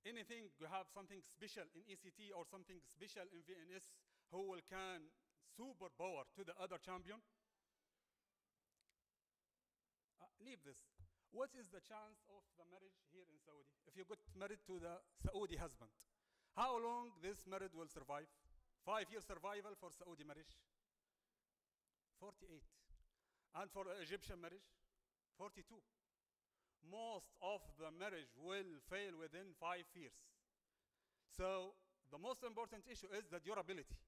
anything, you have something special in ECT or something special in VNS who will can superpower to the other champion? Leave this. What is the chance of the marriage here in Saudi? If you get married to the Saudi husband, how long this marriage will survive? 5-year survival for Saudi marriage? 48. And for Egyptian marriage? 42. Most of the marriage will fail within 5 years. So the most important issue is the durability.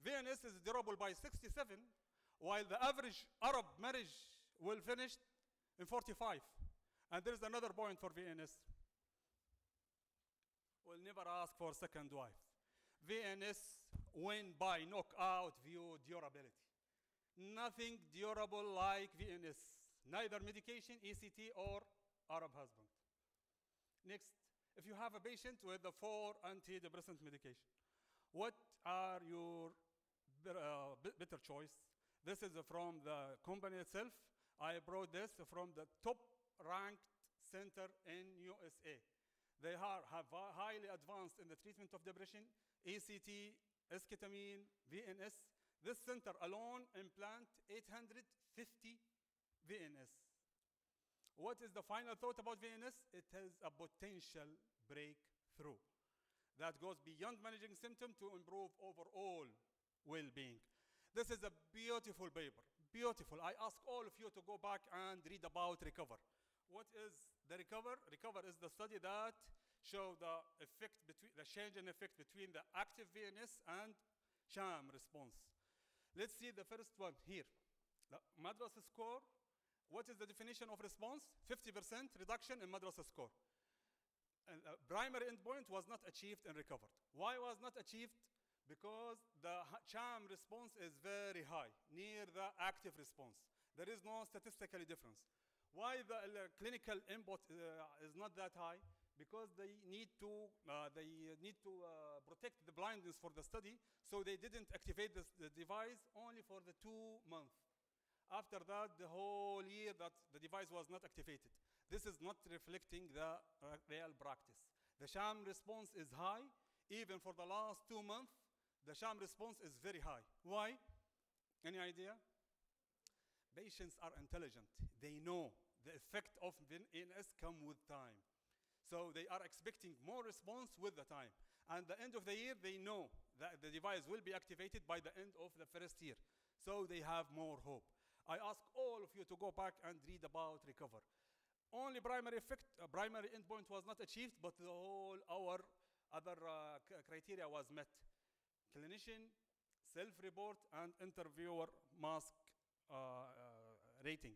VNS is durable by 67, while the average Arab marriage will finish in 45. And there's another point for VNS. Will never ask for second wife. VNS win by knockout view durability. Nothing durable like VNS. Neither medication, ECT, or Arab husband. Next, if you have a patient with the 4 antidepressant medication, what are your better choice? This is from the company itself. I brought this from the top ranked center in USA. They have highly advanced in the treatment of depression, ECT, esketamine, VNS. This center alone implant 850 VNS. What is the final thought about VNS? It has a potential breakthrough that goes beyond managing symptoms to improve overall well-being. This is a beautiful paper, beautiful. I ask all of you to go back and read about RECOVER. What is the RECOVER? RECOVER is the study that shows the effect between the change in effect between the active VNS and sham response. Let's see the first one here. The MADRS score. What is the definition of response? 50% reduction in MADRS score. And the primary endpoint was not achieved and recovered. Why was not achieved? Because the sham response is very high, near the active response. There is no statistical difference. Why the clinical input is not that high? Because they need to protect the blindness for the study, so they didn't activate the device only for the 2 months. After that, the whole year that the device was not activated. This is not reflecting the real practice. The sham response is high. Even for the last 2 months, the sham response is very high. Why? Any idea? Patients are intelligent. They know the effect of VNS come with time. So they are expecting more response with the time. And at the end of the year, they know that the device will be activated by the end of the first year. So they have more hope. I ask all of you to go back and read about RECOVER. Only primary effect, primary endpoint was not achieved, but the whole our other criteria was met. Clinician, self-report, and interviewer mask rating.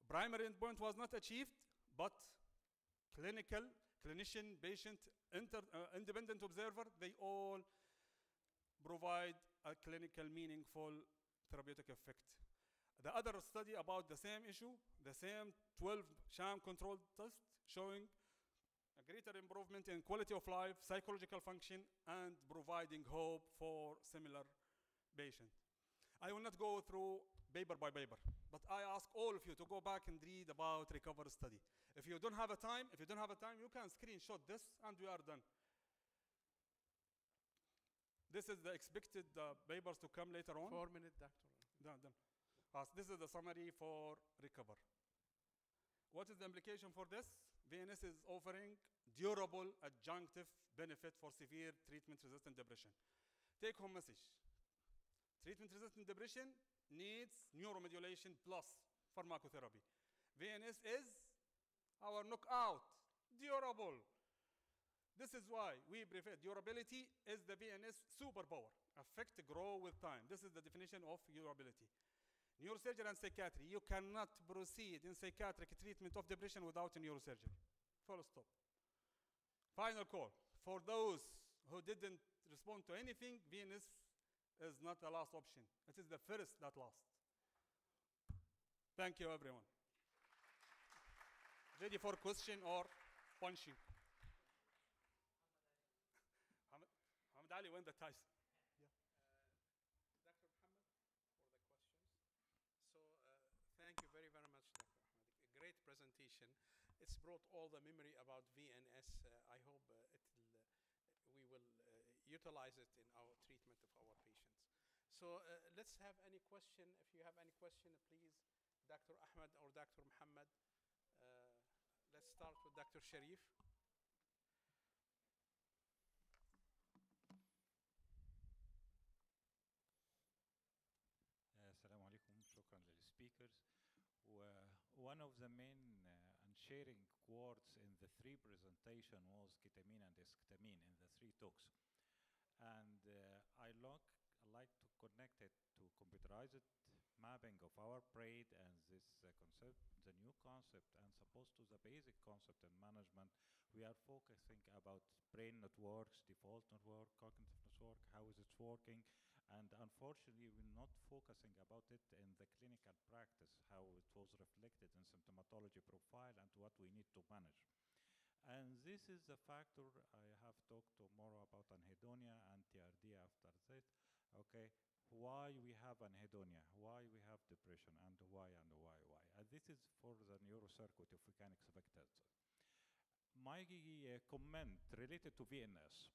Primary endpoint was not achieved, but clinician, patient, independent observer, they all provide a clinical meaningful therapeutic effect. The other study about the same issue, the same 12 sham control test showing a greater improvement in quality of life, psychological function, and providing hope for similar patients. I will not go through paper by paper, but I ask all of you to go back and read about RECOVER study. If you don't have a time, you can screenshot this and we are done. This is the expected papers to come later on. 4 minutes, doctor. Done. This is the summary for RECOVER. What is the implication for this? VNS is offering durable adjunctive benefit for severe treatment-resistant depression. Take-home message. Treatment-resistant depression needs neuromodulation plus pharmacotherapy. VNS is our knockout, durable. This is why we prefer durability is the VNS superpower. Affect grow with time. This is the definition of durability. Neurosurgery and psychiatry. You cannot proceed in psychiatric treatment of depression without a neurosurgery. Full stop. Final call. For those who didn't respond to anything, VNS is not the last option. It is the first, not last. Thank you, everyone. Ready for question or punching? Muhammad Ali won the Tyson. Dr. Muhammad, for the questions. So thank you very, very much, Dr. Ahmed. A great presentation. It's brought all the memory about VNS. I hope it will will utilize it in our treatment of our patients. So let's have any question. If you have any question, please, Dr. Ahmed or Dr. Muhammad. Uh, let's start with Dr. Sharif. السلام عليكم شكرا للسبيكرز. One of the main and sharing words in the three presentation was ketamine and esketamine in the three talks. And I like to connect it to computerized mapping of our brain and this concept, the new concept, and supposed to the basic concept in management. We are focusing about brain networks, default network, cognitive network, how is it working, and unfortunately we're not focusing about it in the clinical practice, how it was reflected in symptomatology profile and what we need to manage. And this is the factor I have talked tomorrow about anhedonia and TRD after that. Okay, why we have anhedonia, why we have depression, and why. And this is for the neurocircuit, if we can expect it. My comment related to VNS.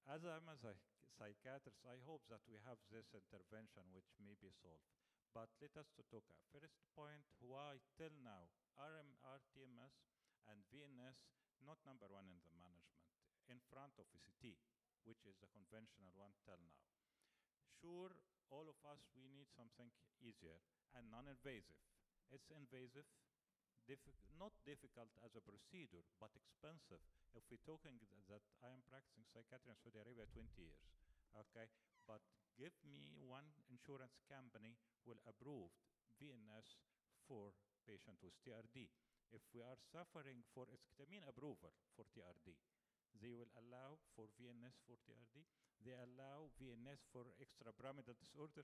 As I'm a psychiatrist, I hope that we have this intervention which may be solved. But let us to talk. First point, why till now RTMS and VNS not number one in the management, in front of ECT, which is the conventional one till now. Sure, all of us, we need something easier and non-invasive. It's invasive, not difficult as a procedure, but expensive. If we're talking that I am practicing psychiatry in Saudi Arabia 20 years, okay? But give me one insurance company will approve VNS for patient with TRD. If we are suffering for esketamine approval for TRD, they will allow for VNS for TRD. They allow VNS for extrapyramidal disorder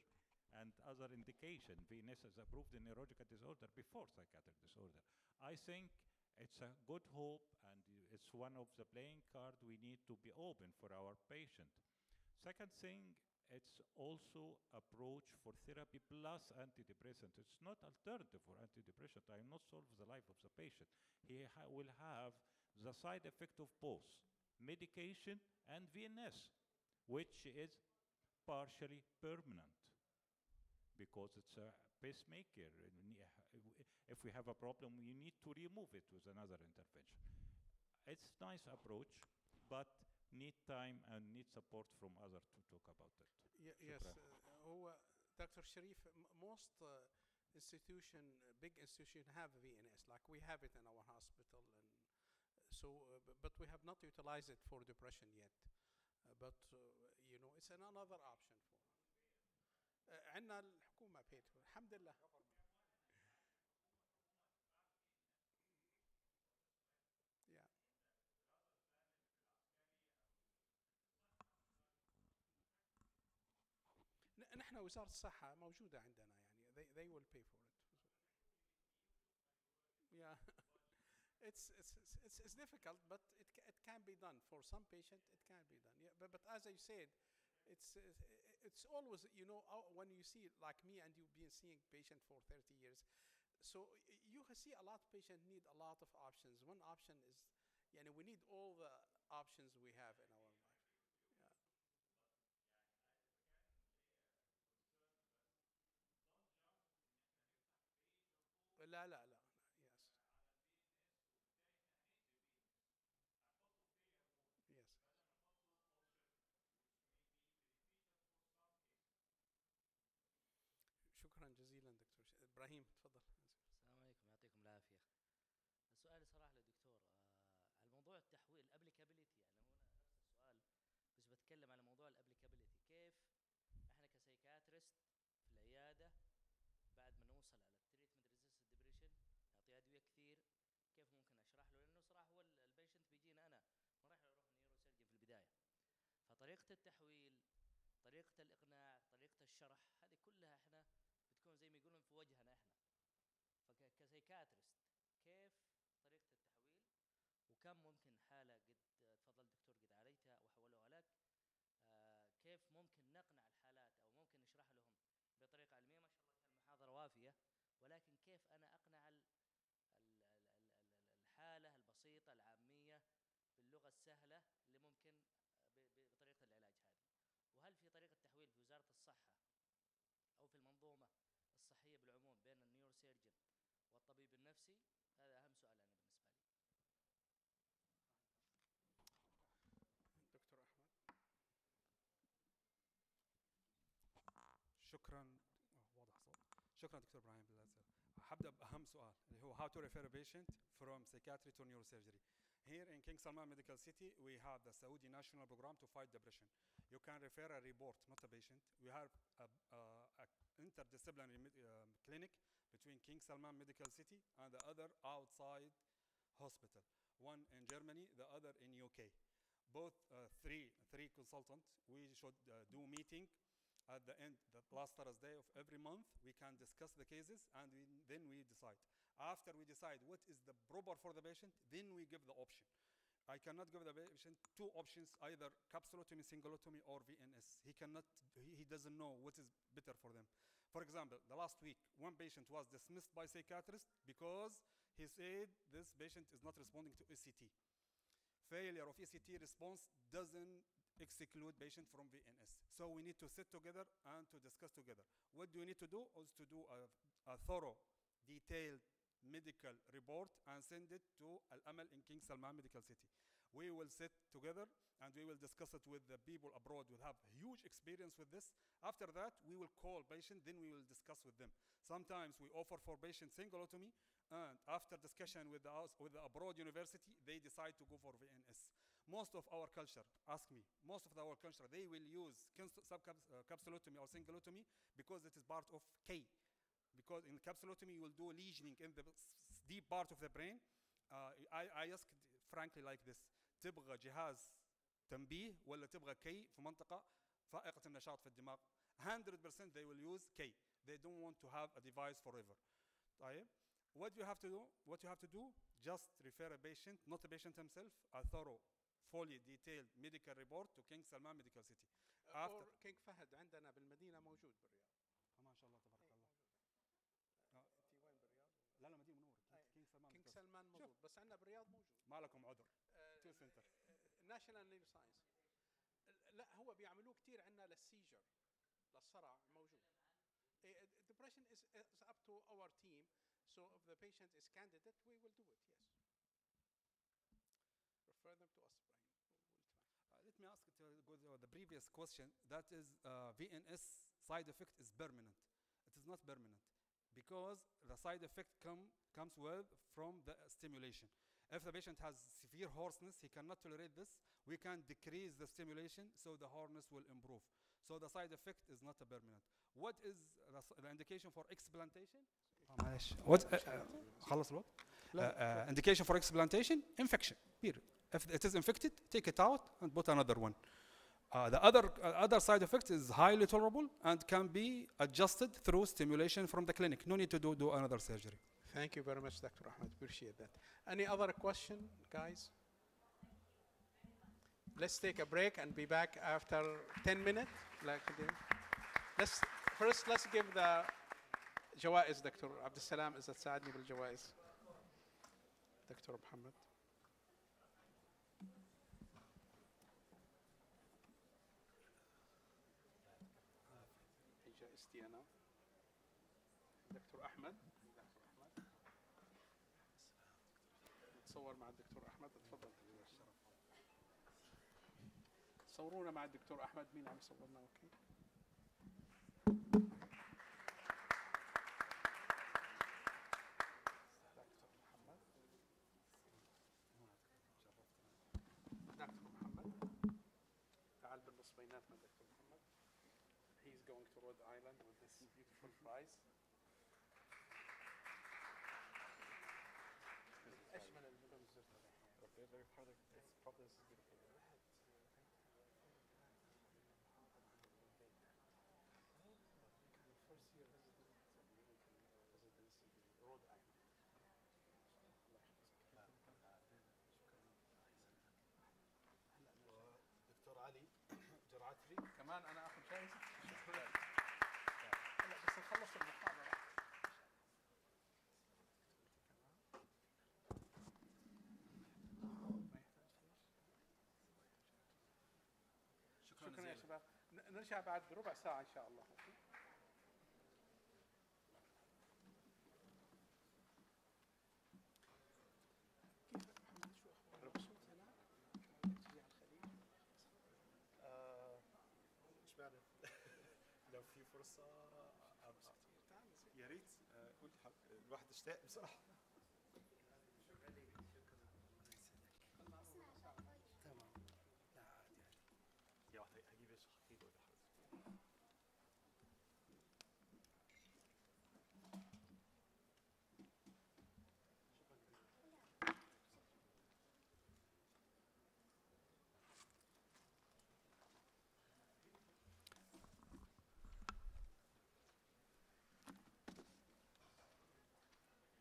and other indication. VNS is approved in neurological disorder before psychiatric disorder. I think it's a good hope, and it's one of the playing cards we need to be open for our patient. Second thing, it's also approach for therapy plus antidepressant. It's not alternative for antidepressant. I will not solve the life of the patient. He will have the side effect of both medication and VNS, which is partially permanent because it's a pacemaker. If we have a problem, we need to remove it with another intervention. It's a nice approach, but need time and need support from others to talk about it. Yes, هو Dr. Sharif, most institution, big institution have VNS, like we have it in our hospital, and so, but we have not utilized it for depression yet. But you know, it's another option for. عندنا الحكومة paid for. الحمد لله. نحن وزارة الصحة موجودة عندنا يعني they will pay for it. Yeah. It's difficult, but it can be done for some patient. It can be done. Yeah, but as I said, it's always, you know, when you see like me and you've been seeing patient for 30 years, so you see a lot of patients need a lot of options. One option is, yani we need all the options we have in our life. لا لا لا. Yes. شكرا جزيلا دكتور ابراهيم تفضل. السلام عليكم يعطيكم العافيه. السؤال صراحه للدكتور على موضوع التحويل الابليكابيلتي، يعني هنا نفس السؤال بس بتكلم على موضوع الابليكابيلتي. كيف احنا كسايكاتريست في العياده بعد ما نوصل على التريتمنت ريزيست ديبريشن نعطيه ادويه كثير، كيف ممكن اشرح له؟ لانه صراحه هو البيشنت بيجينا انا ما راح اروح نيوروسيرجن في البدايه، فطريقه التحويل، طريقه الاقناع، طريقه الشرح، هذه كلها احنا بتكون زي ما يقولون في وجهنا احنا. فكسايكاتريست كيف طريقه التحويل، وكم ممكن حاله قد تفضل الدكتور قد عالجتها وحولوها لك، كيف ممكن نقنع الحالات او ممكن نشرح لهم بطريقه علميه؟ ما شاء الله كان محاضره وافيه، ولكن كيف انا اقنع الحاله البسيطه العاميه باللغه السهله اللي ممكن وزارة الصحة أو في المنظومة الصحية بالعموم بين النيوروسيرجن والطبيب النفسي؟ هذا أهم سؤال أنا بالنسبة لي. دكتور أحمد. شكرا. واضح الصوت. شكرا دكتور ابراهيم بالاسئله. هبدا باهم سؤال اللي هو how to refer a patient from psychiatry to neurosurgery. Here in King Salman Medical City, we have the Saudi National Program to fight depression. You can refer a report, not a patient. We have a interdisciplinary clinic between King Salman Medical City and the other outside hospital. One in Germany, the other in UK. Both three consultants. We should do meeting at the end, the last Thursday of every month. We can discuss the cases and then we decide. After we decide what is the proper for the patient, then we give the option. I cannot give the patient two options, either capsulotomy, cingulotomy, or VNS. He doesn't know what is better for them. For example, the last week, one patient was dismissed by psychiatrist because he said this patient is not responding to ECT. Failure of ECT response doesn't exclude patient from VNS. So we need to sit together and to discuss together. What do we need to do is to do a thorough, detailed medical report and send it to Al-Amal in King Salman Medical City. We will sit together and we will discuss it with the people abroad who have huge experience with this. After that, we will call patient, then we will discuss with them. Sometimes we offer for patient cingulotomy, and after discussion with the abroad university, they decide to go for VNS. Most of our culture, ask me, most of our culture, they will use capsulotomy or cingulotomy because it is part of K. Because in capsulotomy you will do lesioning in the deep part of the brain. I ask frankly like this: تبغى جهاز تنبيه ولا تبغى كي في منطقة فائقة النشاط في الدماغ؟ 100% they will use K. They don't want to have a device forever. طيب. What you have to do? What you have to do? Just refer a patient, not a patient himself, a thorough, fully detailed medical report to King Salman Medical City. After King فهد عندنا بالمدينة موجود بالرياض. ما شاء الله تبارك الله. انت وين بالرياض؟ لا مدينة منورة. كينج سلمان موجود بس عندنا بالرياض موجود. ما لكم عذر. تو سنتر. ناشونال نيرو ساينس. لا هو بيعملوه كثير عندنا للسيجر للصرع موجود. Depression is up to our team. So if the patient is candidate, we will do it. Yes. Refer them to us, Brian. Let me ask go to the previous question. That is VNS side effect is permanent. It is not permanent because the side effect comes from the stimulation. If the patient has severe hoarseness, he cannot tolerate this. We can decrease the stimulation so the hoarseness will improve. So the side effect is not a permanent. What is the indication for explantation? What خلص الوقت. Indication for explantation? Infection. Period. If it is infected, take it out and put another one. The other side effect is highly tolerable and can be adjusted through stimulation from the clinic. No need to do another surgery. Thank you very much, Dr. Ahmed. Appreciate that. Any other question, guys? Let's take a break and be back after 10 minutes. Let's give the جوائز دكتور عبد السلام إذا تساعدني بالجوائز. دكتور محمد. جائزتي أنا. دكتور أحمد. نتصور مع الدكتور أحمد. تفضل. صورونا مع الدكتور أحمد. مين عم يصورنا؟ أوكي. He's going to Rhode Island with this beautiful prize. أجمل المدن زرتها. Okay, very proud of this. Probably this is beautiful. First year residency Rhode Island. دكتور علي جرعتري كمان أنا أخذ جائزة. هلا بس نخلص المحاضرة. شكرا يا شباب. نرجع بعد ربع ساعة إن شاء الله. مش بعرف. لو في فرصة يا ريت قول الواحد اشتاق بصراحة. تمام. لا عادي عادي. يا واحد هجيب ايش حقيقي ولا حاجة.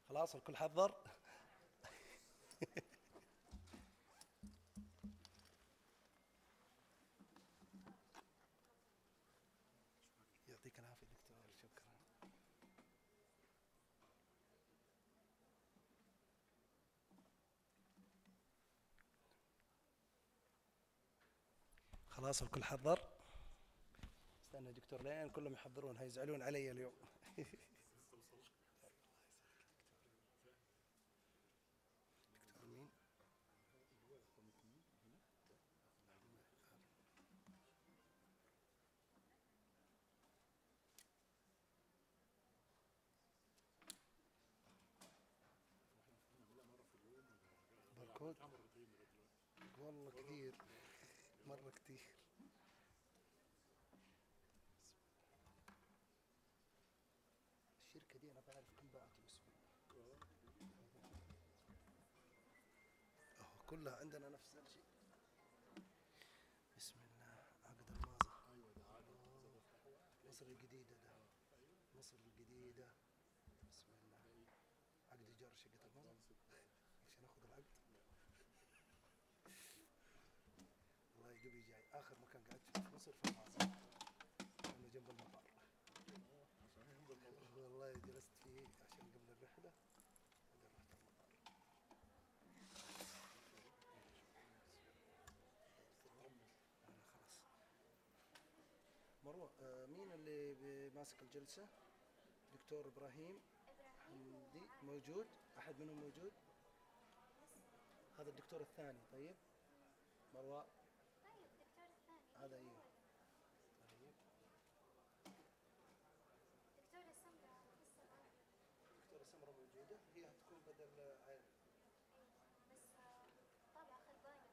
خلاص الكل حضر. يعطيك العافية دكتور، شكرا. خلاص الكل حضر. استنى دكتور لين كلهم يحضرون، هيزعلون علي اليوم. دكتور مين؟ باركود؟ والله كثير، مرة كثير. الشركة دي أنا بعرف كم باعت اسمي. كلها عندنا نفس الشيء. بسم الله. عقد الماظة. مصر الجديدة ده. مصر الجديدة. بسم الله. عقد إيجار شقة الماظة. عشان آخذ العقد. والله جبي جاي آخر مكان قعدت فيه في مصر في الماظة. لأنه جنب المطار. والله جلست فيه عشان قبل الرحلة. بعدين رحت المطار. أنا خلاص. مروة مين اللي ماسك الجلسة؟ دكتور إبراهيم حمدي موجود؟ أحد منهم موجود؟ هذا الدكتور الثاني. طيب مروة. طيب الدكتور الثاني هذا أيوه. طيب دكتورة سمرة لسه طالعة. دكتورة سمرة موجودة؟ هي هتكون بدل عين. بس طالعة خربانة.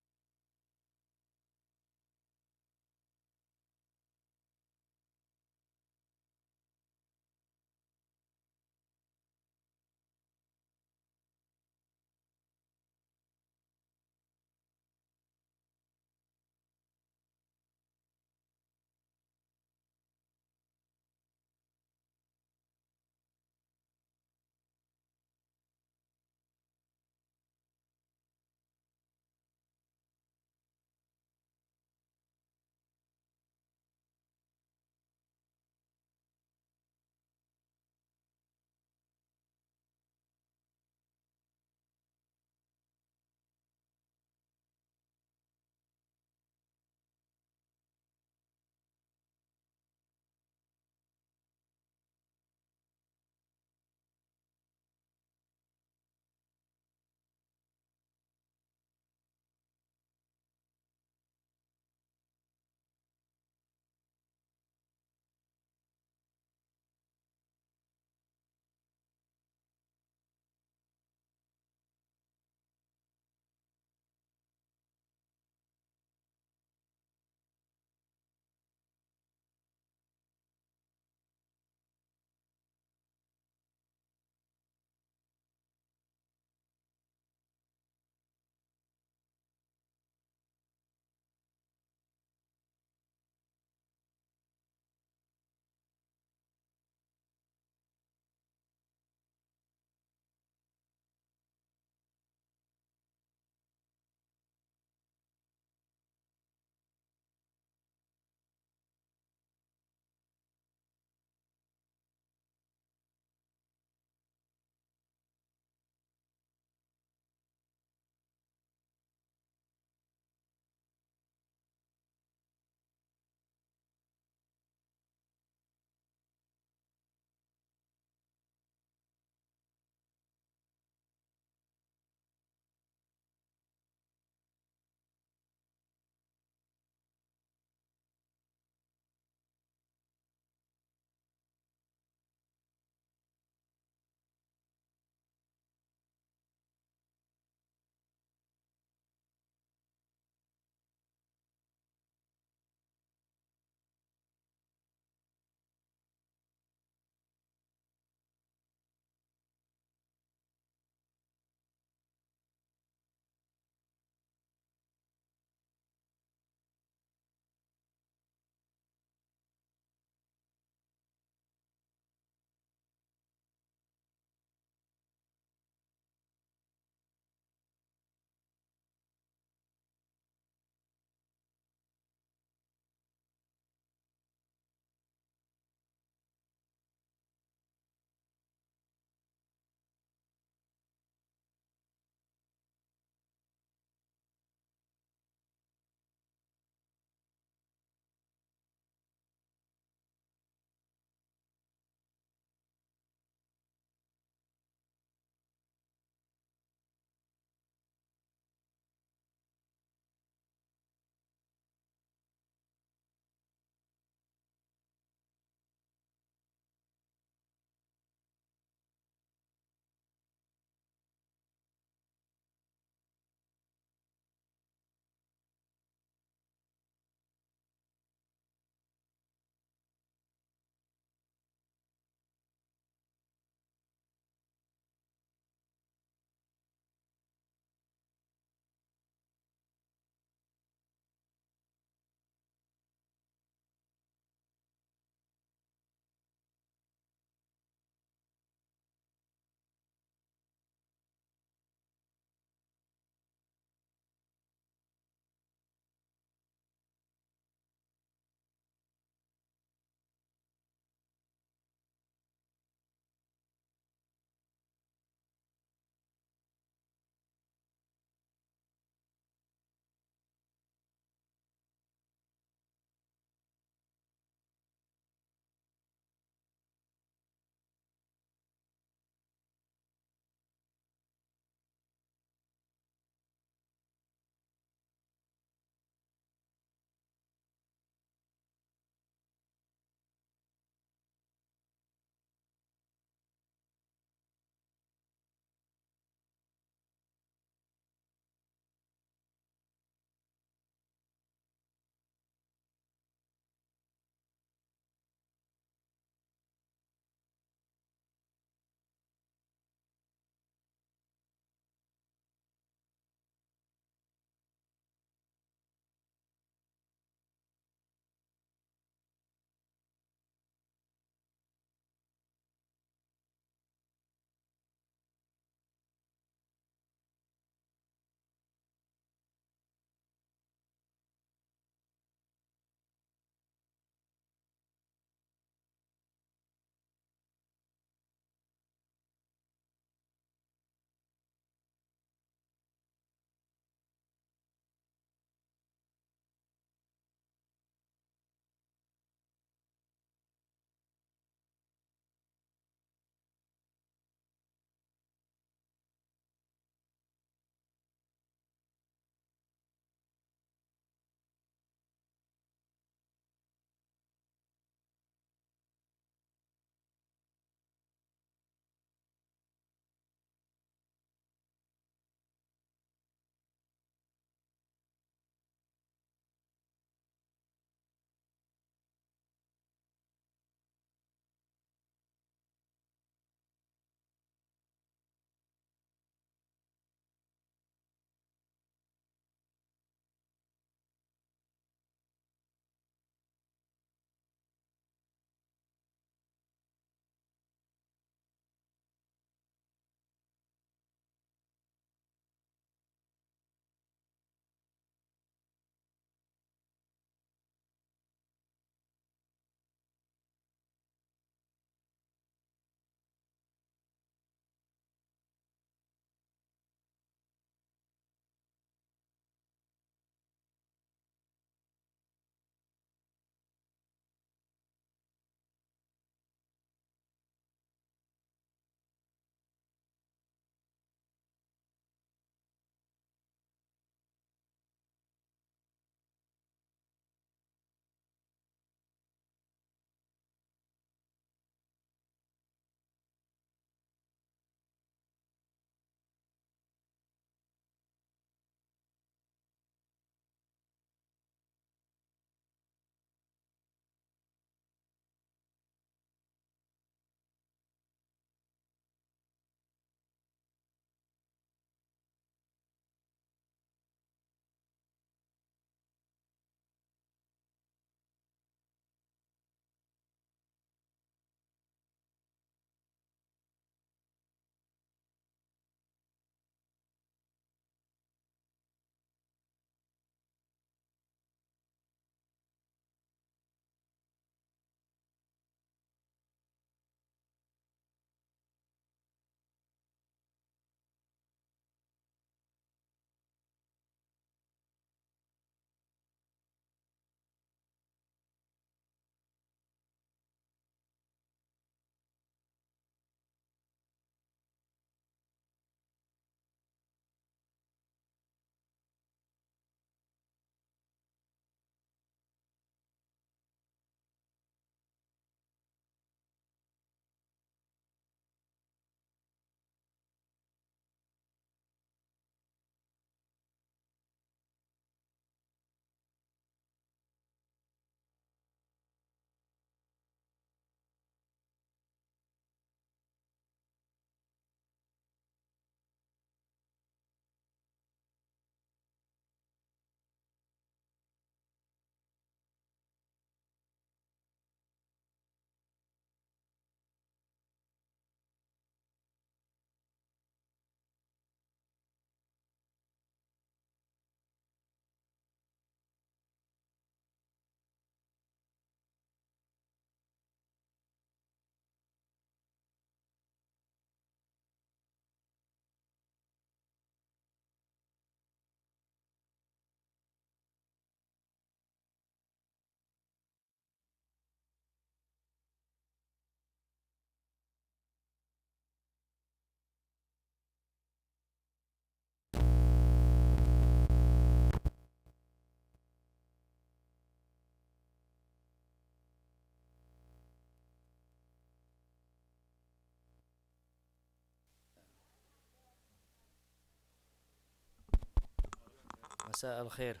مساء الخير.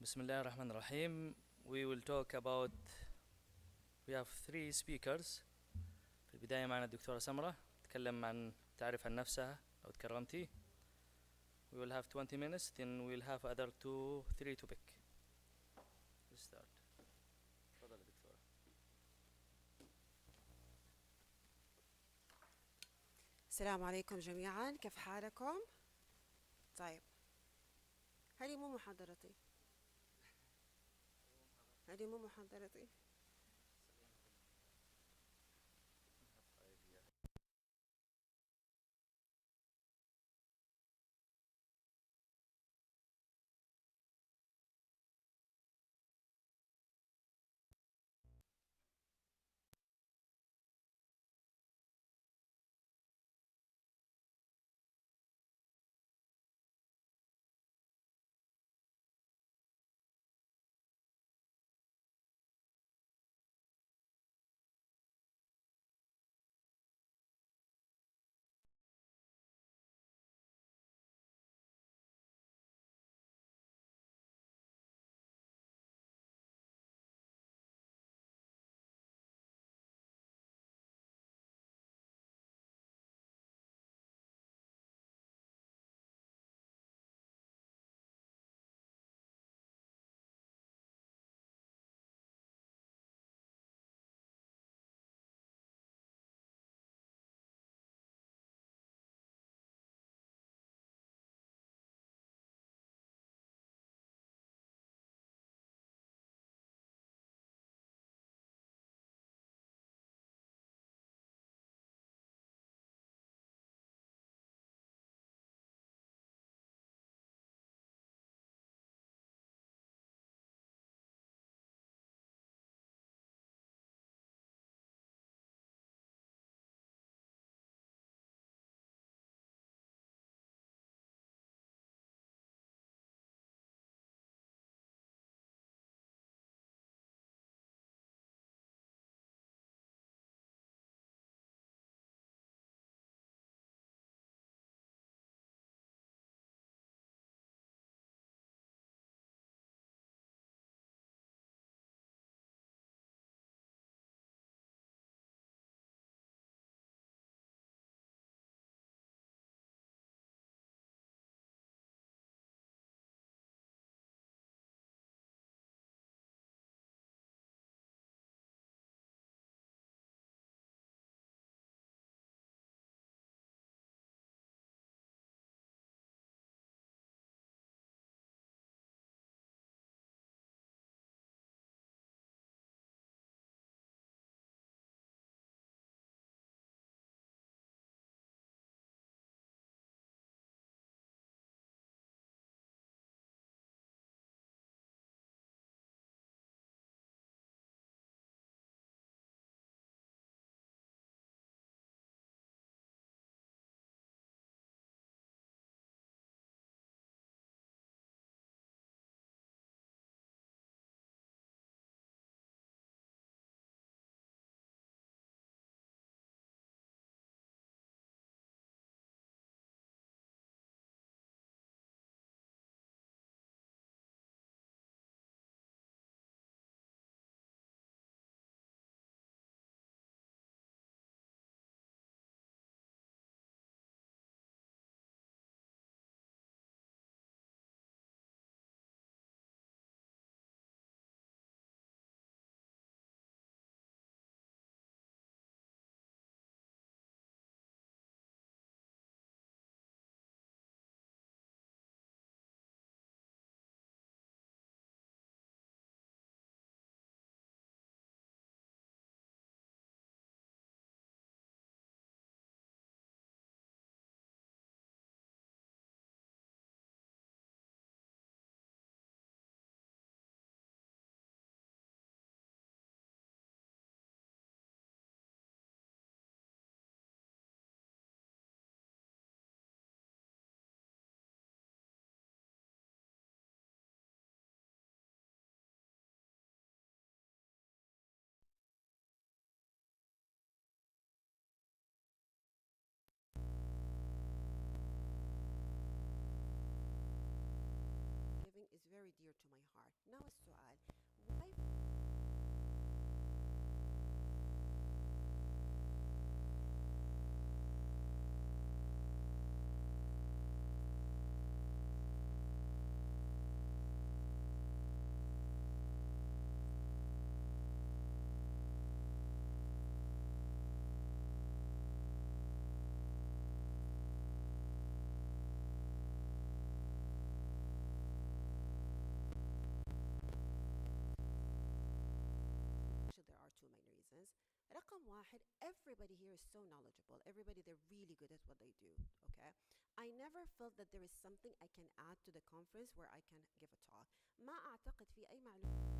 بسم الله الرحمن الرحيم. We will talk about we have three speakers. في البداية معنا الدكتورة سمرة تتكلم عن تعرف عن نفسها لو تكرمتي. We will have 20 minutes, then we'll have other 3 to pick. Let's start. تفضل يا دكتورة. السلام عليكم جميعا، كيف حالكم؟ طيب، هذه مو محاضرتي. واحد, everybody here is so knowledgeable. Everybody, they're really good at what they do, okay? I never felt that there is something I can add to the conference where I can give a talk. ما أعتقد في أي معلومة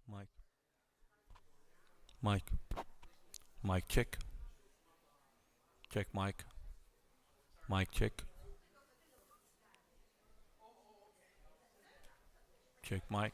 Mic. Mic. Mic check. Check mic. Mic check. Check mic.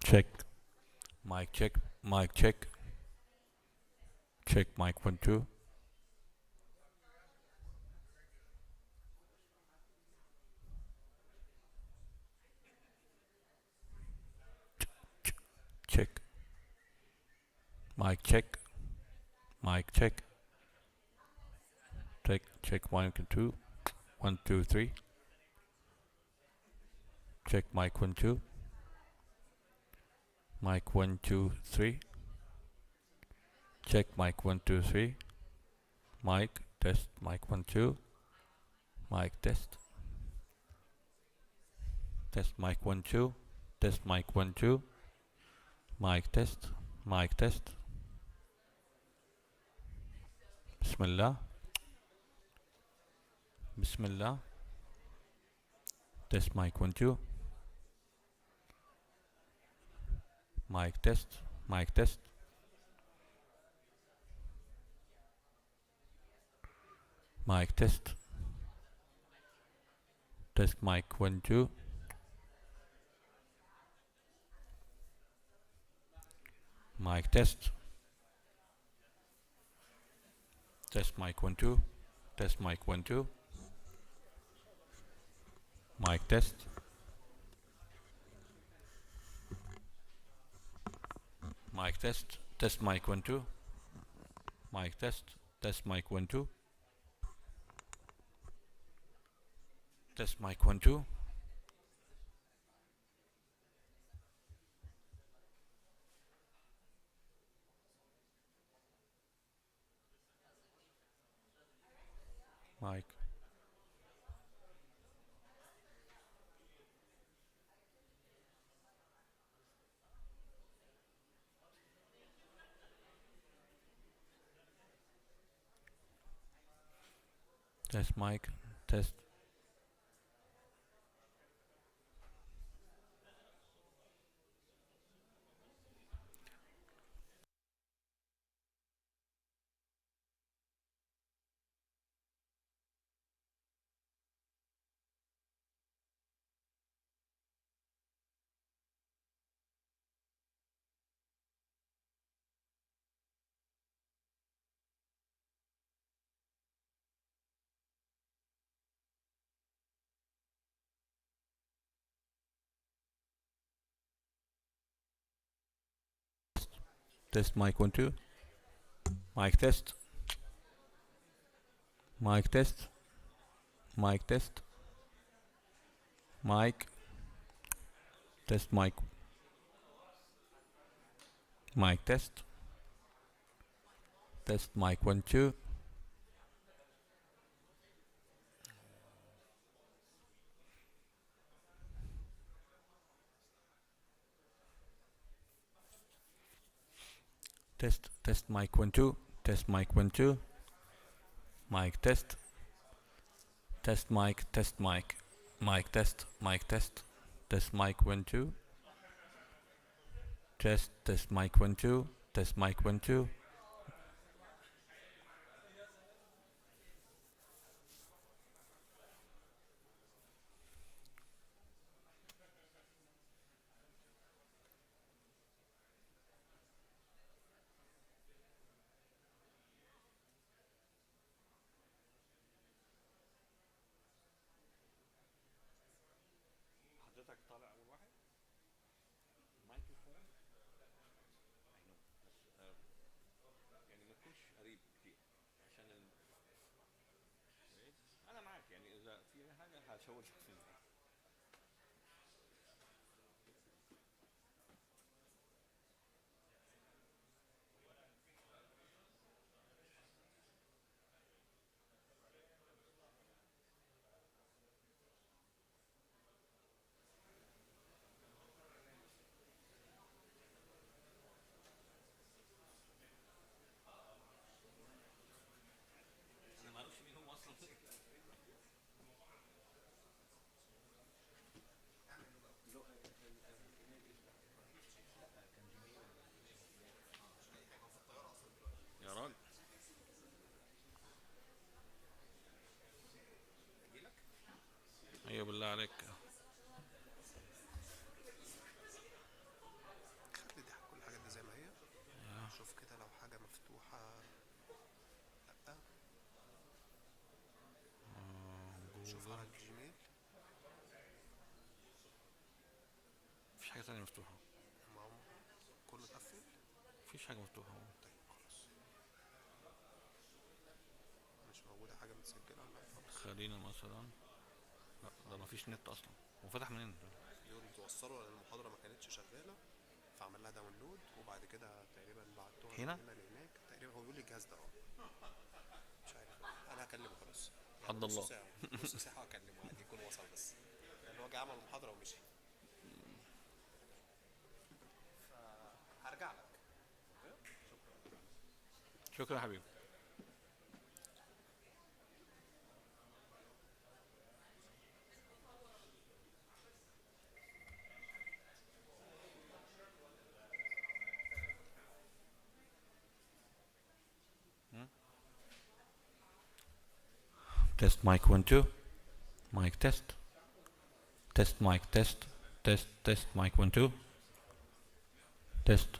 Check. Mic check. Mic check. Check mic 1 2. Check. Mic check. Mic check. Check 1 and 2. 1 2 3. Check mic 1 2. Mic 1 2 3. Check mic 1 2 3. Mic test mic 1 2. Mic test. Test mic 1 2. Test mic 1 2. Mic test. Mic test. بسم الله. بسم الله. Test mic 1 2. Mic test. Mic test. Mic test. Test mic 1 2. Mic test. Test mic 1 2. Test mic 1 2. Mic test. Mic test. Test mic 1 2. Mic test. Test mic 1 2. Test mic 1 2. Mic. Test mic. Test. Test mic 1 2. Mic test. Mic test. Mic test. Mic. Test mic. Mic test. Test mic 1 2. Test mic 1 2. Test mic 1 2. Mic test. Test mic. Test mic. Mic test. Mic test. Test mic 1 2. Test mic 1 2. Test mic 1 2. حضرتك طالع اول واحد مايكروفون بس يعني ما تكونش قريب كتير عشان انا معاك يعني اذا في حاجه هشاور لك فيها. ايوه بالله عليك. خلي دي كل الحاجات دي زي ما هي. شوف كده لو حاجة مفتوحة. لأ. شوف على الجيميل. مفيش حاجه تانية مفتوحه. ما هو كله اتقفل. مفيش حاجه مفتوحه. طيب خلاص. مش موجودة حاجة متسجلة ولا خلاص. خلينا مثلا. لا ده مفيش نت اصلا. وفتح منين؟ بيقول توصلوا لأن المحاضرة ما كانتش شغالة فعمل لها داونلود وبعد كده تقريبا بعتوها هنا؟ من هنا لهناك تقريبا. هو بيقول لي الجهاز ده مش عارف. انا هكلمه خلاص. حد الله. نص ساعة هكلمه عادي يكون وصل بس. لأن هو جه عمل المحاضرة ومشي. فهرجع لك. شكرا يا حبيبي. Test mic 1 2. Mic test. Test mic test. Test mic 1 2. Test.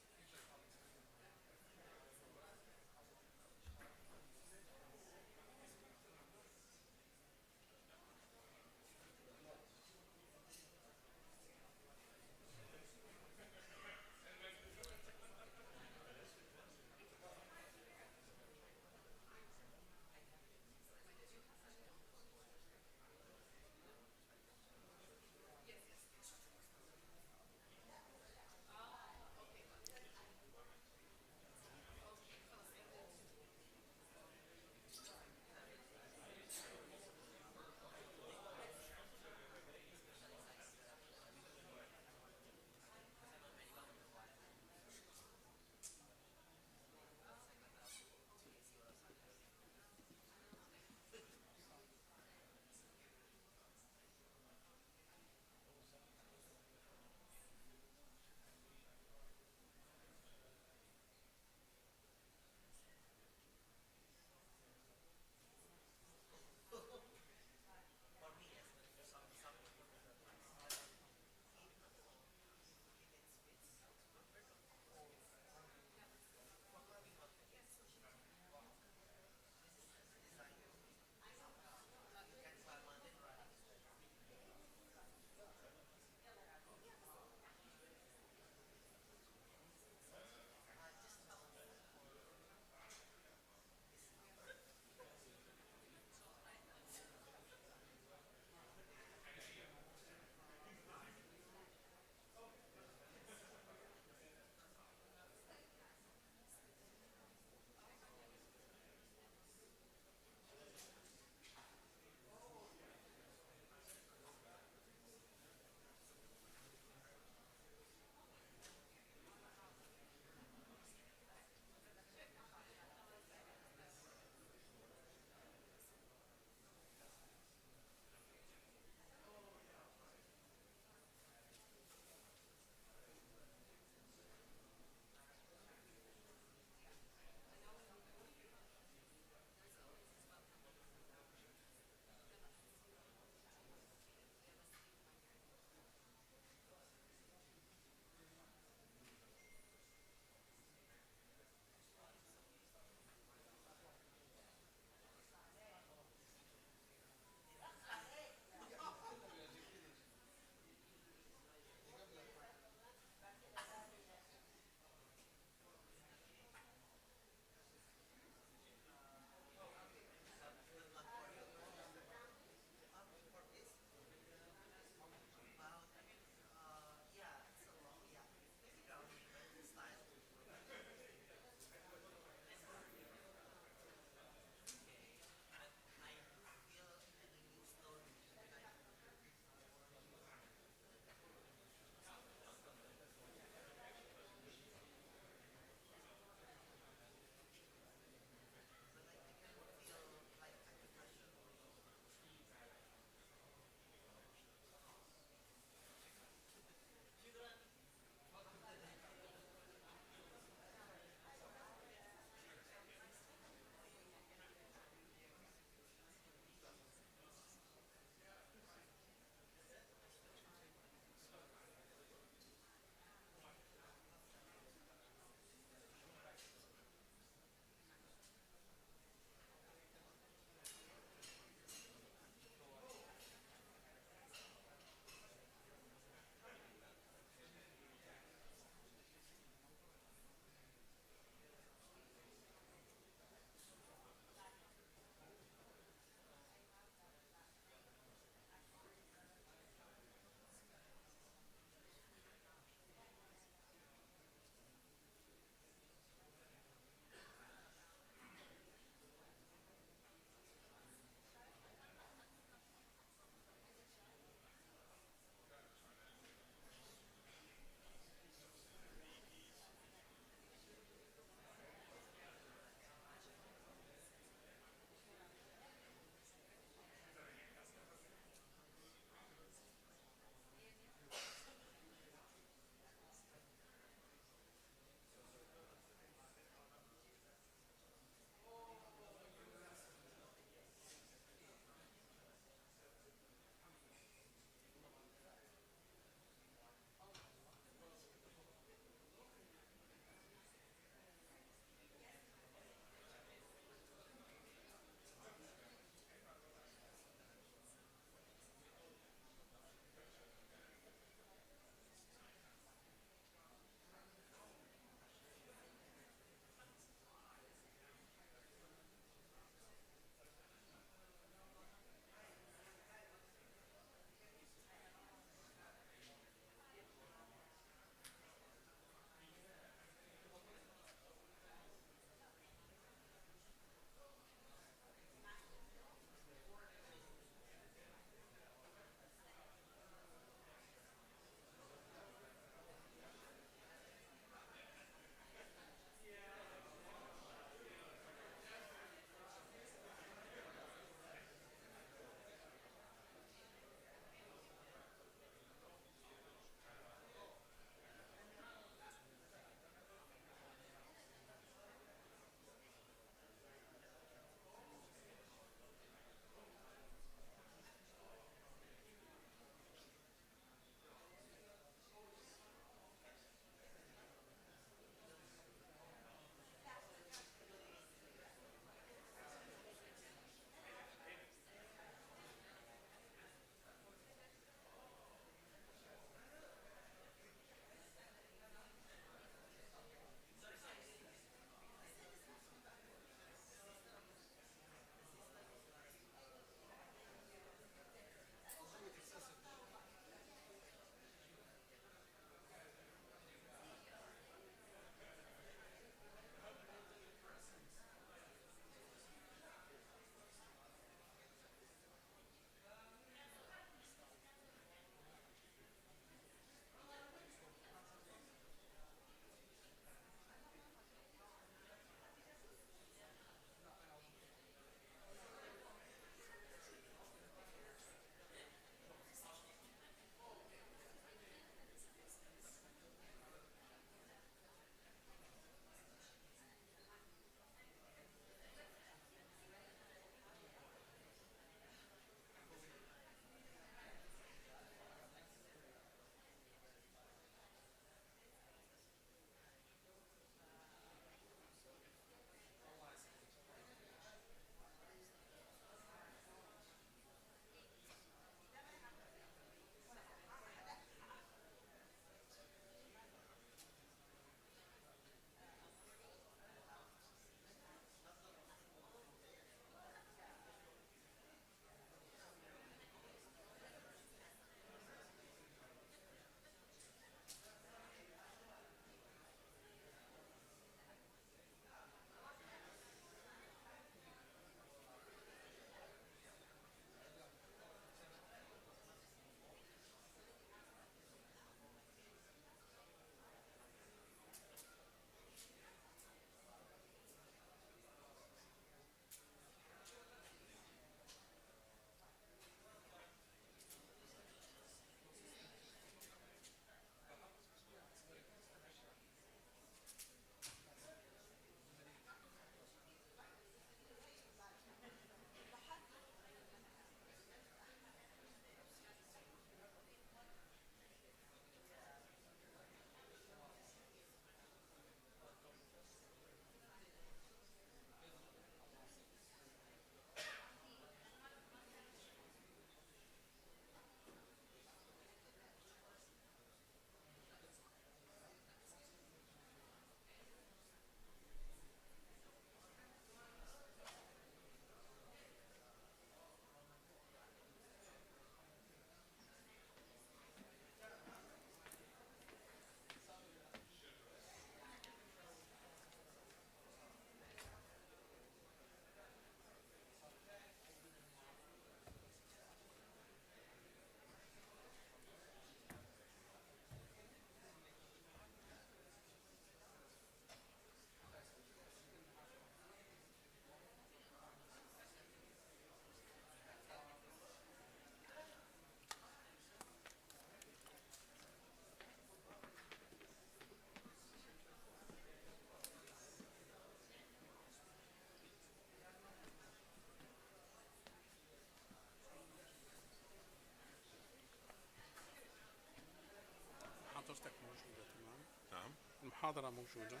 المحاضرة موجودة.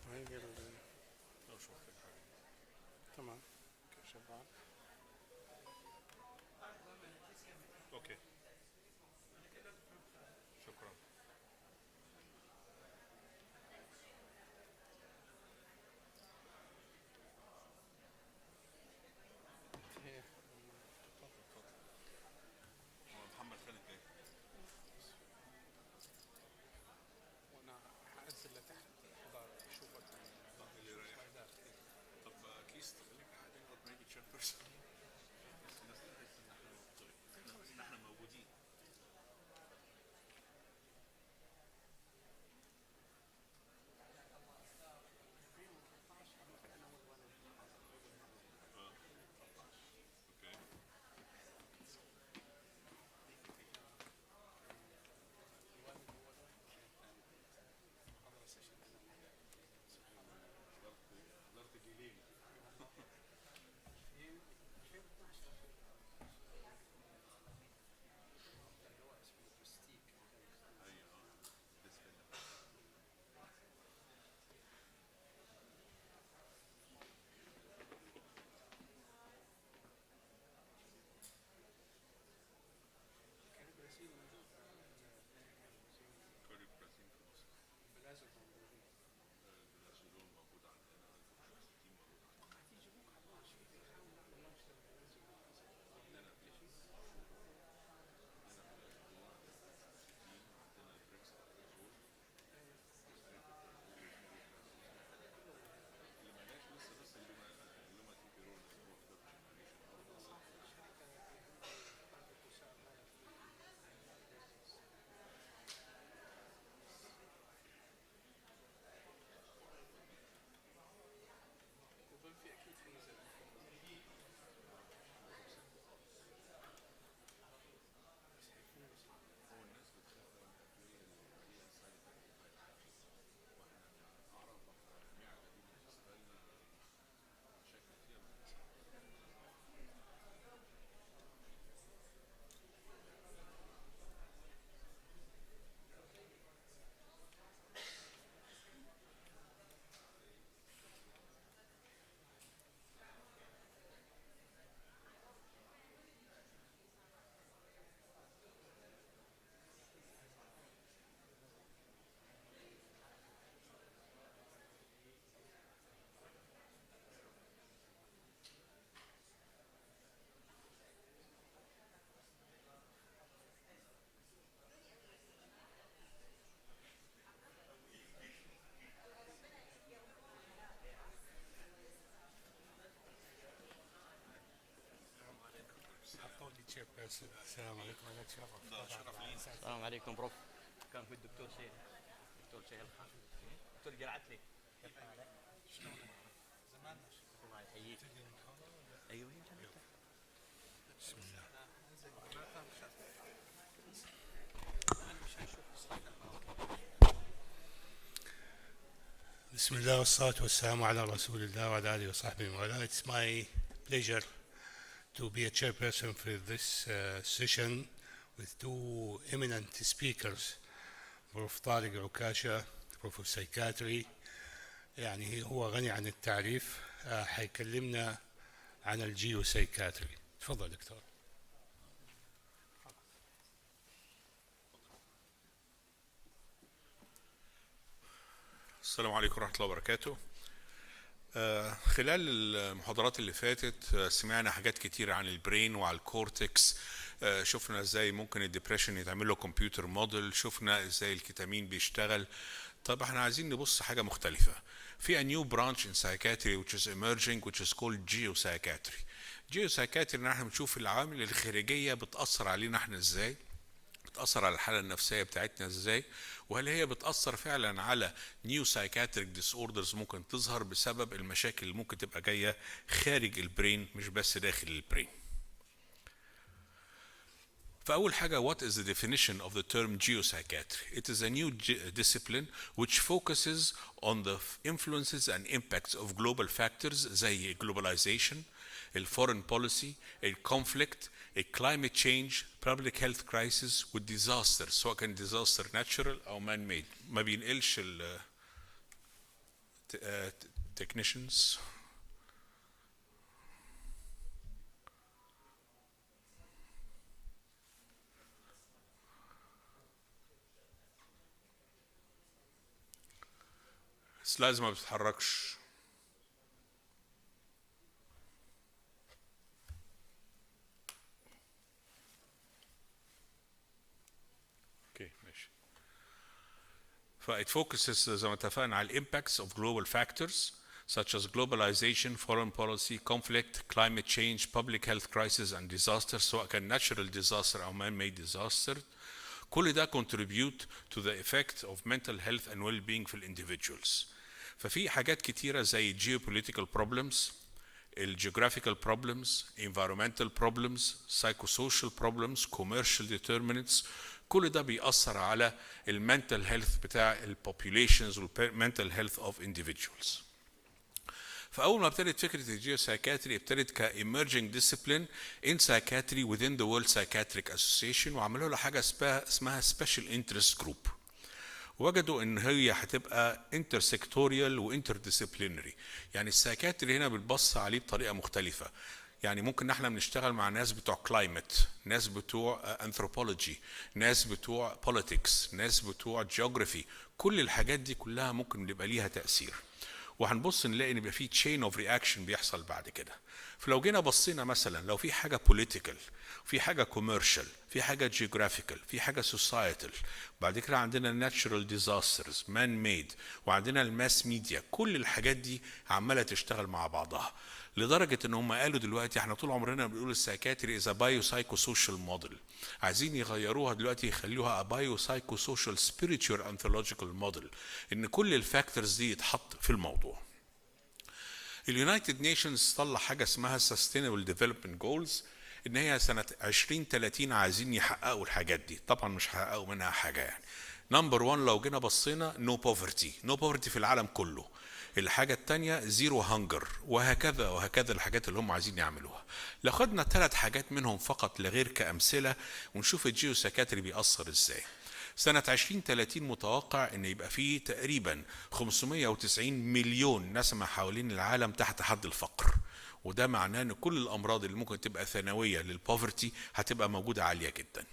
وهي تمام شغال. اوكي شكرا. هي محمد خالد جاي. وانا هنزل لتحت اقدر اشوفك اللي رايح. طب كيس تخليك قاعد لغايه ما يجي تشير بيرسون. الناس تحس ان احنا موجودين. السلام عليكم. انا اتشرف. ده شرف لي. السلام عليكم بروف. كان في الدكتور شيخ، دكتور شيخ الخان، دكتور جرعتلي. زمان الله يحييك. ايوه بسم الله. بسم الله والصلاة والسلام على رسول الله وعلى آله وصحبه ومن. It's my pleasure to be a chairperson for this session with two eminent speakers, Prof. طارق عكاشة, Prof. of Psychiatry. يعني هو غني عن التعريف. حيكلمنا عن الجيو سايكاتري. تفضل دكتور. السلام عليكم ورحمة الله وبركاته. خلال المحاضرات اللي فاتت سمعنا حاجات كتير عن البرين وعن الكورتكس. شفنا ازاي ممكن الديبريشن يتعمل له كمبيوتر موديل، شفنا ازاي الكتامين بيشتغل. طب احنا عايزين نبص حاجة مختلفة. في a new branch in psychiatry which is emerging which is called geopsychiatry. geopsychiatry ان احنا بنشوف العوامل الخارجية بتأثر علينا احنا ازاي، بتأثر على الحالة النفسية بتاعتنا ازاي، وهل هي بتأثر فعلا على نيو سايكاتريك ديس اوردرز ممكن تظهر بسبب المشاكل اللي ممكن تبقى جاية خارج البرين مش بس داخل البرين. فأول حاجة, what is the definition of the term geopsychiatry? It is a new discipline which focuses on the influences and impacts of global factors زي globalization, الفورين بوليسي، الكونفليكت، الكلايمت تشينج، public health crisis والديزاستر، سواء كان ديزاستر ناتشرال او مان ميد. ما بينقلش ال technicians. السلايدز ما بتتحركش. اوكي ماشي. فit focuses زي ما اتفقنا على impacts of global factors such as globalization, foreign policy, conflict, climate change, public health crisis and disaster, سواء كان natural disaster أو man-made disaster. كل ده contribute to the effect of mental health and well-being في individuals. ففي حاجات كتيرة زي geopolitical problems, geographical problems, environmental problems, psychosocial problems, commercial determinants. كل ده بيأثر على المنتال هيلث بتاع البوبوليشنز والمنتال هيلث اوف individuals. فأول ما ابتدت فكرة الجيو سايكاتري ابتدت كإيمرجينج ديسيبلين إن سايكاتري within the World Psychiatric Association، وعملوا لها حاجة اسمها Special Interest Group. وجدوا ان هي هتبقى انترسكتوريال وانترديسيبلينري. يعني السايكاتري هنا بتبص عليه بطريقه مختلفه. يعني ممكن احنا بنشتغل مع ناس بتوع كلايمت، ناس بتوع انثروبولوجي، ناس بتوع بوليتكس، ناس بتوع جيوغرافي. كل الحاجات دي كلها ممكن يبقى ليها تاثير، وهنبص نلاقي ان يبقى في تشين اوف رياكشن بيحصل بعد كده. فلو جينا بصينا مثلا لو في حاجه بوليتيكال، في حاجه كوميرشال، في حاجه جيوغرافيكال، في حاجه سوسايتال، بعد كده عندنا ناتشرال ديزاسترز، مان ميد، وعندنا الماس ميديا. كل الحاجات دي عماله تشتغل مع بعضها، لدرجه ان هم قالوا دلوقتي احنا طول عمرنا بنقول السايكاتري از بايو سايكو سوشيال موديل، عايزين يغيروها دلوقتي يخلوها بايو سايكو سوشيال سبيريتشوال انثولوجيكال موديل، ان كل الفاكتورز دي يتحط في الموضوع. اليونايتد نيشنز طلع حاجه اسمها Sustainable Development Goals، ان هي سنه 2030 عايزين يحققوا الحاجات دي. طبعا مش هيحققوا منها حاجه يعني. نمبر 1 لو جينا بصينا نو بوفرتي، نو بوفرتي في العالم كله. الحاجه الثانيه زيرو هانجر، وهكذا وهكذا الحاجات اللي هم عايزين يعملوها. لو خدنا 3 حاجات منهم فقط لغير كامثله ونشوف الجيو سايكاتري بيأثر ازاي. سنة 2030 متوقع ان يبقى فيه تقريبا 590 مليون نسمة حوالين العالم تحت حد الفقر، وده معناه ان كل الامراض اللي ممكن تبقى ثانوية للبوفرتي هتبقى موجودة عالية جدا.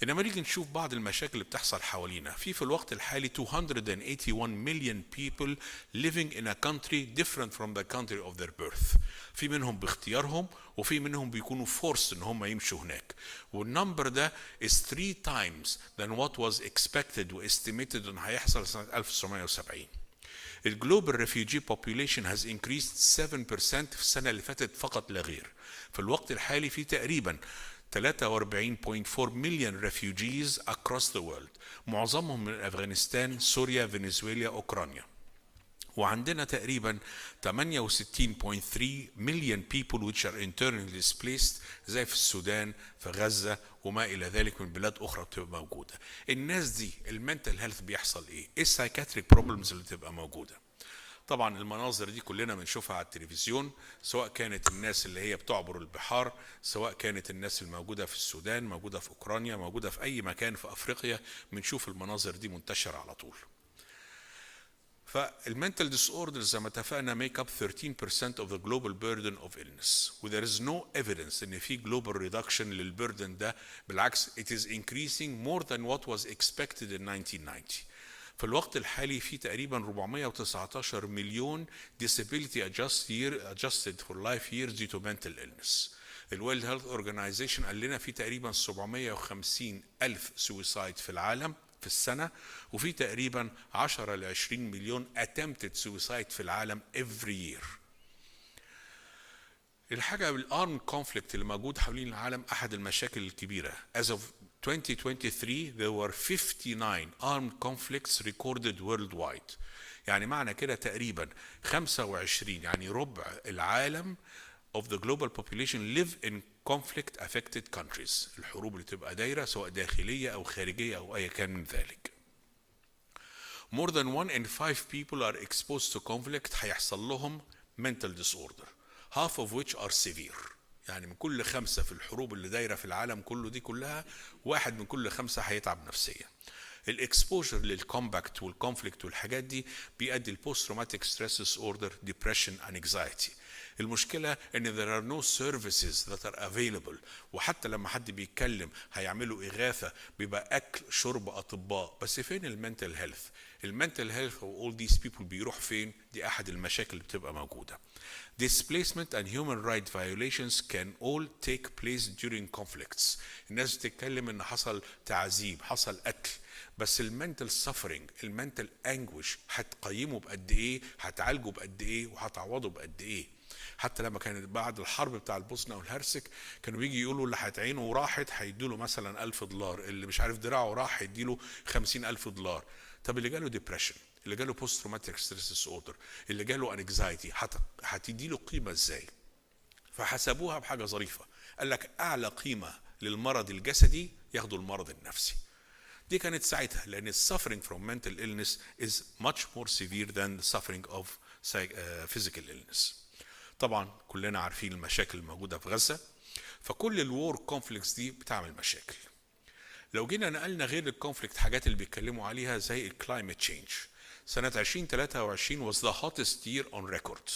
انما نيجي نشوف بعض المشاكل اللي بتحصل حوالينا. في الوقت الحالي 281 million people living in a country different from the country of their birth. في منهم باختيارهم وفي منهم بيكونوا forced ان هم يمشوا هناك. والنمبر ده is 3 times than what was expected و estimated ان هيحصل سنة 1970. الجلوبال ريفيوجي population has increased 7% في السنة اللي فاتت فقط لا غير. في الوقت الحالي في تقريبا 43.4 مليون refugees across the world، معظمهم من أفغانستان، سوريا، فنزويلا، أوكرانيا. وعندنا تقريبا 68.3 مليون people which are internally displaced زي في السودان، في غزة وما إلى ذلك من بلاد أخرى بتبقى موجودة. الناس دي المنتل هيلث بيحصل إيه؟ إيه السايكاتريك بروبلمز اللي تبقى موجودة؟ طبعا المناظر دي كلنا بنشوفها على التلفزيون، سواء كانت الناس اللي هي بتعبر البحار، سواء كانت الناس الموجودة في السودان، موجودة في أوكرانيا، موجودة في أي مكان في أفريقيا، بنشوف المناظر دي منتشرة على طول. فالمنتال disorders زي ما اتفقنا make up 13% of the global burden of illness. و there is no evidence ان في global reduction للبردن ده، بالعكس it is increasing more than what was expected in 1990. في الوقت الحالي في تقريبا 419 مليون disability adjusted for life years due to mental illness. الورلد هيلث اورجانيزيشن قال لنا في تقريبا 750 ألف سويسايد في العالم في السنة، وفي تقريبا 10 ل 20 مليون attempted suicide في العالم every year. الحاجة بالارم كونفليكت اللي موجود حوالين العالم أحد المشاكل الكبيرة. As of 2023 there were 59 armed conflicts recorded worldwide. يعني معنى كده تقريبا 25 يعني ربع العالم of the global population live in conflict affected countries. الحروب اللي تبقى دايرة سواء داخلية أو خارجية أو أي كان من ذلك. More than 1 in 5 people are exposed to conflict هيحصل لهم mental disorder. half of which are severe. يعني من كل 5 في الحروب اللي دايره في العالم كله دي كلها 1 من كل 5 هيتعب نفسيا. الاكسبوجر للكومباكت والكونفليكت والحاجات دي بيؤدي البوست تروماتيك ستريس ديس اوردر ديبريشن اند انكزايتي. المشكله ان there are no services that are available، وحتى لما حد بيتكلم هيعملوا اغاثه بيبقى اكل شرب اطباء، بس فين المنتل هيلث؟ المنتل هيلث و all these people بيروح فين؟ دي احد المشاكل اللي بتبقى موجوده. Displacement and human rights violations can all take place during conflicts. الناس بتتكلم ان حصل تعذيب، حصل قتل، بس المنتل سفرنج، المنتل انجوش هتقيمه بقد ايه، هتعالجه بقد ايه، وهتعوضه بقد ايه. حتى لما كانت بعد الحرب بتاع البوسنه والهرسك كانوا بيجي يقولوا اللي عينه راحت هيديله مثلا $1000، اللي مش عارف دراعه راح هيديله $50,000. طب اللي جاله ديبريشن، اللي جاله بوست تروماتيك ستريس ديس اوردر، اللي جاله انكزايتي، هتديله قيمه ازاي؟ فحسبوها بحاجه ظريفه، قال لك اعلى قيمه للمرض الجسدي ياخدوا المرض النفسي. دي كانت ساعتها لان suffering from mental illness is much more severe than the suffering of physical illness. طبعا كلنا عارفين المشاكل الموجوده في غزه، فكل الوور كونفليكتس دي بتعمل مشاكل. لو جينا نقلنا غير الكونفليكت حاجات اللي بيتكلموا عليها زي الكلايمت تشينج، سنه 2023 was the hottest year on record،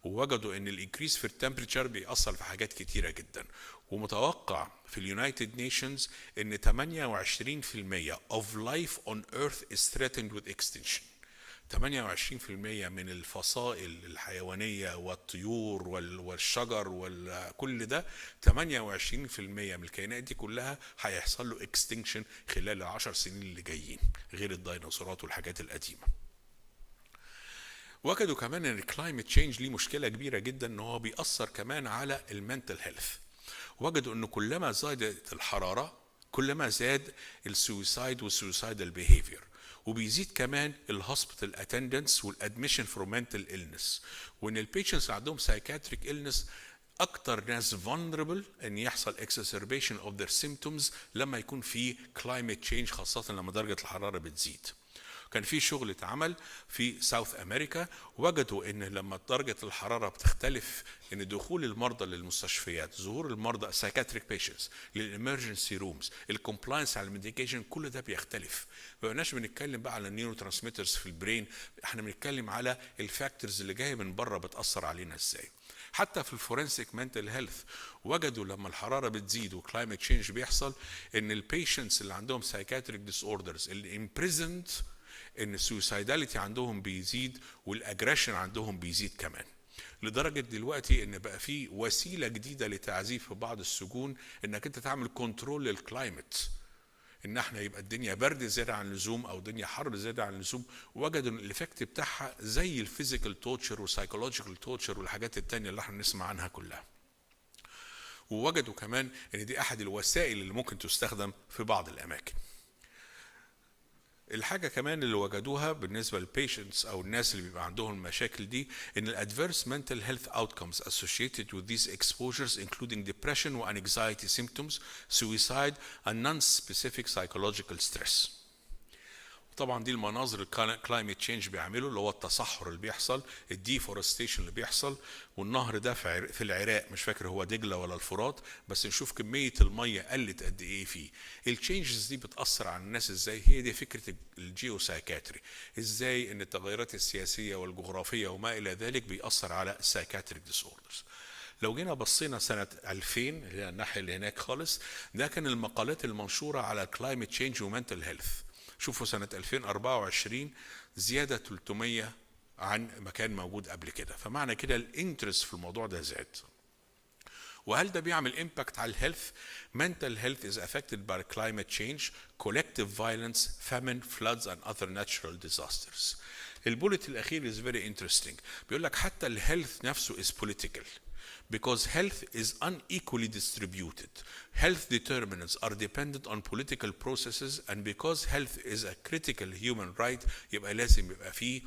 ووجدوا ان الانكريس في التمبريتشر بيأثر في حاجات كتيره جدا، ومتوقع في اليونايتد نيشنز ان 28% of life on earth is threatened with extinction. 28% من الفصائل الحيوانيه والطيور والشجر وكل ده 28% من الكائنات دي كلها هيحصل له اكستنكشن خلال ال10 سنين اللي جايين، غير الديناصورات والحاجات القديمه. وجدوا كمان ان الكلايمت تشينج ليه مشكله كبيره جدا، ان هو بيأثر كمان على المنتل هيلث. وجدوا ان كلما زادت الحراره كلما زاد السويسايد والسويسايدال بيهيفير، وبيزيد كمان الهوسبيتال اتندنس والادميشن فور منتل إلنس، وان البيشنتس عندهم سايكاتريك إلنس اكتر ناس vulnerable ان يحصل exacerbation of their symptoms لما يكون في climate change، خاصه لما درجه الحراره بتزيد. كان في شغل اتعمل في ساوث امريكا، وجدوا ان لما درجه الحراره بتختلف ان دخول المرضى للمستشفيات، ظهور المرضى سايكاتريك بيشنتس للامرجنسي رومز، الكومبلاينس على الميديكيشن، كل ده بيختلف. ما بقناش بنتكلم بقى على النيورو ترانسميترز في البرين، احنا بنتكلم على الفاكتورز اللي جايه من بره بتاثر علينا ازاي. حتى في الفورنسيك منتل هيلث وجدوا لما الحراره بتزيد وكلايمت تشينج بيحصل ان البيشنتس اللي عندهم سايكاتريك ديس اوردرز اللي امبريزنت ان السويسايداليتي عندهم بيزيد والاجريشن عندهم بيزيد كمان، لدرجه دلوقتي ان بقى في وسيله جديده لتعذيب في بعض السجون انك انت تعمل كنترول للكلايمت، ان احنا يبقى الدنيا برد زياده عن اللزوم او الدنيا حر زياده عن اللزوم. وجدوا ان الايفكت بتاعها زي الفيزيكال توتشر والسايكولوجيكال توتشر والحاجات التانيه اللي احنا نسمع عنها كلها. ووجدوا كمان ان دي احد الوسائل اللي ممكن تستخدم في بعض الاماكن. الحاجة كمان اللي وجدوها بالنسبة للبيشنتس أو الناس اللي بيبقى عندهم المشاكل دي إن الادفيرس mental health outcomes associated with these exposures including depression و anxiety symptoms, suicide and non-specific psychological stress. طبعا دي المناظر الكلايمت تشينج بيعمله، اللي هو التصحر اللي بيحصل، الديفورستيشن اللي بيحصل، والنهر ده في العراق، مش فاكر هو دجله ولا الفرات، بس نشوف كميه الميه قلت قد ايه فيه. التشينجز دي بتاثر على الناس ازاي؟ هي دي فكره الجيو سايكاتري، ازاي ان التغيرات السياسيه والجغرافيه وما الى ذلك بيأثر على السايكاتريك ديس اوردرز. لو جينا بصينا سنة 2000 اللي هي الناحية اللي هناك خالص، ده كان المقالات المنشورة على كلايمت تشينج ومنتل هيلث. شوفوا سنة 2024 زيادة 300 عن ما كان موجود قبل كده، فمعنى كده الانترست في الموضوع ده زاد. وهل ده بيعمل امباكت على الهيلث؟ mental health is affected by climate change, collective violence, famine, floods and other natural disasters. البولت الأخير is very interesting. بيقول لك حتى الهيلث نفسه is political. Because health is unequally distributed. Health determinants are dependent on political processes, and because health is a critical human right, يبقى لازم يبقى فيه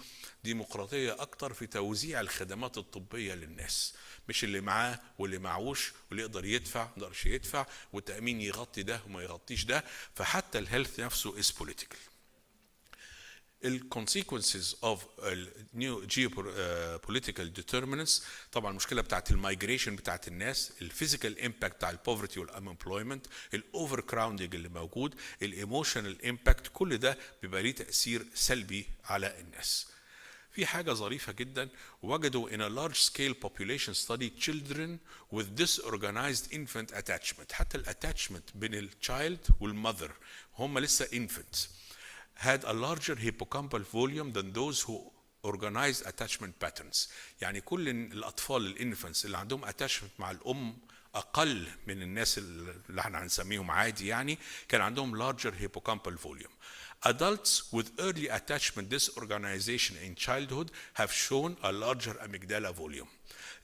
ديمقراطية أكتر في توزيع الخدمات الطبية للناس، مش اللي معاه واللي معوش، واللي يقدر يدفع ما يقدرش يدفع، والتأمين يغطي ده وما يغطيش ده. فحتى الهيلث نفسه is political. consequences of new geopolitical determinants. طبعا المشكله بتاعت المايجريشن بتاعت الناس، الفيزيكال امباكت بتاع البوفرتي والانمبلويمنت، الاوفر كراودنج اللي موجود، الايموشنال امباكت، كل ده بيبقى ليه تاثير سلبي على الناس. في حاجة ظريفة جدا، وجدوا in a large scale population study children with disorganized infant attachment، حتى الاتاتشمنت بين التشايلد والمذر هم لسه infants had a larger hippocampal volume than those who organized attachment patterns. يعني كل الأطفال الانفنتس اللي عندهم attachment مع الأم أقل من الناس اللي احنا هنسميهم عادي، يعني كان عندهم larger hippocampal volume. Adults with early attachment disorganization in childhood have shown a larger amygdala volume.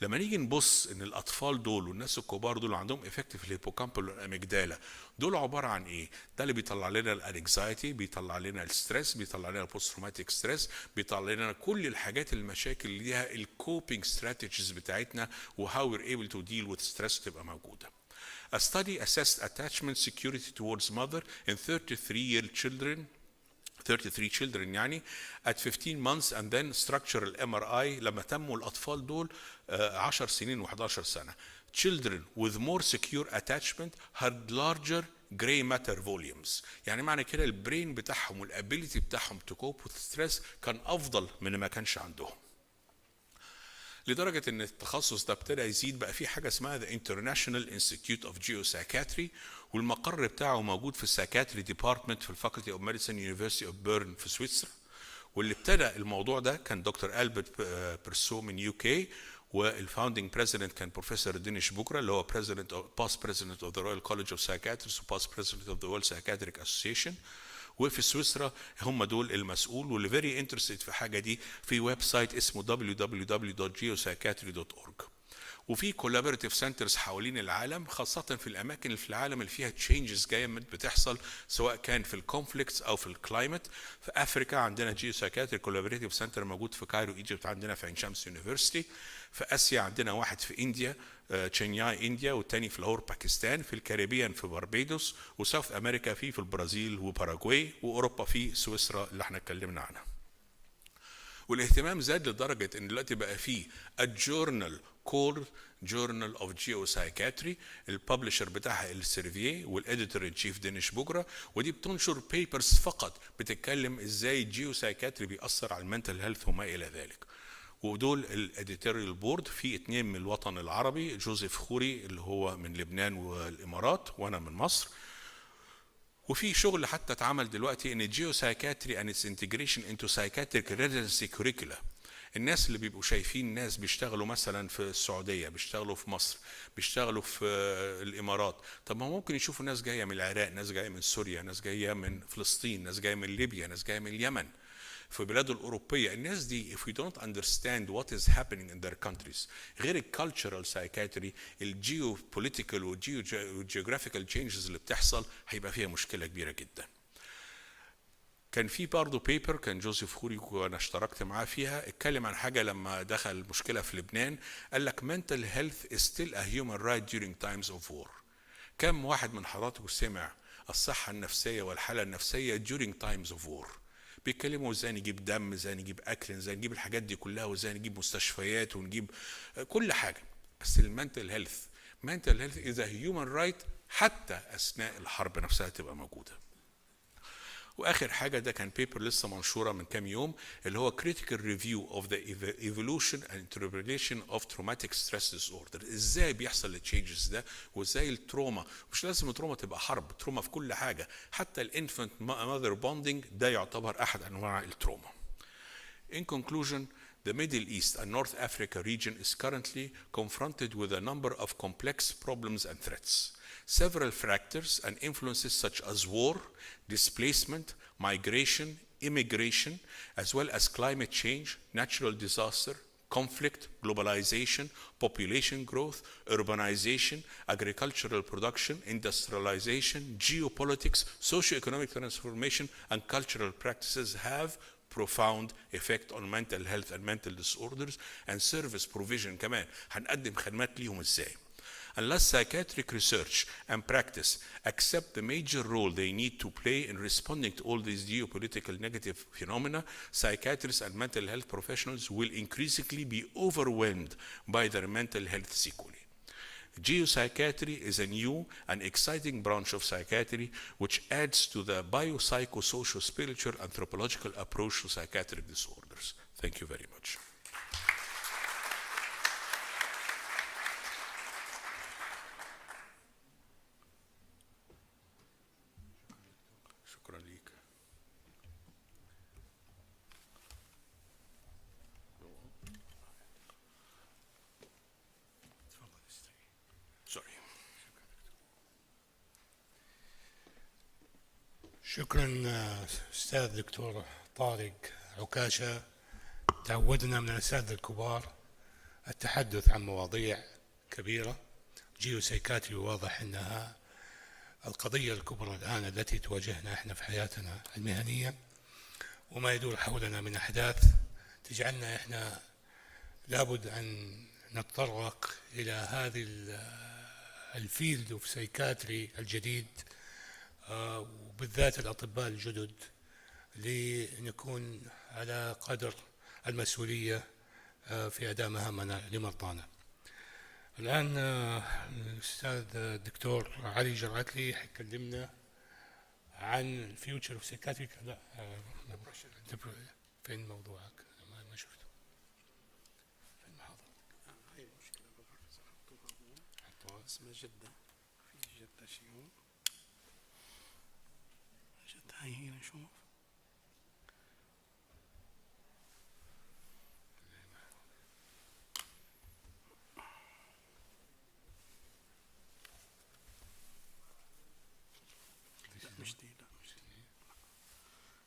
لما نيجي نبص ان الاطفال دول والناس الكبار دول عندهم افكت في الهيبوكامبال والاميجدالا، دول عباره عن ايه؟ ده اللي بيطلع لنا الانكزايتي، بيطلع لنا الستريس، بيطلع لنا البوست تروماتيك ستريس، بيطلع لنا كل الحاجات المشاكل اللي ليها الكوبينج استراتيجيز بتاعتنا وهاو وير ايبل تو ديل وذ ستريس تبقى موجوده. A study assessed attachment security towards mother in 33 children يعني at 15 months and then structural MRI لما تموا الأطفال دول 10 سنين و11 سنة. Children with more secure attachment had larger gray matter volumes. يعني معنى كده البرين بتاعهم والابيليتي بتاعهم to cope with stress كان أفضل من ما كانش عندهم. لدرجة ان التخصص ده ابتدى يزيد، بقى في حاجة اسمها The International Institute of Geopsychiatry، والمقر بتاعه موجود في السايكاتري ديبارتمنت في الفاكولتي اوف ميديسن يونيفرسيتي اوف بيرن في سويسرا. واللي ابتدى الموضوع ده كان دكتور ألبرت بيرسو من يو كي، والفاوندنج بريزيدنت كان بروفيسور دينيش بوكرا اللي هو بريزيدنت باست بريزيدنت اوف ذا رويال كولج اوف سايكاتريست وباست بريزيدنت اوف ذا وورلد سايكاتريك اسوسيشن. وفي سويسرا هم دول المسؤول، واللي فيري انترستد في حاجه دي في ويب سايت اسمه www.geopsychiatry.org. وفي كولابوريتيف سنترز حوالين العالم، خاصه في الاماكن اللي في العالم اللي فيها تشينجز جايه بتحصل سواء كان في الكونفليكتس او في الكلايمت. في افريكا عندنا جيوسايكاتري كولابوريتيف سنتر موجود في كايرو ايجيبت، عندنا في عين شمس يونيفرسيتي. في اسيا عندنا واحد في انديا تشينياي انديا، والتاني في لاهور باكستان. في الكاريبيان في باربيدوس، وساوث امريكا في البرازيل وباراغواي، واوروبا في سويسرا اللي احنا اتكلمنا عنها. والاهتمام زاد لدرجه ان دلوقتي بقى فيه الجورنال كول جورنال اوف جيوسايكاتري، الببلشر بتاعها السيرفيه والاديتور ان تشيف دينيش بوجرا، ودي بتنشر بيبرز فقط بتتكلم ازاي الجيوسايكاتري بيأثر على المنتل هيلث وما الى ذلك. ودول الاديتوريال بورد، في 2 من الوطن العربي، جوزيف خوري اللي هو من لبنان والامارات، وانا من مصر. وفي شغل حتى اتعمل دلوقتي ان الجيوسايكاتري and its integration into psychiatric residency curricula. الناس اللي بيبقوا شايفين ناس بيشتغلوا مثلا في السعوديه، بيشتغلوا في مصر، بيشتغلوا في الامارات، طب ما ممكن يشوفوا ناس جايه من العراق، ناس جايه من سوريا، ناس جايه من فلسطين، ناس جايه من ليبيا، ناس جايه من اليمن، في بلاده الأوروبية. الناس دي if we don't understand what is happening in their countries، غير الكالتشرال سايكاتري، الجيوبوليتيكال والجيوغرافيكال تشينجز اللي بتحصل، هيبقى فيها مشكلة كبيرة جدا. كان في برضه بيبر كان جوزيف خوري وانا اشتركت معاه فيها، اتكلم عن حاجه لما دخل مشكله في لبنان، قال لك mental health is still a human right during times of war. كم واحد من حضراتكم سمع الصحه النفسيه والحاله النفسيه during times of war؟ بيتكلموا ازاي نجيب دم، ازاي نجيب اكل، ازاي نجيب الحاجات دي كلها، وازاي نجيب مستشفيات ونجيب كل حاجه. بس المنتل هيلث، mental health is a human right حتى اثناء الحرب نفسها تبقى موجوده. واخر حاجه ده كان بيبر لسه منشوره من كام يوم، اللي هو critical review of the evolution and interpretation of traumatic stress disorder. ازاي بيحصل التشينجز ده، وازاي التروما، مش لازم التروما تبقى حرب، تروما في كل حاجه، حتى الانفنت ماذر بوندنج ده يعتبر احد انواع التروما. In conclusion, the Middle East and North Africa region is currently confronted with a number of complex problems and threats. Several factors and influences such as war, displacement, migration, immigration, as well as climate change, natural disaster, conflict, globalization, population growth, urbanization, agricultural production, industrialization, geopolitics, socio-economic transformation, and cultural practices have profound effect on mental health and mental disorders and service provision. كمان هنقدم خدمات ليهم ازاي. unless psychiatric research and practice accept the major role they need to play in responding to all these geopolitical negative phenomena, psychiatrists and mental health professionals will increasingly be overwhelmed by their mental health sequelae. Geopsychiatry is a new and exciting branch of psychiatry which adds to the biopsychosocial spiritual anthropological approach to psychiatric disorders. Thank you very much. شكرا ليك. Sorry. شكرا أستاذ دكتور طارق عكاشة. تعودنا من الأساتذة الكبار التحدث عن مواضيع كبيرة. جيوسايكاتري واضح أنها القضية الكبرى الآن التي تواجهنا احنا في حياتنا المهنية، وما يدور حولنا من أحداث تجعلنا احنا لابد أن نتطرق إلى هذه الفيلد اوف سايكاتري الجديد، وبالذات الأطباء الجدد، لنكون على قدر المسؤولية في أداء مهامنا لمرضانا. الآن الأستاذ الدكتور علي جرعتلي حيكلمنا عن فيوتشر اوف سايكاتري. لا فين موضوعك؟ ما شفته في المحاضرة. هاي المشكلة حطوها اسمها جدة، في جدة شيوخ جدة. هاي هي نشوف مش دي. لا مش دي.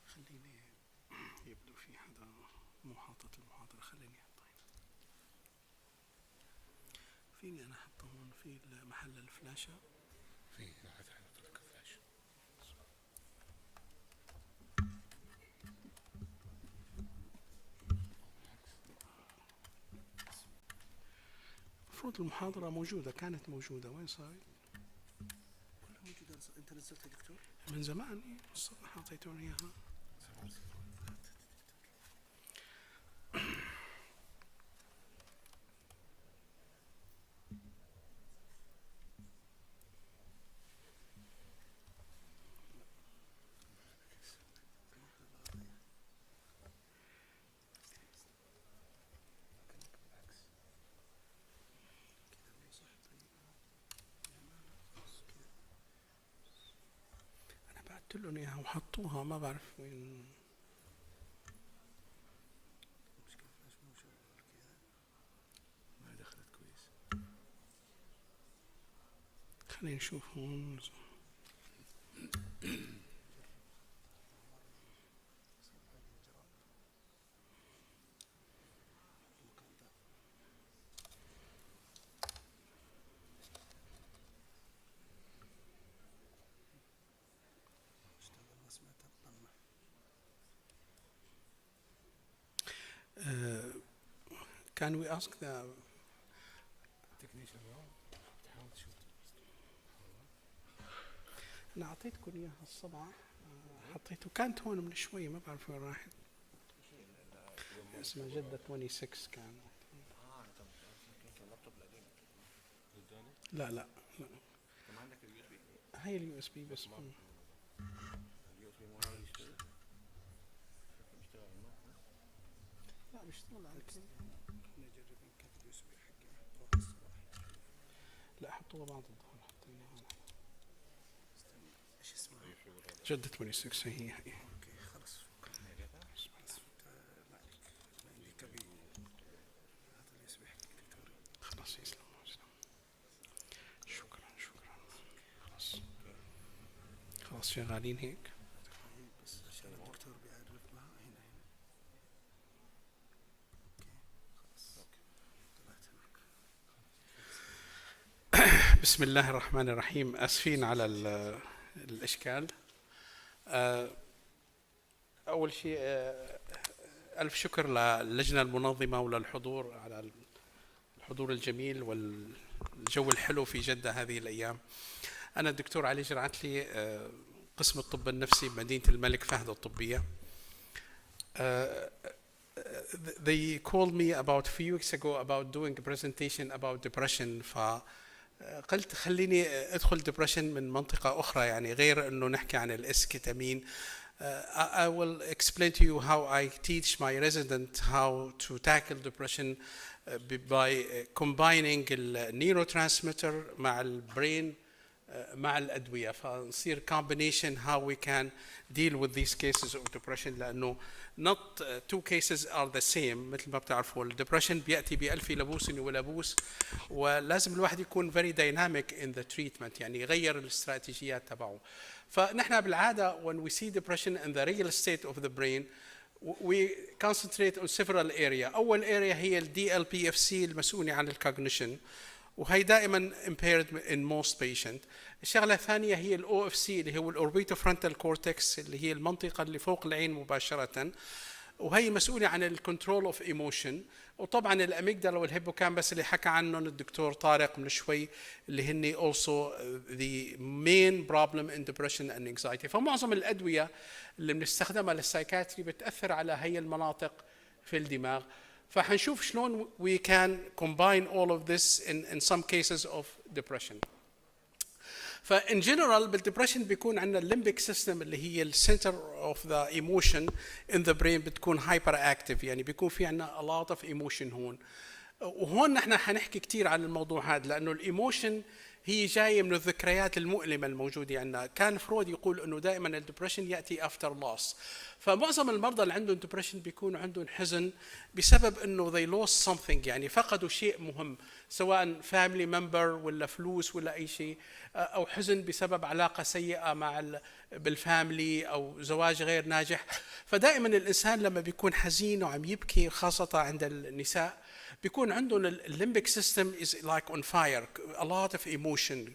خليني يبدو في هذا مو حاطط المحاضرة. خليني احطها فيني انا احطه هون في محل الفلاشة. في حاطط لك الفلاشة. المفروض المحاضرة موجودة، كانت موجودة. وين صارت؟ موجودة. انت نزلتها دكتور؟ من زمان. الصبح اعطيتوني اياها. قلت لهم اياها وحطوها، ما بعرف وين. ما دخلت كويس. خلينا نشوف هون. Can we ask the technician تحاول تشوف. أنا أعطيتكم إياها الصبعة، حطيته كانت هون من شوي، ما بعرف وين راحت. اسمها جدة 26 كان. لا لا لا. هاي اليو اس بي بس. لا بيشتغل على كده. نجرب نكتب اليو اس بي حقي. لا حطوها بعد الظهر. حطيناها. ايش اسمها؟ جدة 26 هي. اوكي خلاص. خلاص يسلم. شكرا شكرا. خلاص خلاص شغالين هيك. بس عشان الدكتور بيعرف معها هنا. بسم الله الرحمن الرحيم. اسفين على الاشكال. اول شيء الف شكر للجنه المنظمه وللحضور على الحضور الجميل الجو الحلو في جدة هذه الأيام. أنا الدكتور علي جرعتلي، قسم الطب النفسي بمدينة الملك فهد الطبية. They called me about a few weeks ago about doing a presentation about depression. فقلت خليني أدخل depression من منطقة أخرى، يعني غير إنه نحكي عن الإسكيتامين. I will explain to you how I teach my resident how to tackle depression by combining the neurotransmitter مع البرين مع الأدوية. فنصير combination how we can deal with these cases of depression، لأنه not two cases are the same. مثل ما بتعرفوا الدبريشن بيأتي بألف لبوس ولبوس، ولازم الواحد يكون very dynamic in the treatment، يعني يغير الاستراتيجيات تبعه. فنحن بالعادة when we see depression in the real state of the brain we concentrate on several areas. أول area هي ال DLPFC المسؤولة عن الcognition، وهي دائما impaired in most patients. الشغلة الثانية هي ال OFC اللي هو الأوربيتوفرونتال كورتكس، اللي هي المنطقة اللي فوق العين مباشرة، وهي مسؤولة عن الكنترول اوف ايموشن. وطبعا الاميجدالا والهيبوكامبس اللي حكى عنهم الدكتور طارق من شوي، اللي هن also the main problem in depression and anxiety. فمعظم الادوية اللي بنستخدمها للسايكاتري بتأثر على هي المناطق في الدماغ. فحنشوف شلون we can combine all of this in some cases of depression. فإن جنرال بالدبريشن بيكون عندنا الليمبيك سيستم اللي هي السنتر اوف ذا ايموشن ان ذا برين بتكون هايبر اكتيف، يعني بيكون في عندنا a lot of emotion هون. وهون نحن حنحكي كثير عن الموضوع هذا، لانه الايموشن هي جايه من الذكريات المؤلمه الموجوده عندنا. كان فرويد يقول انه دائما الدبريشن ياتي افتر لوس. فمعظم المرضى اللي عندهم دبريشن بيكون عندهم حزن بسبب انه they lost something، يعني فقدوا شيء مهم، سواء family member ولا فلوس ولا اي شيء، او حزن بسبب علاقه سيئه مع بالفاميلي او زواج غير ناجح. فدائما الانسان لما بيكون حزين وعم يبكي، خاصه عند النساء، بيكون عندهم الليمبيك سيستم is like on fire, a lot of emotion.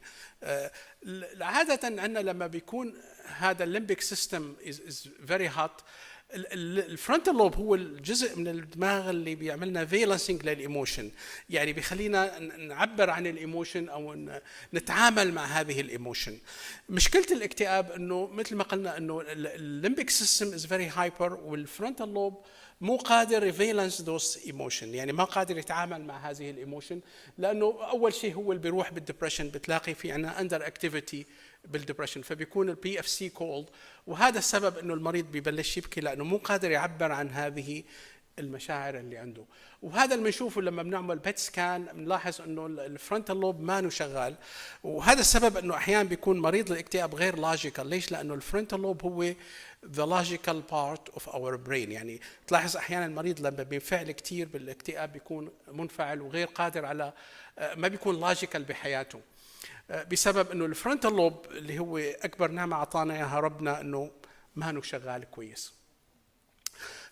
عادة عندنا لما بيكون هذا الليمبيك سيستم is very hot، الفرونتال لوب هو الجزء من الدماغ اللي بيعملنا فيلانسنج للايموشن، يعني بيخلينا نعبر عن الايموشن او نتعامل مع هذه الايموشن. مشكله الاكتئاب انه مثل ما قلنا انه الليمبيك سيستم از فيري هايبر، والفرونتال لوب مو قادر يفيلانس دوس ايموشن، يعني ما قادر يتعامل مع هذه الايموشن. لانه اول شيء هو اللي بيروح بالدبريشن بتلاقي في عندنا اندر اكتيفيتي بالدبريشن، فبيكون البي اف سي كولد، وهذا السبب انه المريض ببلش يبكي لانه مو قادر يعبر عن هذه المشاعر اللي عنده. وهذا اللي بنشوفه لما بنعمل بيت سكان، بنلاحظ انه الفرونتال لوب ما شغال، وهذا السبب انه احيانا بيكون مريض الاكتئاب غير لوجيكال. ليش؟ لانه الفرونتال لوب هو the logical part of our brain، يعني تلاحظ احيانا المريض لما بينفعل كثير بالاكتئاب بيكون منفعل وغير قادر على ما بيكون لوجيكال بحياته، بسبب انه الفرونتال لوب اللي هو اكبر نعمه اعطانا اياها ربنا انه ما شغال كويس.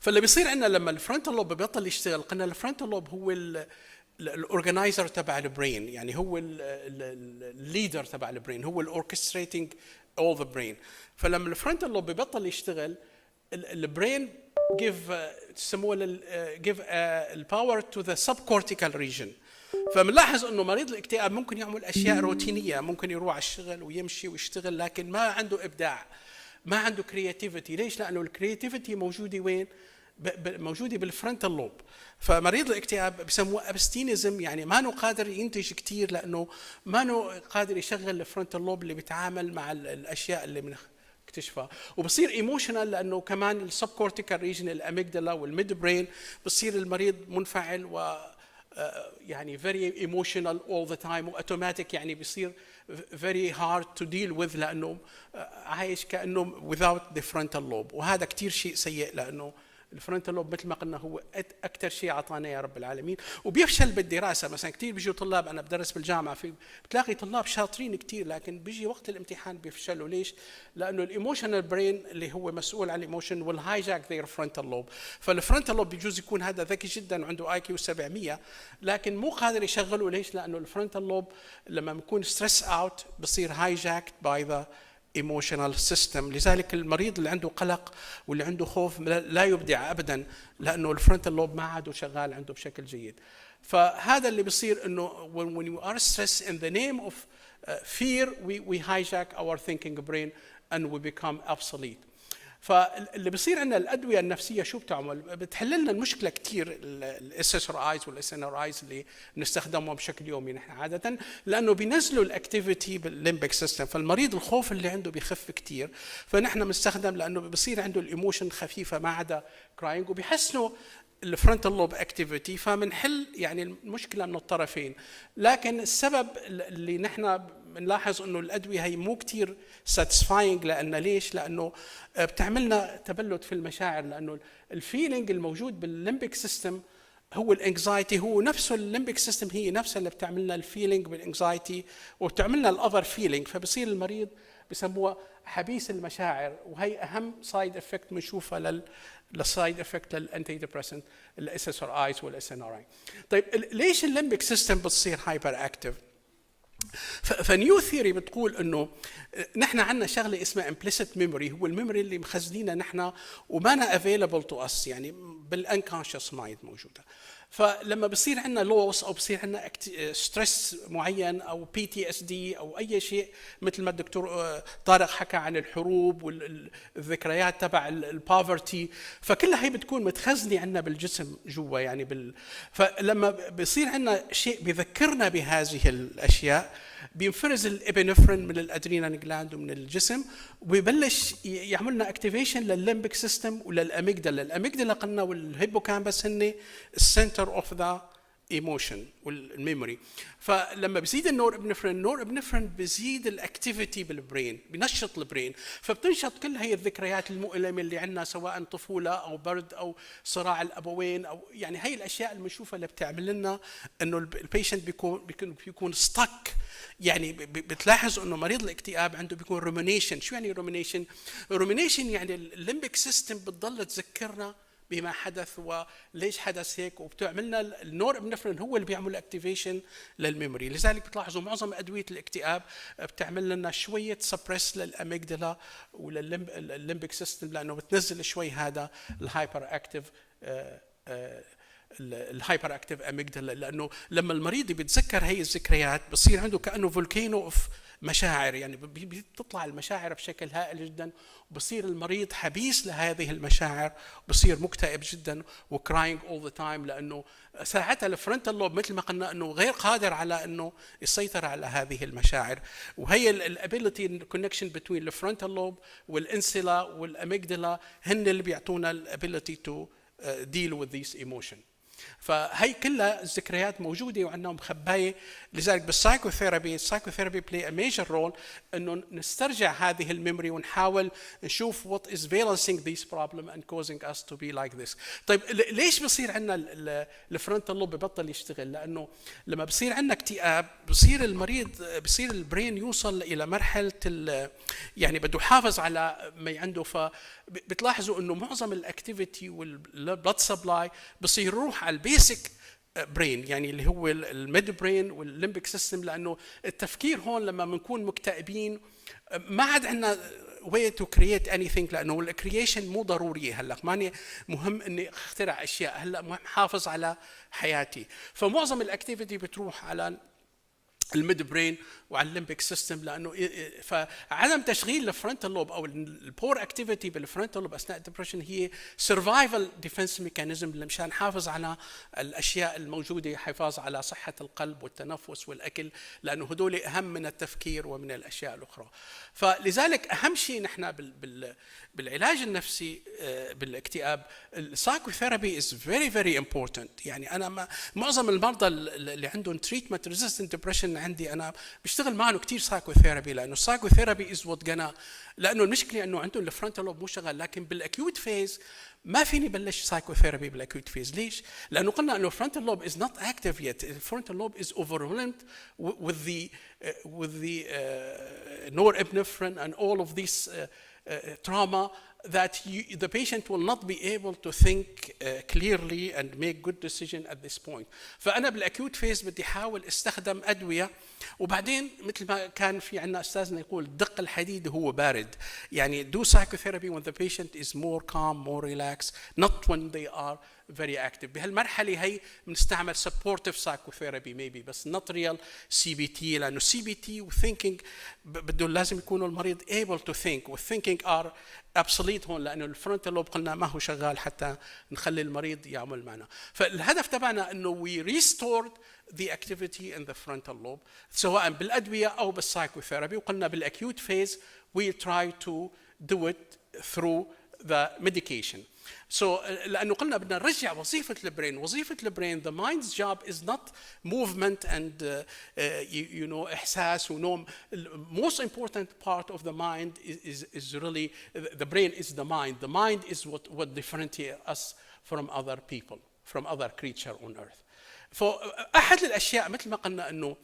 فاللي بيصير عندنا لما الفرونتال لوب بيبطل يشتغل، قلنا الفرونتال لوب هو الاورجنايزر تبع البرين، يعني هو الليدر تبع البرين، هو الاوركستريتنج all the brain. فلما الفرونتال لوب بيبطل يشتغل، البرين تسموه give الباور to the subcortical region. فبنلاحظ انه مريض الاكتئاب ممكن يعمل اشياء روتينيه، ممكن يروح على الشغل ويمشي ويشتغل، لكن ما عنده ابداع، ما عنده كرياتيفيتي. ليش؟ لانه الكرياتيفيتي موجوده وين؟ موجوده بالفرونتال لوب. فمريض الاكتئاب بسموه ابستينيزم، يعني ما قادر ينتج كثير لانه ما قادر يشغل الفرونتال لوب اللي بيتعامل مع الاشياء اللي بنكتشفها. وبصير ايموشنال لانه كمان السب كورتيكال ريجن، الاميجدالا والميد برين، بصير المريض منفعل و يعني very emotional all the time وautomatic، يعني بيصير very hard to deal with لانه عايش كانه without the frontal lobe. وهذا كثير شيء سيء، لانه الفرونتال لوب مثل ما قلنا هو اكثر شيء اعطانا يا رب العالمين. وبيفشل بالدراسه. مثلا كثير بيجوا طلاب، انا بدرس بالجامعه، في بتلاقي طلاب شاطرين كثير لكن بيجي وقت الامتحان بيفشلوا. ليش؟ لانه الايموشنال برين اللي هو مسؤول عن الايموشن والهايجاك ذير فرونتال لوب. فالفرونتال لوب بيجوز يكون هذا ذكي جدا وعنده اي كيو 700 لكن مو قادر يشغله. ليش؟ لانه الفرونتال لوب لما بيكون ستريس اوت بصير هايجاكت باي ذا emotional system. لذلك المريض اللي عنده قلق واللي عنده خوف لا يبدع ابدا، لانه الفرونتال لوب ما عاد شغال عنده بشكل جيد. فهذا اللي بيصير انه when you are stressed in the name of fear we hijack our thinking brain and we become obsolete. فاللي بيصير عندنا الادويه النفسيه شو بتعمل؟ بتحل لنا المشكله كثير الاس اس ار ايز والاس ان ار ايز اللي بنستخدمهم بشكل يومي نحن عاده، لانه بينزلوا الاكتيفيتي بالليمبك سيستم، فالمريض الخوف اللي عنده بيخف كثير، فنحن بنستخدم لانه بصير عنده الايموشن خفيفه ما عدا كراينج، وبيحسنوا الفرونتال لوب اكتيفيتي، فبنحل يعني المشكله من الطرفين. لكن السبب اللي نحن بنلاحظ انه الادويه هي مو كثير ساتيسفاينج، لانه ليش؟ لانه بتعملنا تبلد في المشاعر، لانه الفيلينج الموجود بالليمبيك سيستم هو الانكزايتي، هو نفسه الليمبيك سيستم هي نفسها اللي بتعملنا الفيلينج بالانكزايتي وبتعملنا الاذر فيلينج، فبصير المريض بسموها حبيس المشاعر، وهي اهم سايد افكت بنشوفها للسايد افكت للانتي ديبريسنت الاس اس ار ايز والاس ان ار اي. طيب ليش الليمبيك سيستم بتصير هايبر اكتف؟ فنيو ثيوري بتقول انه نحن عندنا شغله اسمها implicit memory، هو الميموري اللي مخزنينها نحن وما available to us، يعني بالانكونشس مايند موجوده. فلما بصير عندنا لوس او بصير عندنا ستريس معين او بي تي اس دي او اي شيء، مثل ما الدكتور طارق حكى عن الحروب والذكريات تبع البوفرتي، فكلها هي بتكون متخزنه عندنا بالجسم جوا يعني فلما بصير عندنا شيء بيذكرنا بهذه الاشياء بينفرز الابنفرين من الادرينال جلاند ومن الجسم، وبيبلش يعمل لنا اكتيفيشن للليمبيك سيستم وللاميجدالا. الاميجدالا قلنا والهيبوكامبس هن السنتر اوف ذا ايموشن والميموري. فلما بيزيد النور ابنفرين بيزيد الاكتيفيتي بالبرين، بينشط البرين، فبتنشط كل هي الذكريات المؤلمه اللي عندنا سواء طفوله او برد او صراع الابوين او يعني هي الاشياء اللي بنشوفها اللي بتعمل لنا انه البيشنت بيكون ستك. يعني بتلاحظ انه مريض الاكتئاب عنده بيكون رومينيشن. شو يعني رومينيشن؟ رومينيشن يعني الليمبيك سيستم بتضل تذكرنا بما حدث وليش حدث هيك، وبتعملنا النور ابنفرين هو اللي بيعمل اكتيفيشن للميموري. لذلك بتلاحظوا معظم ادويه الاكتئاب بتعمل لنا شويه سبريس للاميجدالا وللليمبيك سيستم، لانه بتنزل شوي هذا الهايبر اكتيف الهايبر اكتيف اميجدالا، لانه لما المريض بيتذكر هي الذكريات بصير عنده كانه فولكانو اوف مشاعر، يعني بتطلع المشاعر بشكل هائل جدا، وبصير المريض حبيس لهذه المشاعر، وبصير مكتئب جدا وكراينج اول ذا تايم، لانه ساعتها الفرونتال لوب مثل ما قلنا انه غير قادر على انه يسيطر على هذه المشاعر. وهي الابيليتي الكونكشن بين الفرونتال لوب والانسلا والاميجدالا هن اللي بيعطونا الابيليتي تو deal with these emotion. فهي كلها الذكريات موجوده وعندنا مخبايه. لذلك بالسايكوثيرابي بلاي ا ميجر رول انه نسترجع هذه الميموري ونحاول نشوف what is balancing this problem and causing us to be like this. طيب ليش بصير عندنا الفرونتال لوب ببطل يشتغل؟ لانه لما بصير عندنا اكتئاب بصير المريض بصير البرين يوصل الى مرحله يعني بده يحافظ على ما عنده، فبتلاحظوا انه معظم الاكتيفيتي والبلد سبلاي بصير يروح على البيسك برين، يعني اللي هو الميد برين والليمبيك سيستم، لانه التفكير هون لما بنكون مكتئبين ما عاد عندنا way to create anything، لانه الكرييشن مو ضروري. هلا ماني مهم اني اخترع اشياء، هلا مهم حافظ على حياتي. فمعظم الاكتيفيتي بتروح على الميد برين وعلى الليمبيك سيستم، لانه فعدم تشغيل الفرونتال لوب او البور اكتيفيتي بالفرونتال لوب اثناء الدبريشن هي سرفايفل ديفنس ميكانيزم مشان نحافظ على الاشياء الموجوده، حفاظ على صحه القلب والتنفس والاكل، لانه هدول اهم من التفكير ومن الاشياء الاخرى. فلذلك اهم شيء نحن بالعلاج النفسي بالاكتئاب السايكوثيرابي از فيري فيري امبورتنت. يعني انا معظم المرضى اللي عندهم تريتمنت ريزيستنت ديبريشن عندي انا بشتغل معهم كثير سايكوثيرابي، لانه السايكوثيرابي از وات جنا، لانه المشكله انه عندهم الفرونتال لوب مو شغال. لكن بالاكيوت فيز ما فيني بلش سايكوثيرابي بالاكيوت فيز. ليش؟ لانه قلنا انه الفرونتال لوب is not active yet. الفرونتال لوب is overwhelmed with the norepinephrine and all of this trauma that the patient will not be able to think clearly and make good decision at this point. فأنا بالأكيوت فيز بدي أحاول استخدم أدوية، وبعدين مثل ما كان في عنا أستاذنا يقول دق الحديد هو بارد، يعني do psychotherapy when the patient is more calm, more relaxed, not when they are very active. بهالمرحلة هي بنستعمل supportive psychotherapy maybe، بس not real CBT، لأنه CBT و thinking بده لازم يكونوا المريض able to think، و thinking are obsolete هون، لأنه الفرونتال لوب قلنا ما هو شغال حتى نخلي المريض يعمل معنا. فالهدف تبعنا إنه we restored the activity in the frontal lobe سواء بالأدوية أو بالسايكوثيرابي، وقلنا بالأكيوت phase we try to do it through the medication. So لأنه قلنا بدنا نرجع وظيفة البرين. وظيفة البرين, the mind's job is not movement and you know إحساس ونوم. Most important part of the mind is really the brain is the mind. The mind is what differentiates us from other people, from other creature on earth. فأحد الأشياء مثل ما قلنا إنه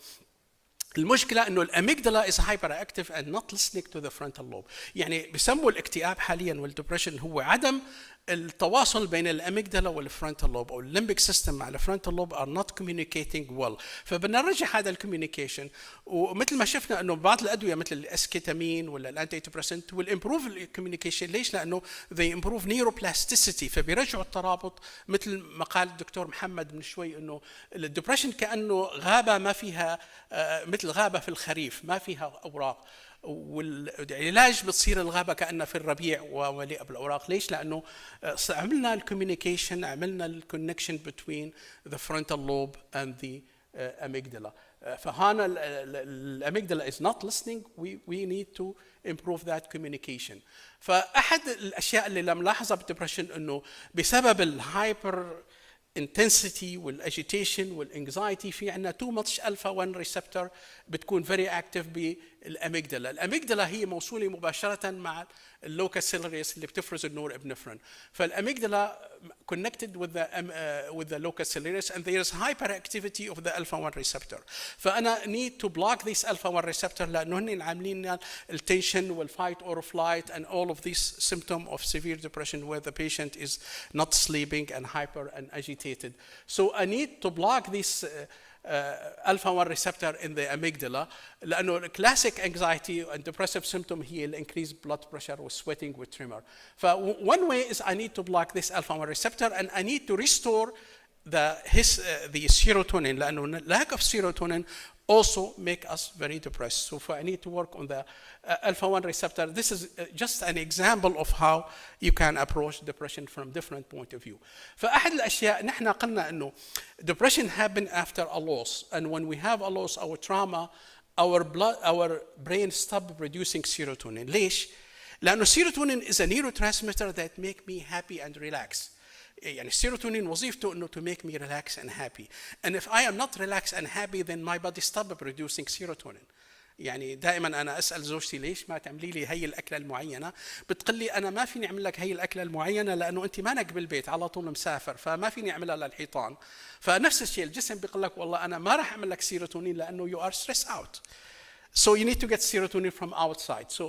المشكلة إنه الأميجدلا is hyperactive and not listening to the frontal lobe. يعني بيسموا الاكتئاب حالياً والdepression هو عدم التواصل بين الأميجدلا والفرونتال لوب أو الليمبيك سيستم مع الفرونتال لوب are not communicating well. فبدنا نرجع هذا الكوميونيكيشن، ومثل ما شفنا إنه بعض الأدوية مثل الاسكيتامين ولا الأنتي ديبريسنت will improve الكوميونيكيشن. ليش؟ لأنه they improve neuroplasticity، فبيرجعوا الترابط. مثل ما قال الدكتور محمد من شوي إنه الديبريشن كأنه غابة ما فيها مثل غابة في الخريف ما فيها أوراق، والعلاج بتصير الغابة كأنها في الربيع ومليئة بالأوراق. ليش؟ لأنه عملنا الكوميونيكيشن، عملنا الكونكشن between the frontal lobe and the amygdala. فهنا الأميجدلا is not listening. we need to improve that communication. فأحد الأشياء اللي لم نلاحظها بالدبريشن إنه بسبب الهايبر intensity والاجيتيشن والانكزايتي في عندنا too much alpha 1 receptor بتكون very active بالاميجدلا. الاميجدلا هي موصوله مباشره مع اللوكس سيلريس اللي بتفرز النور ابنفرين. فالاميجدلا connected with the locus ciliaris and there is hyperactivity of the alpha 1 receptor. فأنا need to block this alpha 1 receptor لأنه هن عاملين التنشن والfight or flight and all of these symptoms of severe depression where the patient is not sleeping and hyper and agitated. So I need to block this alpha 1 receptor in the amygdala لأنه classic anxiety and depressive symptom هي increased blood pressure with sweating with tremor. One way is I need to block this alpha 1 receptor and I need to restore the serotonin لأنه lack of serotonin also make us very depressed. So I need to work on the alpha 1 receptor. This is just an example of how you can approach depression from different point of view. فأحد الأشياء نحن قلنا إنه depression happen after a loss, and when we have a loss, our trauma, our brain stop producing serotonin. ليش؟ لأنه serotonin is a neurotransmitter that make me happy and relax. يعني السيروتونين وظيفته انه to make me relax and happy. And if I am not relaxed and happy then my body stop producing serotonin. يعني دائما انا اسال زوجتي ليش ما تعملي لي هي الاكله المعينه؟ بتقول لي انا ما فيني اعمل لك هي الاكله المعينه لانه انت مانك بالبيت على طول مسافر فما فيني اعملها للحيطان. فنفس الشيء الجسم بيقول لك والله انا ما راح اعمل لك سيروتونين لانه you are stressed out. So you need to get serotonin from outside. So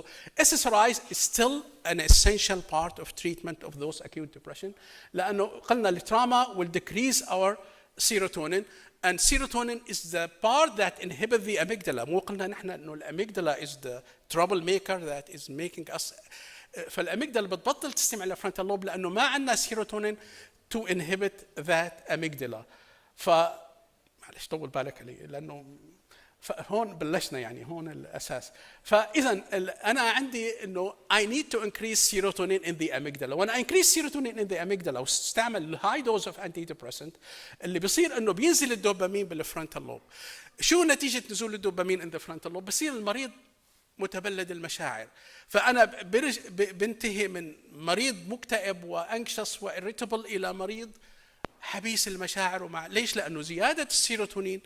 SSRIs is still an essential part of treatment of those acute depression. لأنه قلنا التراما will decrease our serotonin, and serotonin is the part that inhibits the amygdala. مو قلنا نحن إنه الأميجدلا is the troublemaker that is making us. فالأميجدلا بتبطل تستمع للفرونتال لوب لأنه ما عندنا serotonin to inhibit that amygdala. معلش طول بالك علي لأنه فهون بلشنا يعني هون الأساس. فإذا أنا عندي إنه I need to increase serotonin in the amygdala. When I increase serotonin in the amygdala واستعمل high dose of antidepressant اللي بيصير إنه بينزل الدوبامين بالفرونتال لوب. شو نتيجة نزول الدوبامين in the frontal lobe؟ بصير المريض متبلد المشاعر. فأنا بنتهي من مريض مكتئب وانكشس وإريتابل إلى مريض حبيس المشاعر. ومع ليش؟ لأنه زيادة السيروتونين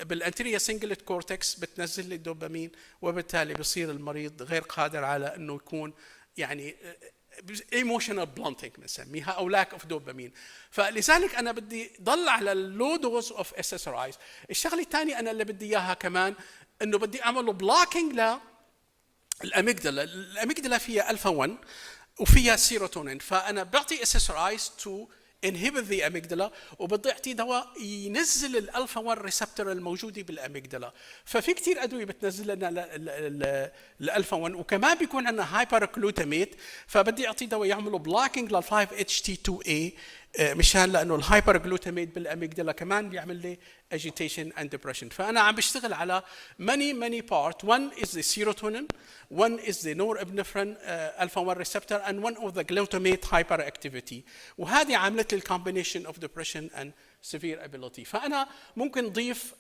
بالانتيريا سينجلت كورتكس بتنزل لي الدوبامين وبالتالي بصير المريض غير قادر على انه يكون يعني ايموشنال بلانتنج بنسميها او لاك اوف دوبامين. فلذلك انا بدي ضل على اللو دوز اوف اس اس ار ايز. الشغله الثانيه انا اللي بدي اياها كمان انه بدي اعمل بلوكينج للاميجدلا. الاميجدلا فيها الفا 1 وفيها سيروتونين. فانا بعطي SSRIs to inhibit the amygdala، وبدي اعطي دواء ينزل الالفا 1 ريسبتور الموجوده بالاميجدلا. ففي كثير ادويه بتنزل لنا الالفا 1، وكمان بيكون عندنا هايبر جلوتاميت، فبدي اعطي دواء يعملوا بلوكينج لل 5-HT2A مشان لانه الهايبر جلوتاميت بالاميجدلا كمان بيعمل لي agitation and depression. فانا عم بشتغل على many part. One is the serotonin, one is the norepinephrine alpha 1 receptor, and one of the glutamate hyperactivity. وهذه عملت لي combination of depression and severe ability. فانا ممكن نضيف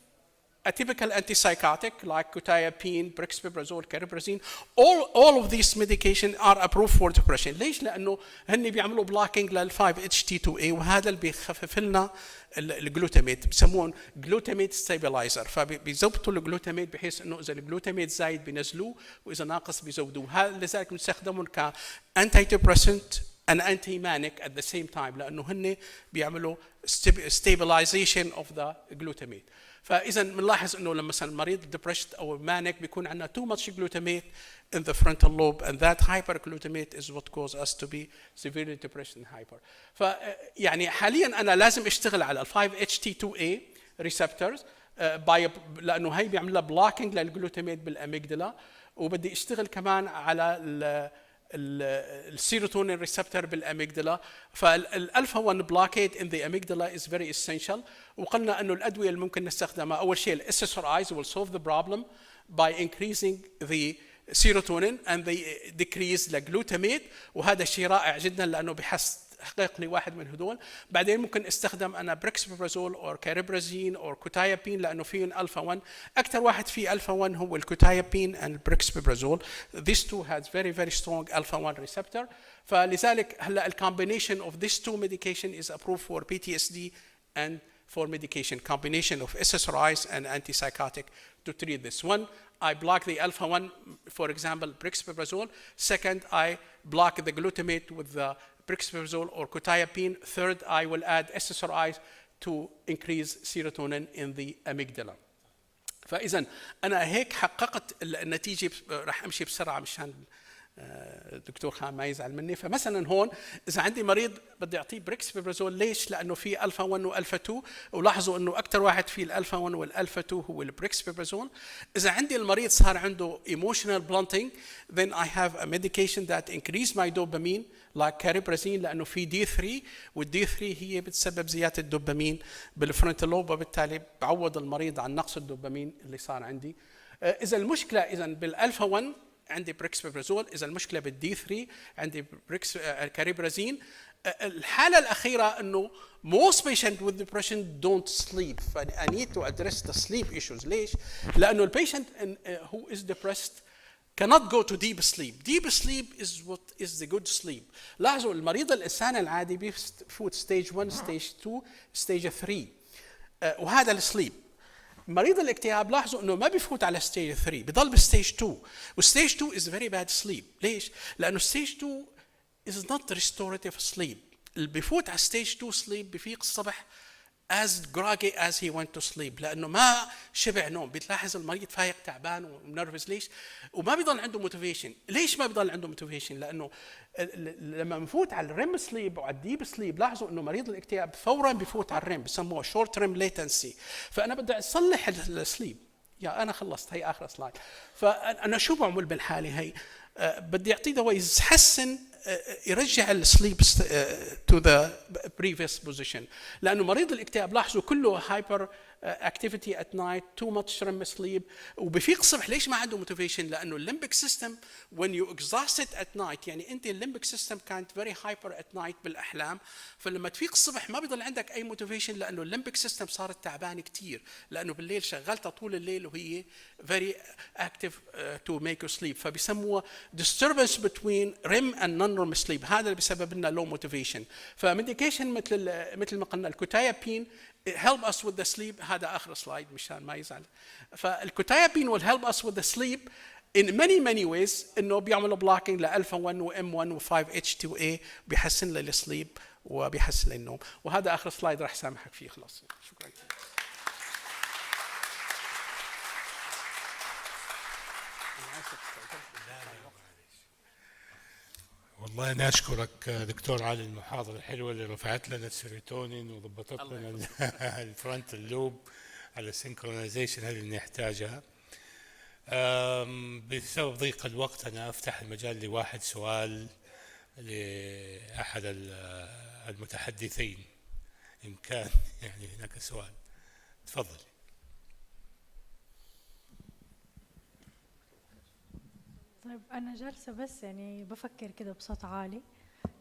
a typical antipsychotic like quetiapine, brexpiprazole, cariprazine. All of these medications are approved for depression. ليش؟ لأنه هن بيعملوا blocking لل 5-HT2A، وهذا اللي بيخفف لنا الجلوتاميت، بسموهم جلوتاميت ستابلايزر. فبيزبطوا الجلوتاميت بحيث انه اذا الجلوتاميت زايد بينزلوه، واذا ناقص بيزودوه. لذلك بنستخدمهم ك anti depressant and anti manic at the same time، لانه هن بيعملوا stabilization of the glutamate. فاذا بنلاحظ انه لما مثلا المريض ديبرشت او مانيك بيكون عندنا too much glutamate in the frontal lobe, and that hyperglutamate is what causes us to be severely depressed and hyper. فيعني حاليا انا لازم اشتغل على ال 5-HT2A receptors لانه هي بيعمل لها بلوكينج للجلوتاميت بالاميجدلا، وبدي اشتغل كمان على السيروتونين ريسبتور بالاميجدلا. فالالفا 1 بلوكيد ان ذا اميجدلا از فيري اسينشال. وقلنا انه الادويه اللي ممكن نستخدمها اول شيء الSSRIs will solve the problem by increasing the serotonin and they decrease the glutamate، وهذا شيء رائع جدا لانه بحقق لي واحد من هدول. بعدين ممكن استخدم انا بريكسبيبرازول او كاريبرازين او كوتايابين لانه فيهم الفا 1. اكثر واحد فيه الفا 1 هو الكوتايابين and بريكسبيبرازول. These two has very strong alpha 1 receptor. فلذلك هلا الcombination of these two medication is approved for PTSD and for medication, combination of SSRIs and antipsychotic to treat this. One, I block the alpha 1, for example, brexpiprazole. Second, I block the glutamate with the brexpiprazole or quetiapine. Third, I will add SSRIs to increase serotonin in the amygdala. فإذا أنا هيك حققت النتيجة. راح أمشي بسرعة مشان الدكتور خان ما يزعل مني. فمثلا هون اذا عندي مريض بدي اعطيه بريكسبيبرازول. ليش؟ لانه في الفا 1 والفا 2، ولاحظوا انه اكثر واحد فيه الالفا 1 والالفا 2 هو البريكسبيبرازول. اذا عندي المريض صار عنده emotional blunting, then I have a medication that increase my dopamine like cariprazine لانه في D3، والD3 هي بتسبب زياده الدوبامين بالفرونتال لوب، وبالتالي بعوض المريض عن نقص الدوبامين اللي صار عندي. اذا المشكله اذا بالالفا 1 عندي بريكسبيبرازول، اذا المشكله بالدي 3 عندي كاريبرازين. الحاله الاخيره انه most patients with depression don't sleep. I need to address the sleep issues. ليش؟ لانه البيشنت who is depressed cannot go to deep sleep. Deep sleep is what is the good sleep. لاحظوا المريض الانسان العادي بيفوت stage 1 stage 2 stage 3 وهذا السليب. مريض الاكتئاب لاحظوا انه ما بيفوت على ستيج 3، بيضل بستيج 2، وستيج 2 is very bad sleep. ليش؟ لانه ستيج 2 is not restorative sleep. اللي بيفوت على ستيج 2 sleep بيفيق الصبح as groggy as he went to sleep، لانه ما شبع نوم. بتلاحظ المريض فايق تعبان ومنرفز. ليش؟ وما بيضل عنده موتيفيشن. ليش ما بيضل عنده موتيفيشن؟ لانه لما بنفوت على الريم سليب وعلى الديب سليب لاحظوا انه مريض الاكتئاب فورا بيفوت على الريم، بسموه شورت ريم ليتنسي. فانا بدي اصلح السليب. يا انا خلصت، هي اخر سلايد. فانا شو بعمل بالحاله هي؟ بدي اعطيه دواء يحسن يرجع السليب to the previous position. لانه مريض الاكتئاب لاحظوا كله هايبر activity at night, too much REM sleep، وبفيق الصبح. ليش ما عنده motivation؟ لانه الليمبك سيستم when you exhausted at night، يعني انت الليمبك سيستم كانت very hyper at night بالاحلام، فلما تفيق الصبح ما بيضل عندك اي motivation لانه الليمبك سيستم صارت تعبان كثير، لانه بالليل شغلتها طول الليل وهي very active to make you sleep. فبيسموها disturbance between REM and non-REM sleep. هذا اللي بيسبب لنا low motivation. فميديكيشن مثل ما قلنا الكوتايابين help us with the sleep. هذا آخر سلايد مشان ما يزعل. فالكوتايابين will help us with the sleep in many ways. إنه بيعملوا blocking لألفا 1 وM1 و5-HT2A، بيحسن لي السليب وبيحسن لي النوم. وهذا آخر سلايد راح سامحك فيه. خلاص شكرا. والله أنا أشكرك دكتور على المحاضرة الحلوة اللي رفعت لنا السيروتونين وضبطت لنا الفرونتال لوب على السينكرونايزيشن هذه اللي نحتاجها. بسبب ضيق الوقت أنا أفتح المجال لواحد سؤال لأحد المتحدثين إن كان يعني هناك سؤال. تفضل. طيب أنا جالسة بس يعني بفكر كده بصوت عالي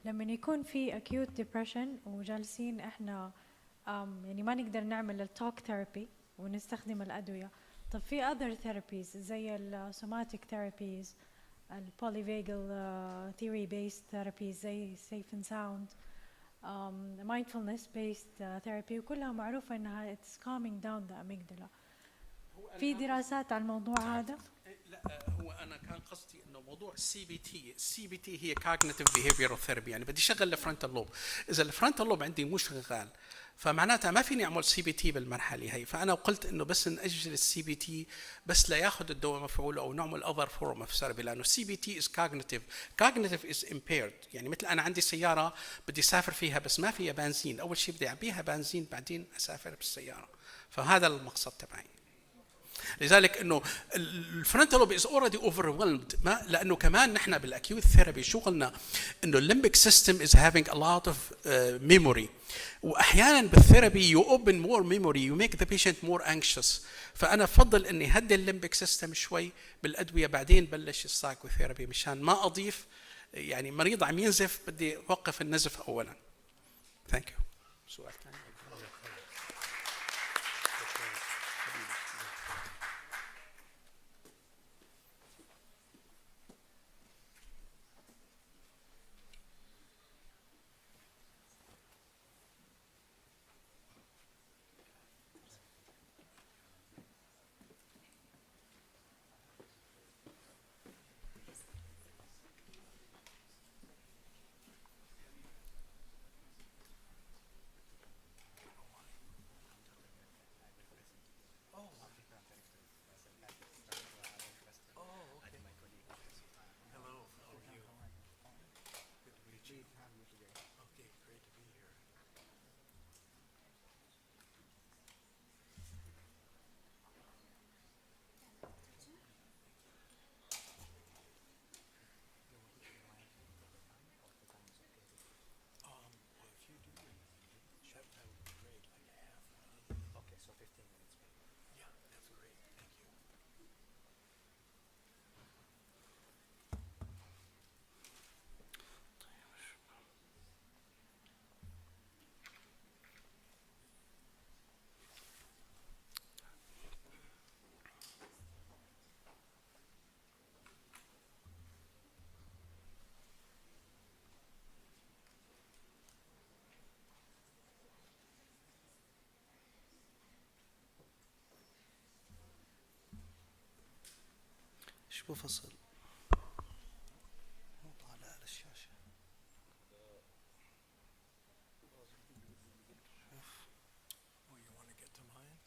لما يكون في acute depression وجالسين إحنا يعني ما نقدر نعمل التوك ثيرابي ونستخدم الأدوية. طب في other therapies زي somatic therapies polyvagal theory based therapies زي safe and sound mindfulness based therapy وكلها معروفة إنها it's calming down the amygdala. في دراسات على الموضوع هذا؟ لا هو انا كان قصدي انه موضوع السي بي تي هي cognitive behavioral therapy، يعني بدي اشغل الفرونتال لوب. اذا الفرونتال لوب عندي مو شغال فمعناتها ما فيني اعمل سي بي تي بالمرحله هي، فانا قلت انه بس ناجل السي بي تي بس لا ياخذ الدواء مفعوله او نعمل other form of therapy، لانه السي بي تي is cognitive is impaired. يعني مثل انا عندي سياره بدي اسافر فيها بس ما فيها بنزين، اول شيء بدي اعبيها بنزين بعدين اسافر بالسياره، فهذا المقصد تبعي. لذلك انه الفرونتال لوب از اوريدي اوفرwhelmed، ما لانه كمان نحن بالاكيوت ثيرابي شغلنا انه الليمبيك سيستم از هافينج ا لوت اوف ميموري، واحيانا بالثيرابي يو اوبن مور ميموري يو ميك ذا بيشنت مور انكشس، فانا بفضل اني هدي الليمبيك سيستم شوي بالادويه بعدين بلش السايكوثيرابي مشان ما اضيف يعني مريض عم ينزف بدي اوقف النزف اولا. ثانك يو. سؤال ثاني. ايش بفصل؟ مو طالع على الشاشة. Oh, you want to get to mine?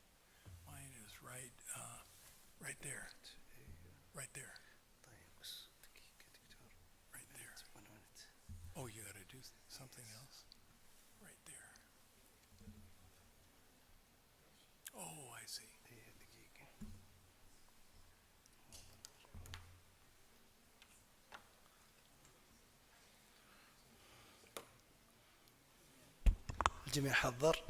Mine is right there. Right there. طيب بس دقيقة دكتور. Right there. 1 minute. Oh, you got to do something else? Right there. Oh, I see. دقيقة. الجميع حضر.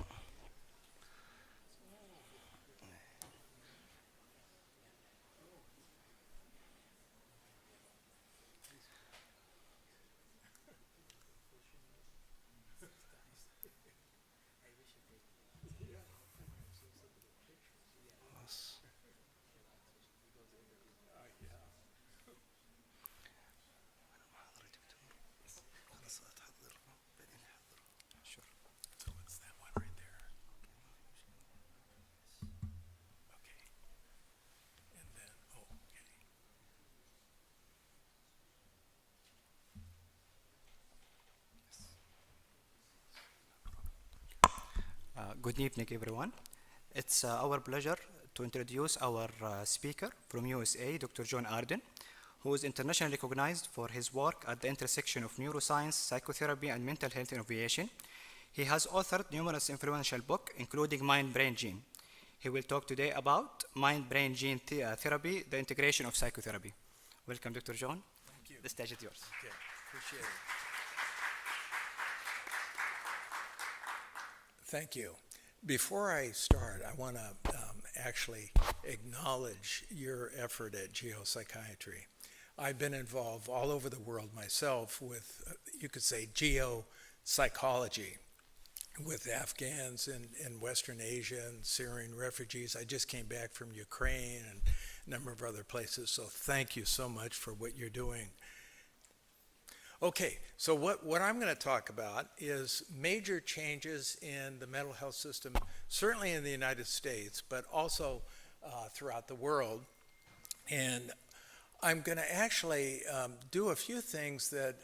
So it's that one right there. Okay. And then, oh, okay. Good evening, everyone. It's our pleasure to introduce our speaker from USA, Dr. John Arden, who is internationally recognized for his work at the intersection of neuroscience, psychotherapy, and mental health innovation. He has authored numerous influential books, including Mind-Brain Gene. He will talk today about mind-brain gene therapy, the integration of psychotherapy. Welcome, Dr. John. Thank you. The stage is yours. Okay, appreciate it. Thank you. Before I start, I want to actually acknowledge your effort at geopsychiatry. I've been involved all over the world myself with, you could say, geopsychology, with Afghans in Western Asia and Syrian refugees. I just came back from Ukraine and a number of other places, so thank you so much for what you're doing. Okay, so what I'm going to talk about is major changes in the mental health system, certainly in the United States, but also throughout the world. And I'm going to actually do a few things that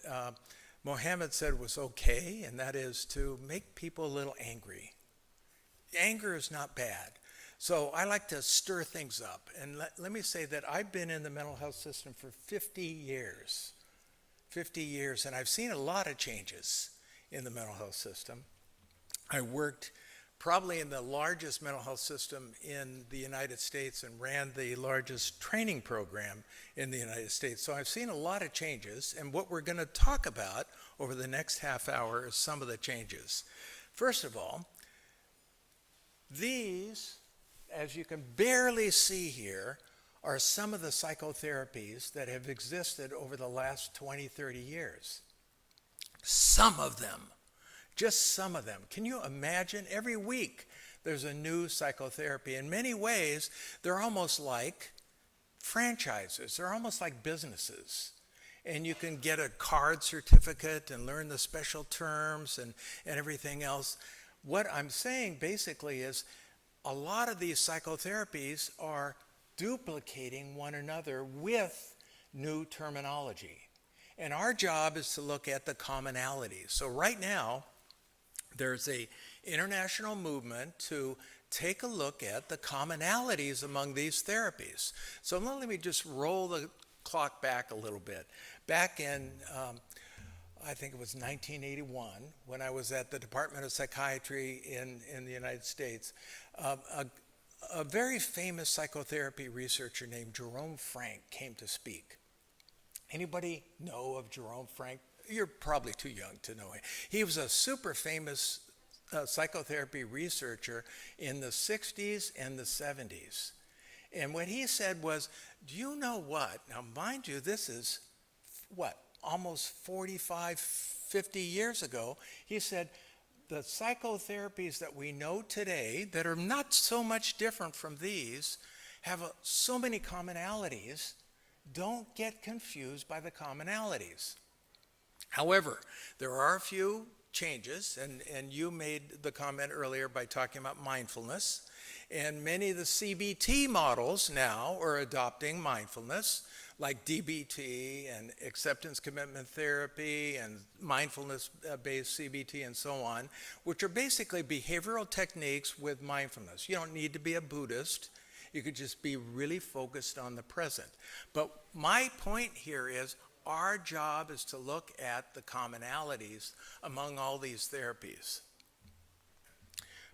Mohammed said was okay, and that is to make people a little angry. Anger is not bad. So I like to stir things up. And let me say that I've been in the mental health system for 50 years. 50 years, and I've seen a lot of changes in the mental health system. I worked probably in the largest mental health system in the United States and ran the largest training program in the United States. So I've seen a lot of changes, and what we're going to talk about over the next half hour is some of the changes. First of all, these, as you can barely see here, are some of the psychotherapies that have existed over the last 20, 30 years. Some of them, just some of them. Can you imagine? Every week there's a new psychotherapy. In many ways, they're almost like franchises. They're almost like businesses. And you can get a card certificate and learn the special terms and everything else. What I'm saying basically is a lot of these psychotherapies are duplicating one another with new terminology. And our job is to look at the commonalities. So right now, there's an international movement to take a look at the commonalities among these therapies. So let me just roll the clock back a little bit. Back in, I think it was 1981, when I was at the Department of Psychiatry in the United States, a very famous psychotherapy researcher named Jerome Frank came to speak. Anybody know of Jerome Frank? You're probably too young to know him. He was a super famous psychotherapy researcher in the 60s and the 70s. And what he said was, do you know what? Now, mind you, this is, what, almost 45, 50 years ago. He said, the psychotherapies that we know today that are not so much different from these have so many commonalities. Don't get confused by the commonalities. However, there are a few changes, and you made the comment earlier by talking about mindfulness, and many of the CBT models now are adopting mindfulness, like DBT and acceptance commitment therapy and mindfulness-based CBT and so on, which are basically behavioral techniques with mindfulness. You don't need to be a Buddhist. You could just be really focused on the present. But my point here is our job is to look at the commonalities among all these therapies.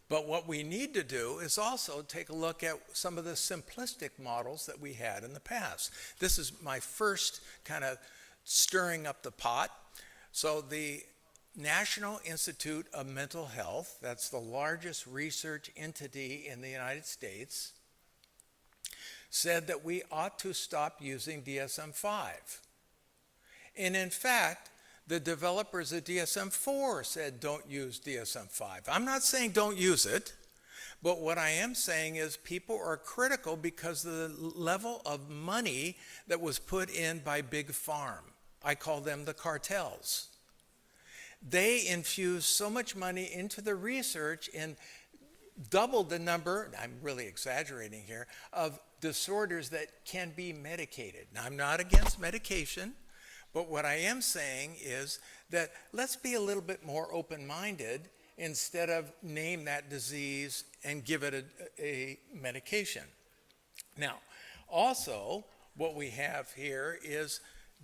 But what we need to do is also take a look at some of the simplistic models that we had in the past. This is my first kind of stirring up the pot. So the National Institute of Mental Health, that's the largest research entity in the United States, said that we ought to stop using DSM-5. And in fact, the developers of DSM-4 said don't use DSM-5. I'm not saying don't use it, but what I am saying is people are critical because of the level of money that was put in by Big Farm. I call them the cartels. They infused so much money into the research and doubled the number, I'm really exaggerating here, of disorders that can be medicated. Now, I'm not against medication. But what I am saying is that let's be a little bit more open-minded instead of name that disease and give it a medication. Now, also, what we have here is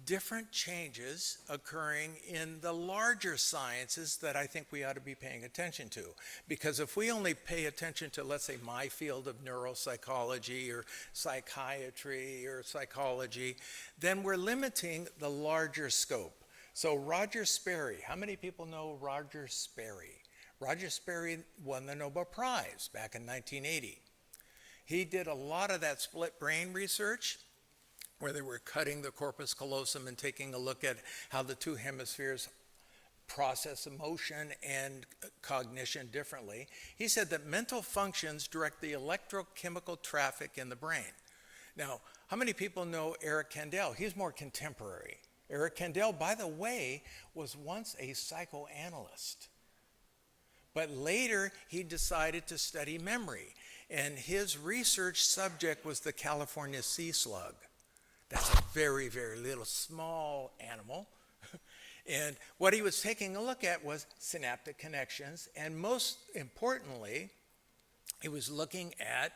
different changes occurring in the larger sciences that I think we ought to be paying attention to. Because if we only pay attention to, let's say, my field of neuropsychology or psychiatry or psychology, then we're limiting the larger scope. So Roger Sperry, how many people know Roger Sperry? Roger Sperry won the Nobel Prize back in 1980. He did a lot of that split brain research where they were cutting the corpus callosum and taking a look at how the two hemispheres process emotion and cognition differently. He said that mental functions direct the electrochemical traffic in the brain. Now, how many people know Eric Kandel? He's more contemporary. Eric Kandel, by the way, was once a psychoanalyst. But later, he decided to study memory. And his research subject was the California sea slug. That's a very, very little small animal. And what he was taking a look at was synaptic connections. And most importantly, he was looking at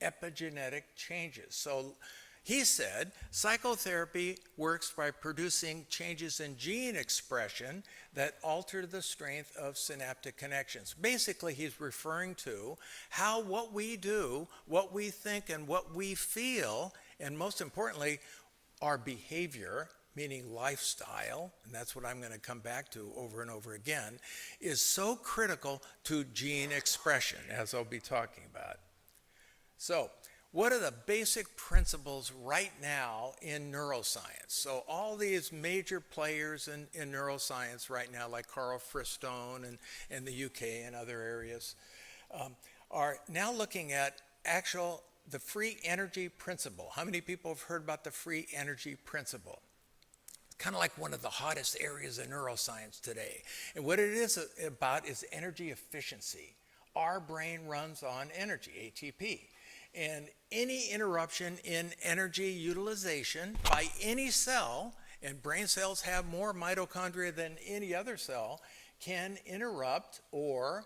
epigenetic changes. So he said psychotherapy works by producing changes in gene expression that alter the strength of synaptic connections. Basically, he's referring to how what we do, what we think, and what we feel, and most importantly, our behavior, meaning lifestyle, and that's what I'm going to come back to over and over again, is so critical to gene expression, as I'll be talking about. So, what are the basic principles right now in neuroscience? So all these major players in neuroscience right now, like Carl Fristone and the UK and other areas, are now looking at the free energy principle. How many people have heard about the free energy principle? It's kind of like one of the hottest areas in neuroscience today. And what it is about is energy efficiency. Our brain runs on energy, ATP. And any interruption in energy utilization by any cell, and brain cells have more mitochondria than any other cell, can interrupt or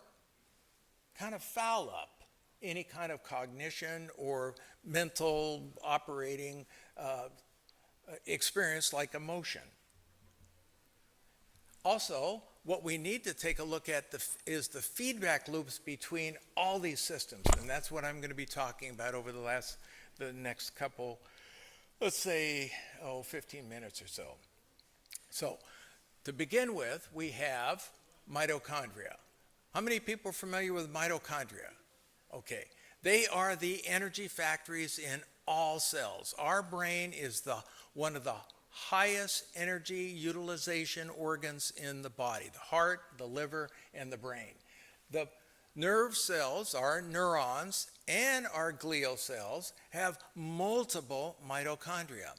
kind of foul up any kind of cognition or mental operating experience like emotion. Also, what we need to take a look at is the feedback loops between all these systems, and that's what I'm going to be talking about over the next couple, let's say, 15 minutes or so. So, to begin with, we have mitochondria. How many people are familiar with mitochondria? Okay, they are the energy factories in all cells. Our brain is one of the highest energy utilization organs in the body, the heart, the liver, and the brain. The nerve cells, our neurons, and our glial cells have multiple mitochondria.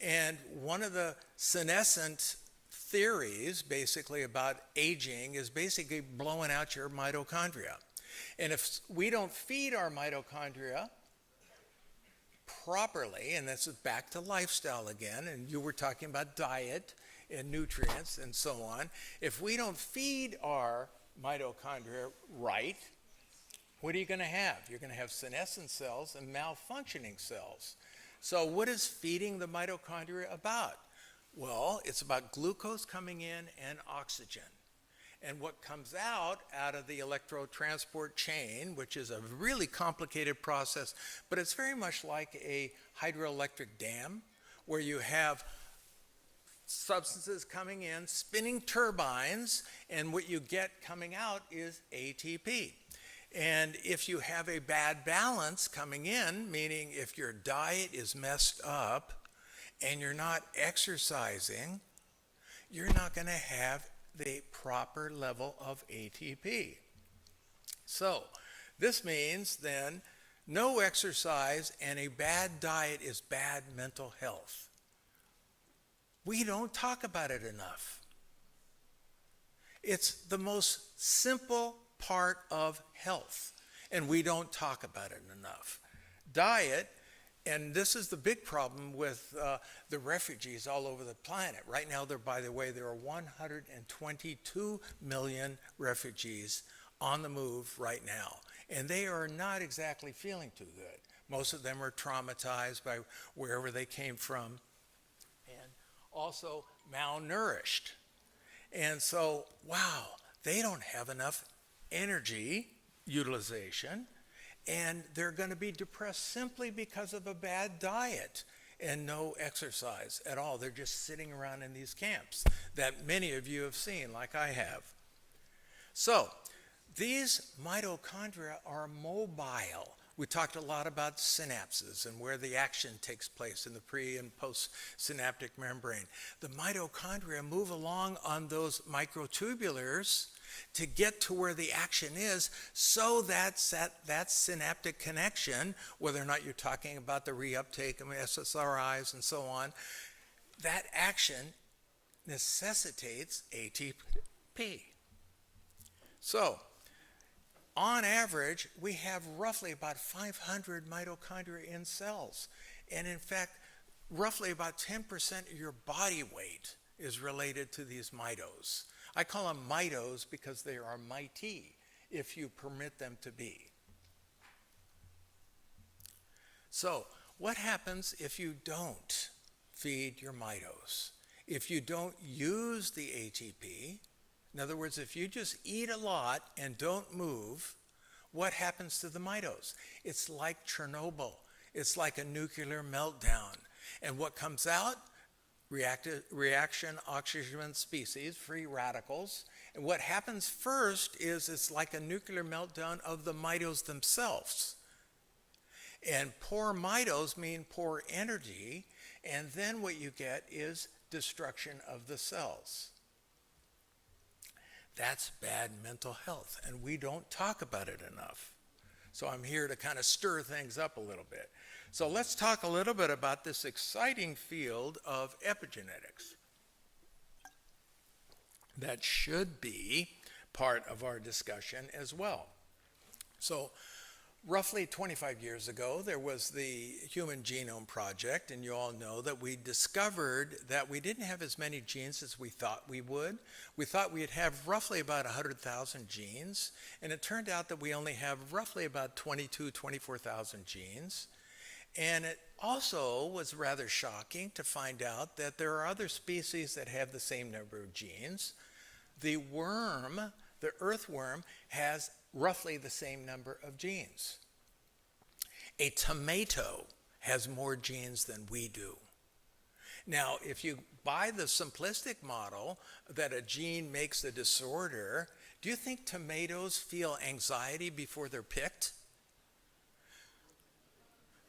And one of the senescent theories basically about aging is basically blowing out your mitochondria. And if we don't feed our mitochondria properly, and this is back to lifestyle again, and you were talking about diet and nutrients and so on. If we don't feed our mitochondria right, what are you going to have? You're going to have senescent cells and malfunctioning cells. So what is feeding the mitochondria about? Well, it's about glucose coming in and oxygen. And what comes out of the electrotransport chain, which is a really complicated process, but it's very much like a hydroelectric dam, where you have substances coming in, spinning turbines, and what you get coming out is ATP. And if you have a bad balance coming in, meaning if your diet is messed up and you're not exercising, you're not going to have the proper level of ATP. So this means then no exercise and a bad diet is bad mental health. We don't talk about it enough. It's the most simple part of health, and we don't talk about it enough. Diet, and this is the big problem with the refugees all over the planet. Right now, by the way, there are 122 million refugees on the move right now, and they are not exactly feeling too good. Most of them are traumatized by wherever they came from, and also malnourished. And so, wow, they don't have enough energy utilization, and they're going to be depressed simply because of a bad diet and no exercise at all. They're just sitting around in these camps that many of you have seen, like I have. So, these mitochondria are mobile. We talked a lot about synapses and where the action takes place in the pre and post-synaptic membrane. The mitochondria move along on those microtubulars to get to where the action is, so that synaptic connection, whether or not you're talking about the reuptake of SSRIs and so on, that action necessitates ATP. So, on average, we have roughly about 500 mitochondria in cells. And in fact, roughly about 10% of your body weight is related to these mitos. I call them mitos because they are mighty, if you permit them to be. So, what happens if you don't feed your mitos? If you don't use the ATP, in other words, if you just eat a lot and don't move, what happens to the mitos? It's like Chernobyl. It's like a nuclear meltdown. And what comes out? Reaction oxygen species, free radicals. And what happens first is it's like a nuclear meltdown of the mitos themselves. And poor mitos mean poor energy, and then what you get is destruction of the cells. That's bad mental health, and we don't talk about it enough. So I'm here to kind of stir things up a little bit. So let's talk a little bit about this exciting field of epigenetics that should be part of our discussion as well. So roughly 25 years ago, there was the Human Genome Project, and you all know that we discovered that we didn't have as many genes as we thought we would. We thought we'd have roughly about 100,000 genes, and it turned out that we only have roughly about 24,000 genes. And it also was rather shocking to find out that there are other species that have the same number of genes. The worm, the earthworm, has roughly the same number of genes. A tomato has more genes than we do. Now, if you buy the simplistic model that a gene makes a disorder, do you think tomatoes feel anxiety before they're picked?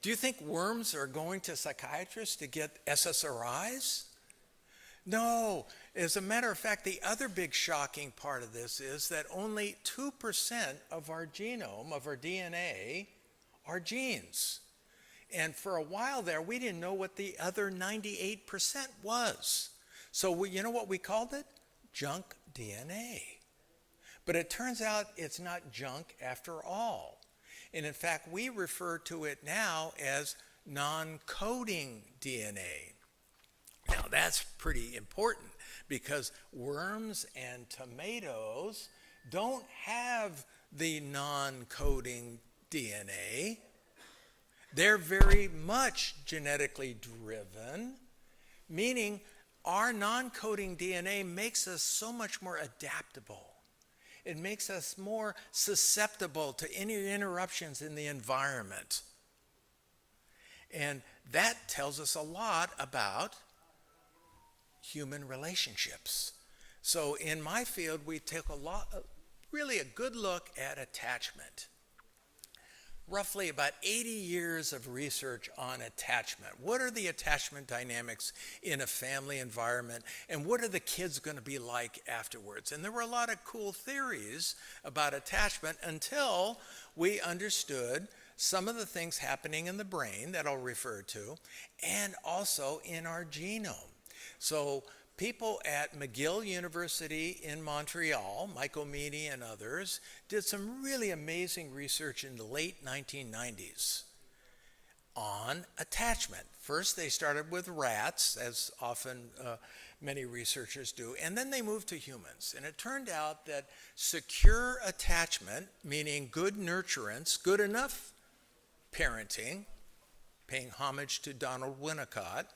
Do you think worms are going to psychiatrists to get SSRIs? No. As a matter of fact, the other big shocking part of this is that only 2% of our genome, of our DNA, are genes. And for a while there, we didn't know what the other 98% was. So you know what we called it? Junk DNA. But it turns out it's not junk after all. And in fact, we refer to it now as non-coding DNA. Now that's pretty important because worms and tomatoes don't have the non-coding DNA. They're very much genetically driven, meaning our non-coding DNA makes us so much more adaptable. It makes us more susceptible to any interruptions in the environment. And that tells us a lot about human relationships. So in my field, we take really a good look at attachment. Roughly about 80 years of research on attachment. What are the attachment dynamics in a family environment, and what are the kids going to be like afterwards? And there were a lot of cool theories about attachment until we understood some of the things happening in the brain that I'll refer to, and also in our genome. So people at McGill University in Montreal, Mike O'Meany and others, did some really amazing research in the late 1990s on attachment. First, they started with rats, as often many researchers do, and then they moved to humans. And it turned out that secure attachment, meaning good nurturance, good enough parenting, paying homage to Donald Winnicott,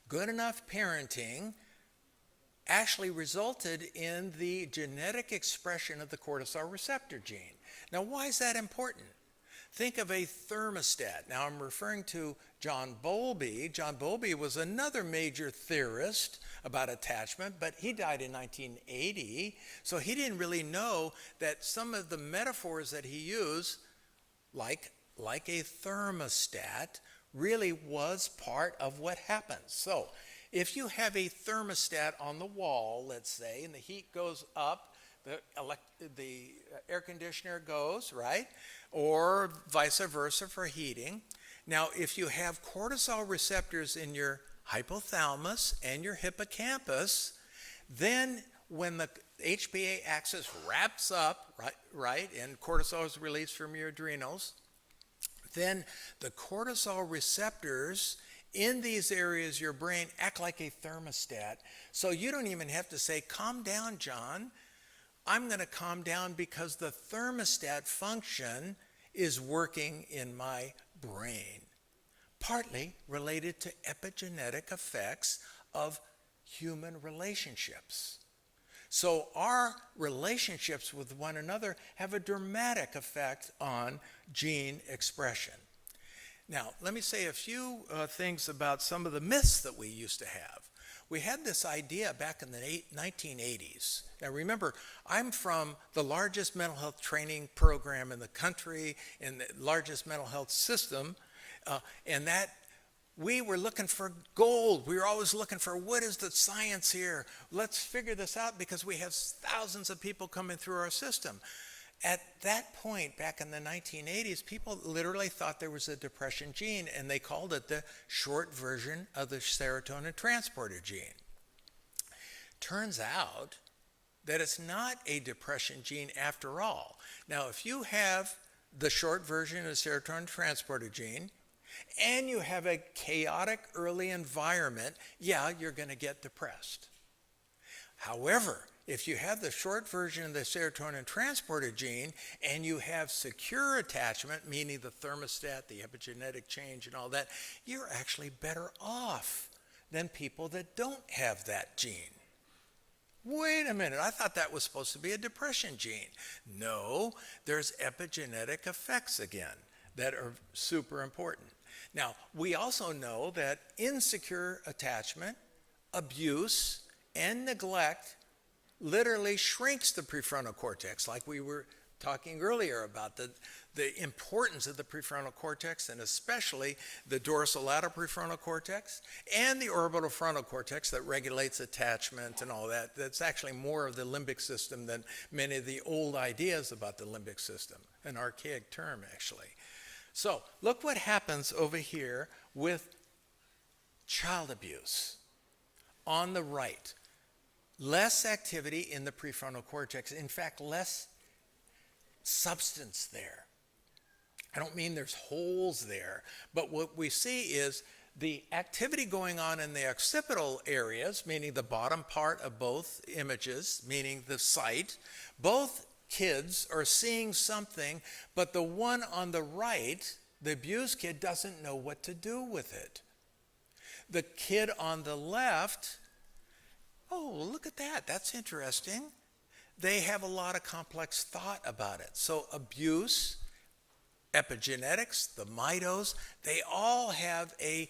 good enough parenting actually resulted in the genetic expression of the cortisol receptor gene. Now, why is that important? Think of a thermostat. Now, I'm referring to John Bowlby. John Bowlby was another major theorist about attachment, but he died in 1980, so he didn't really know that some of the metaphors that he used, like a thermostat, really was part of what happens. So, if you have a thermostat on the wall, let's say, and the heat goes up, the air conditioner goes, right? Or vice versa for heating. Now, if you have cortisol receptors in your hypothalamus and your hippocampus, then when the HPA axis wraps up, right, and cortisol is released from your adrenals, then the cortisol receptors in these areas of your brain act like a thermostat. So you don't even have to say, calm down, John. I'm going to calm down because the thermostat function is working in my brain, partly related to epigenetic effects of human relationships. So our relationships with one another have a dramatic effect on gene expression. Now, let me say a few things about some of the myths that we used to have. We had this idea back in the 1980s. Now remember, I'm from the largest mental health training program in the country, in the largest mental health system, and that we were looking for gold. We were always looking for, what is the science here? Let's figure this out because we have thousands of people coming through our system. At that point, back in the 1980s, people literally thought there was a depression gene, and they called it the short version of the serotonin transporter gene. Turns out that it's not a depression gene after all. Now, if you have the short version of the serotonin transporter gene, and you have a chaotic early environment, yeah, you're going to get depressed. However, if you have the short version of the serotonin transporter gene and you have secure attachment, meaning the thermostat, the epigenetic change and all that, you're actually better off than people that don't have that gene. Wait a minute, I thought that was supposed to be a depression gene. No, there's epigenetic effects again that are super important. Now, we also know that insecure attachment, abuse, and neglect literally shrinks the prefrontal cortex, like we were talking earlier about the importance of the prefrontal cortex, and especially the dorsolateral prefrontal cortex and the orbital frontal cortex that regulates attachment and all that. That's actually more of the limbic system than many of the old ideas about the limbic system, an archaic term actually. So look what happens over here with child abuse. On the right, less activity in the prefrontal cortex. In fact, less substance there. I don't mean there's holes there, but what we see is the activity going on in the occipital areas, meaning the bottom part of both images, meaning the sight. Both kids are seeing something, but the one on the right, the abused kid, doesn't know what to do with it. The kid on the left, oh, look at that, that's interesting. They have a lot of complex thought about it. So abuse, epigenetics, the mitos, they all have a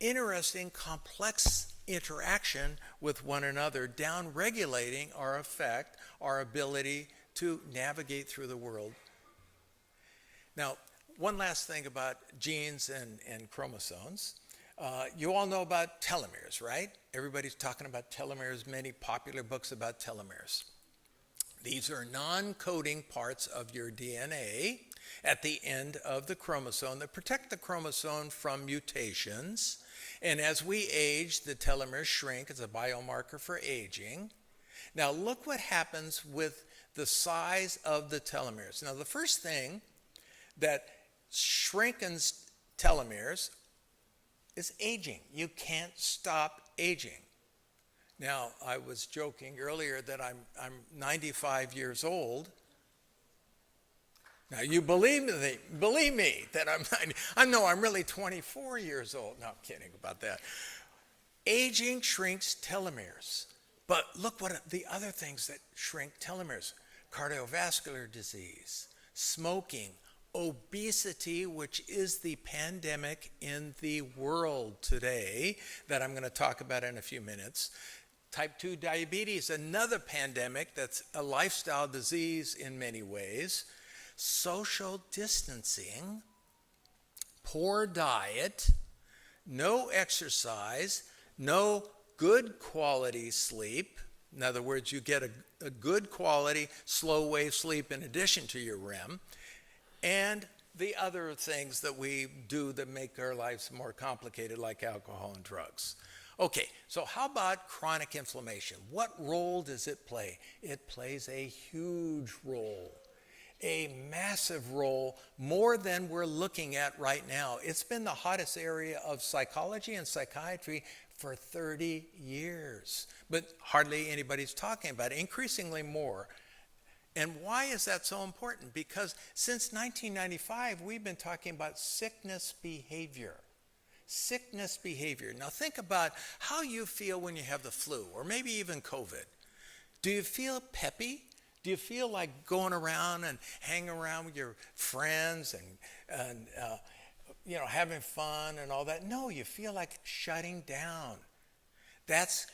interesting, complex interaction with one another, down-regulating our effect, our ability to navigate through the world. Now, one last thing about genes and chromosomes. You all know about telomeres, right? Everybody's talking about telomeres, many popular books about telomeres. These are non-coding parts of your DNA at the end of the chromosome that protect the chromosome from mutations. And as we age, the telomeres shrink as a biomarker for aging. Now look what happens with the size of the telomeres. Now the first thing that shrinkens telomeres is aging. You can't stop aging. Now, I was joking earlier that I'm 95 years old. Now you believe me that I'm really 24 years old. No, I'm kidding about that. Aging shrinks telomeres. But look what the other things that shrink telomeres: cardiovascular disease, smoking, obesity, which is the pandemic in the world today that I'm going to talk about in a few minutes. Type 2 diabetes, another pandemic that's a lifestyle disease in many ways. Social distancing, poor diet, no exercise, no good quality sleep. In other words, you get a good quality slow wave sleep in addition to your REM, and the other things that we do that make our lives more complicated, like alcohol and drugs. Okay, so how about chronic inflammation? What role does it play? It plays a huge role, a massive role, more than we're looking at right now. It's been the hottest area of psychology and psychiatry for 30 years, but hardly anybody's talking about it, increasingly more. And why is that so important? Because since 1995, we've been talking about sickness behavior. Sickness behavior. Now think about how you feel when you have the flu, or maybe even COVID. Do you feel peppy? Do you feel like going around and hanging around with your friends and having fun and all that? No, you feel like shutting down. That's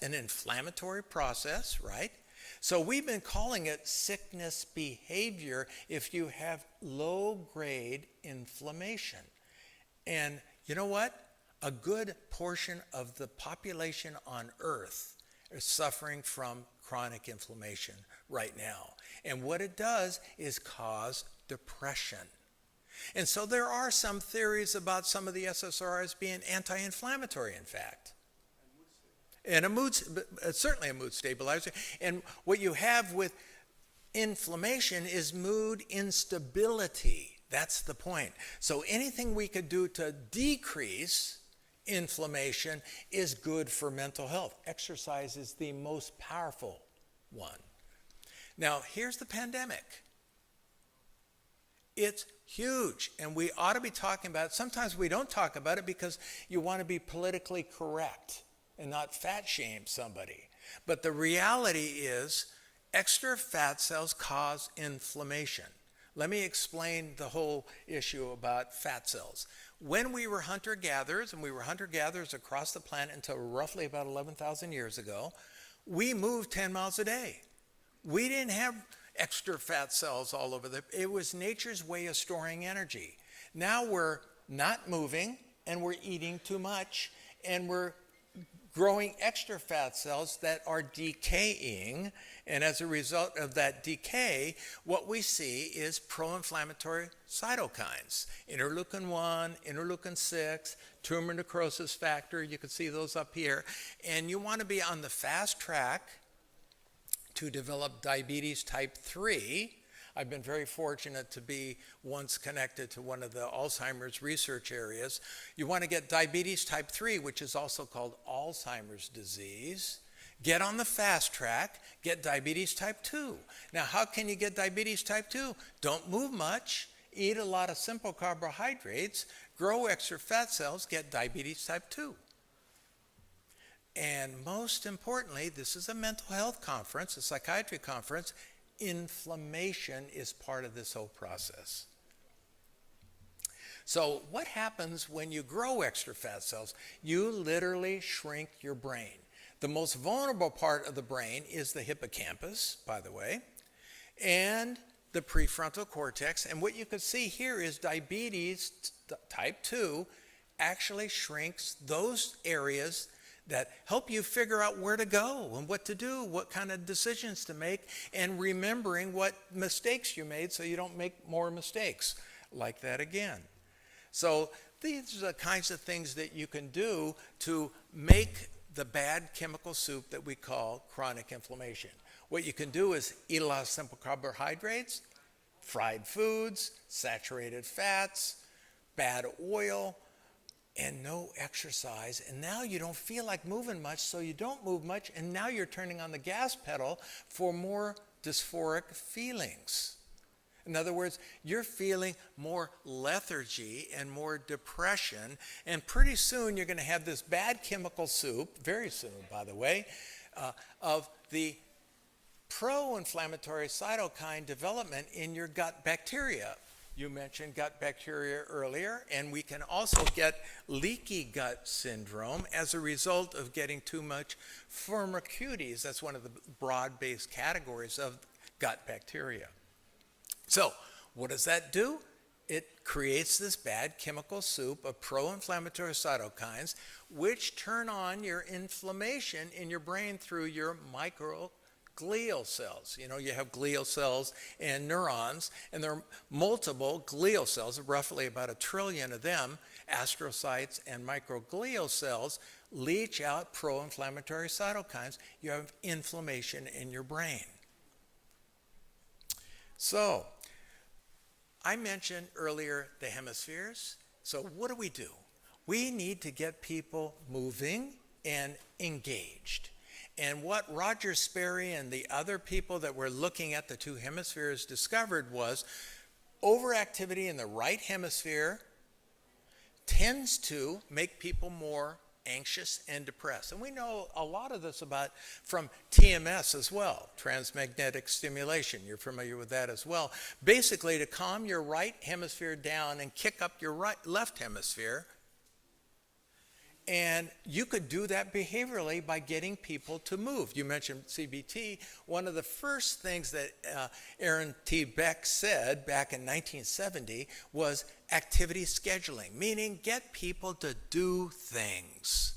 an inflammatory process, right? So we've been calling it sickness behavior if you have low-grade inflammation. And you know what? A good portion of the population on Earth is suffering from chronic inflammation right now. And what it does is cause depression. And so there are some theories about some of the SSRIs being anti-inflammatory, in fact. And certainly a mood stabilizer. And what you have with inflammation is mood instability. That's the point. So anything we could do to decrease inflammation is good for mental health. Exercise is the most powerful one. Now, here's the pandemic. It's huge, and we ought to be talking about it. Sometimes we don't talk about it because you want to be politically correct and not fat shame somebody. But the reality is extra fat cells cause inflammation. Let me explain the whole issue about fat cells. When we were hunter-gatherers, and we were hunter-gatherers across the planet until roughly about 11,000 years ago, we moved 10 miles a day. We didn't have extra fat cells all over it was nature's way of storing energy. Now we're not moving, and we're eating too much, and we're growing extra fat cells that are decaying, and as a result of that decay, what we see is pro-inflammatory cytokines. Interleukin-1, interleukin-6, tumor necrosis factor, you can see those up here. And you want to be on the fast track to develop diabetes type 3. I've been very fortunate to be once connected to one of the Alzheimer's research areas. You want to get diabetes type 3, which is also called Alzheimer's disease. Get on the fast track, get diabetes type 2. Now, how can you get diabetes type 2? Don't move much, eat a lot of simple carbohydrates, grow extra fat cells, get diabetes type 2. And most importantly, this is a mental health conference, a psychiatry conference. Inflammation is part of this whole process. So what happens when you grow extra fat cells? You literally shrink your brain. The most vulnerable part of the brain is the hippocampus, by the way, and the prefrontal cortex. And what you can see here is diabetes type 2 actually shrinks those areas that help you figure out where to go and what to do, what kind of decisions to make, and remembering what mistakes you made so you don't make more mistakes like that again. So these are the kinds of things that you can do to make the bad chemical soup that we call chronic inflammation. What you can do is eat a lot of simple carbohydrates, fried foods, saturated fats, bad oil, and no exercise. And now you don't feel like moving much, so you don't move much, and now you're turning on the gas pedal for more dysphoric feelings. In other words, you're feeling more lethargy and more depression, and pretty soon you're going to have this bad chemical soup, very soon, by the way, of the pro-inflammatory cytokine development in your gut bacteria. You mentioned gut bacteria earlier, and we can also get leaky gut syndrome as a result of getting too much Firmicutes. That's one of the broad-based categories of gut bacteria. So, what does that do? It creates this bad chemical soup of pro-inflammatory cytokines, which turn on your inflammation in your brain through your microglial cells. You know, you have glial cells and neurons, and there are multiple glial cells, roughly about 1 trillion of them, astrocytes and microglial cells, leach out pro-inflammatory cytokines. You have inflammation in your brain. So, I mentioned earlier the hemispheres. So what do? We need to get people moving and engaged. And what Roger Sperry and the other people that were looking at the two hemispheres discovered was overactivity in the right hemisphere tends to make people more anxious and depressed. And we know a lot of this from TMS as well, transmagnetic stimulation. You're familiar with that as well. Basically, to calm your right hemisphere down and kick up your left hemisphere. And you could do that behaviorally by getting people to move. You mentioned CBT. One of the first things that Aaron T. Beck said back in 1970 was activity scheduling, meaning get people to do things.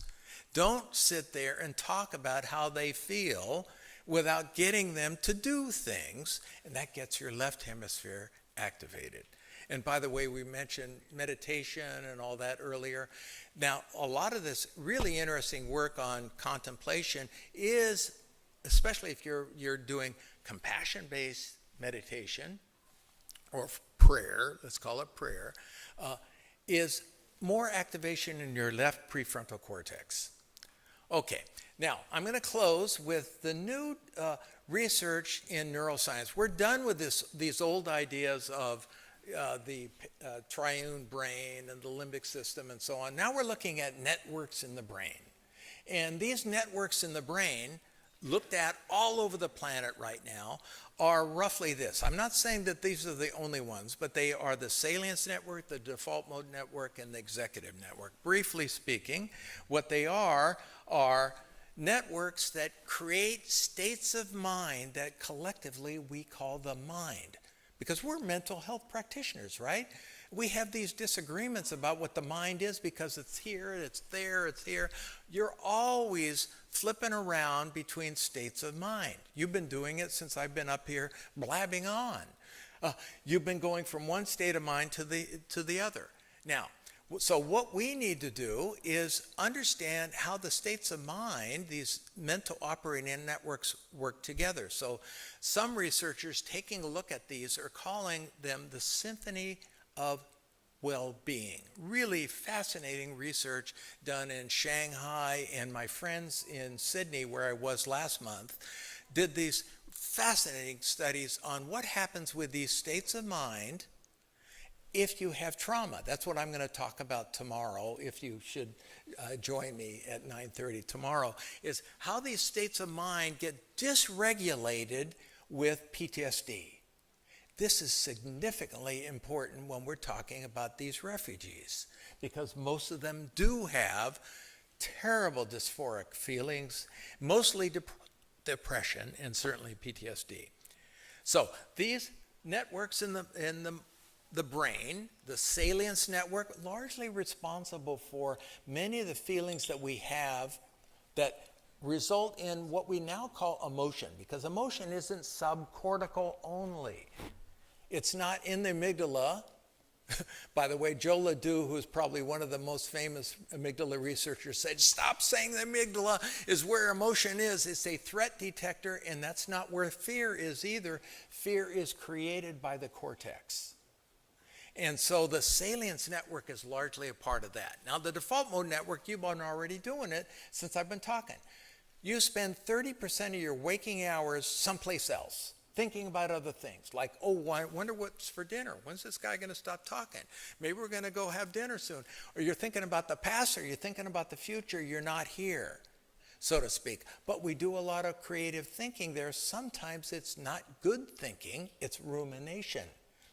Don't sit there and talk about how they feel without getting them to do things, and that gets your left hemisphere activated. And by the way, we mentioned meditation and all that earlier. Now, a lot of this really interesting work on contemplation is, especially if you're doing compassion-based meditation or prayer, let's call it prayer, is more activation in your left prefrontal cortex. Okay, now I'm going to close with the new research in neuroscience. We're done with these old ideas of the triune brain and the limbic system and so on. Now we're looking at networks in the brain. And these networks in the brain, looked at all over the planet right now, are roughly this. I'm not saying that these are the only ones, but they are the salience network, the default mode network, and the executive network. Briefly speaking, what they are networks that create states of mind that collectively we call the mind. Because we're mental health practitioners, right? We have these disagreements about what the mind is because it's here, it's there, it's here. You're always flipping around between states of mind. You've been doing it since I've been up here blabbing on. You've been going from one state of mind to the other. Now, so what we need to do is understand how the states of mind, these mental operating networks, work together. So some researchers taking a look at these are calling them the symphony of well-being. Really fascinating research done in Shanghai, and my friends in Sydney, where I was last month, did these fascinating studies on what happens with these states of mind if you have trauma. That's what I'm going to talk about tomorrow, if you should join me at 9:30 tomorrow, is how these states of mind get dysregulated with PTSD. This is significantly important when we're talking about these refugees, because most of them do have terrible dysphoric feelings, mostly depression, and certainly PTSD. So these networks in the brain, the salience network, largely responsible for many of the feelings that we have that result in what we now call emotion, because emotion isn't subcortical only. It's not in the amygdala. By the way, Joe Ledoux, who is probably one of the most famous amygdala researchers, said, stop saying the amygdala is where emotion is. It's a threat detector, and that's not where fear is either. Fear is created by the cortex. And so the salience network is largely a part of that. Now, the default mode network, you've been already doing it since I've been talking. You spend 30% of your waking hours someplace else. thinking about other things, like, oh, I wonder what's for dinner. When's this guy going to stop talking? Maybe we're going to go have dinner soon. Or you're thinking about the past, or you're thinking about the future. You're not here, so to speak. But we do a lot of creative thinking there. Sometimes it's not good thinking, it's rumination.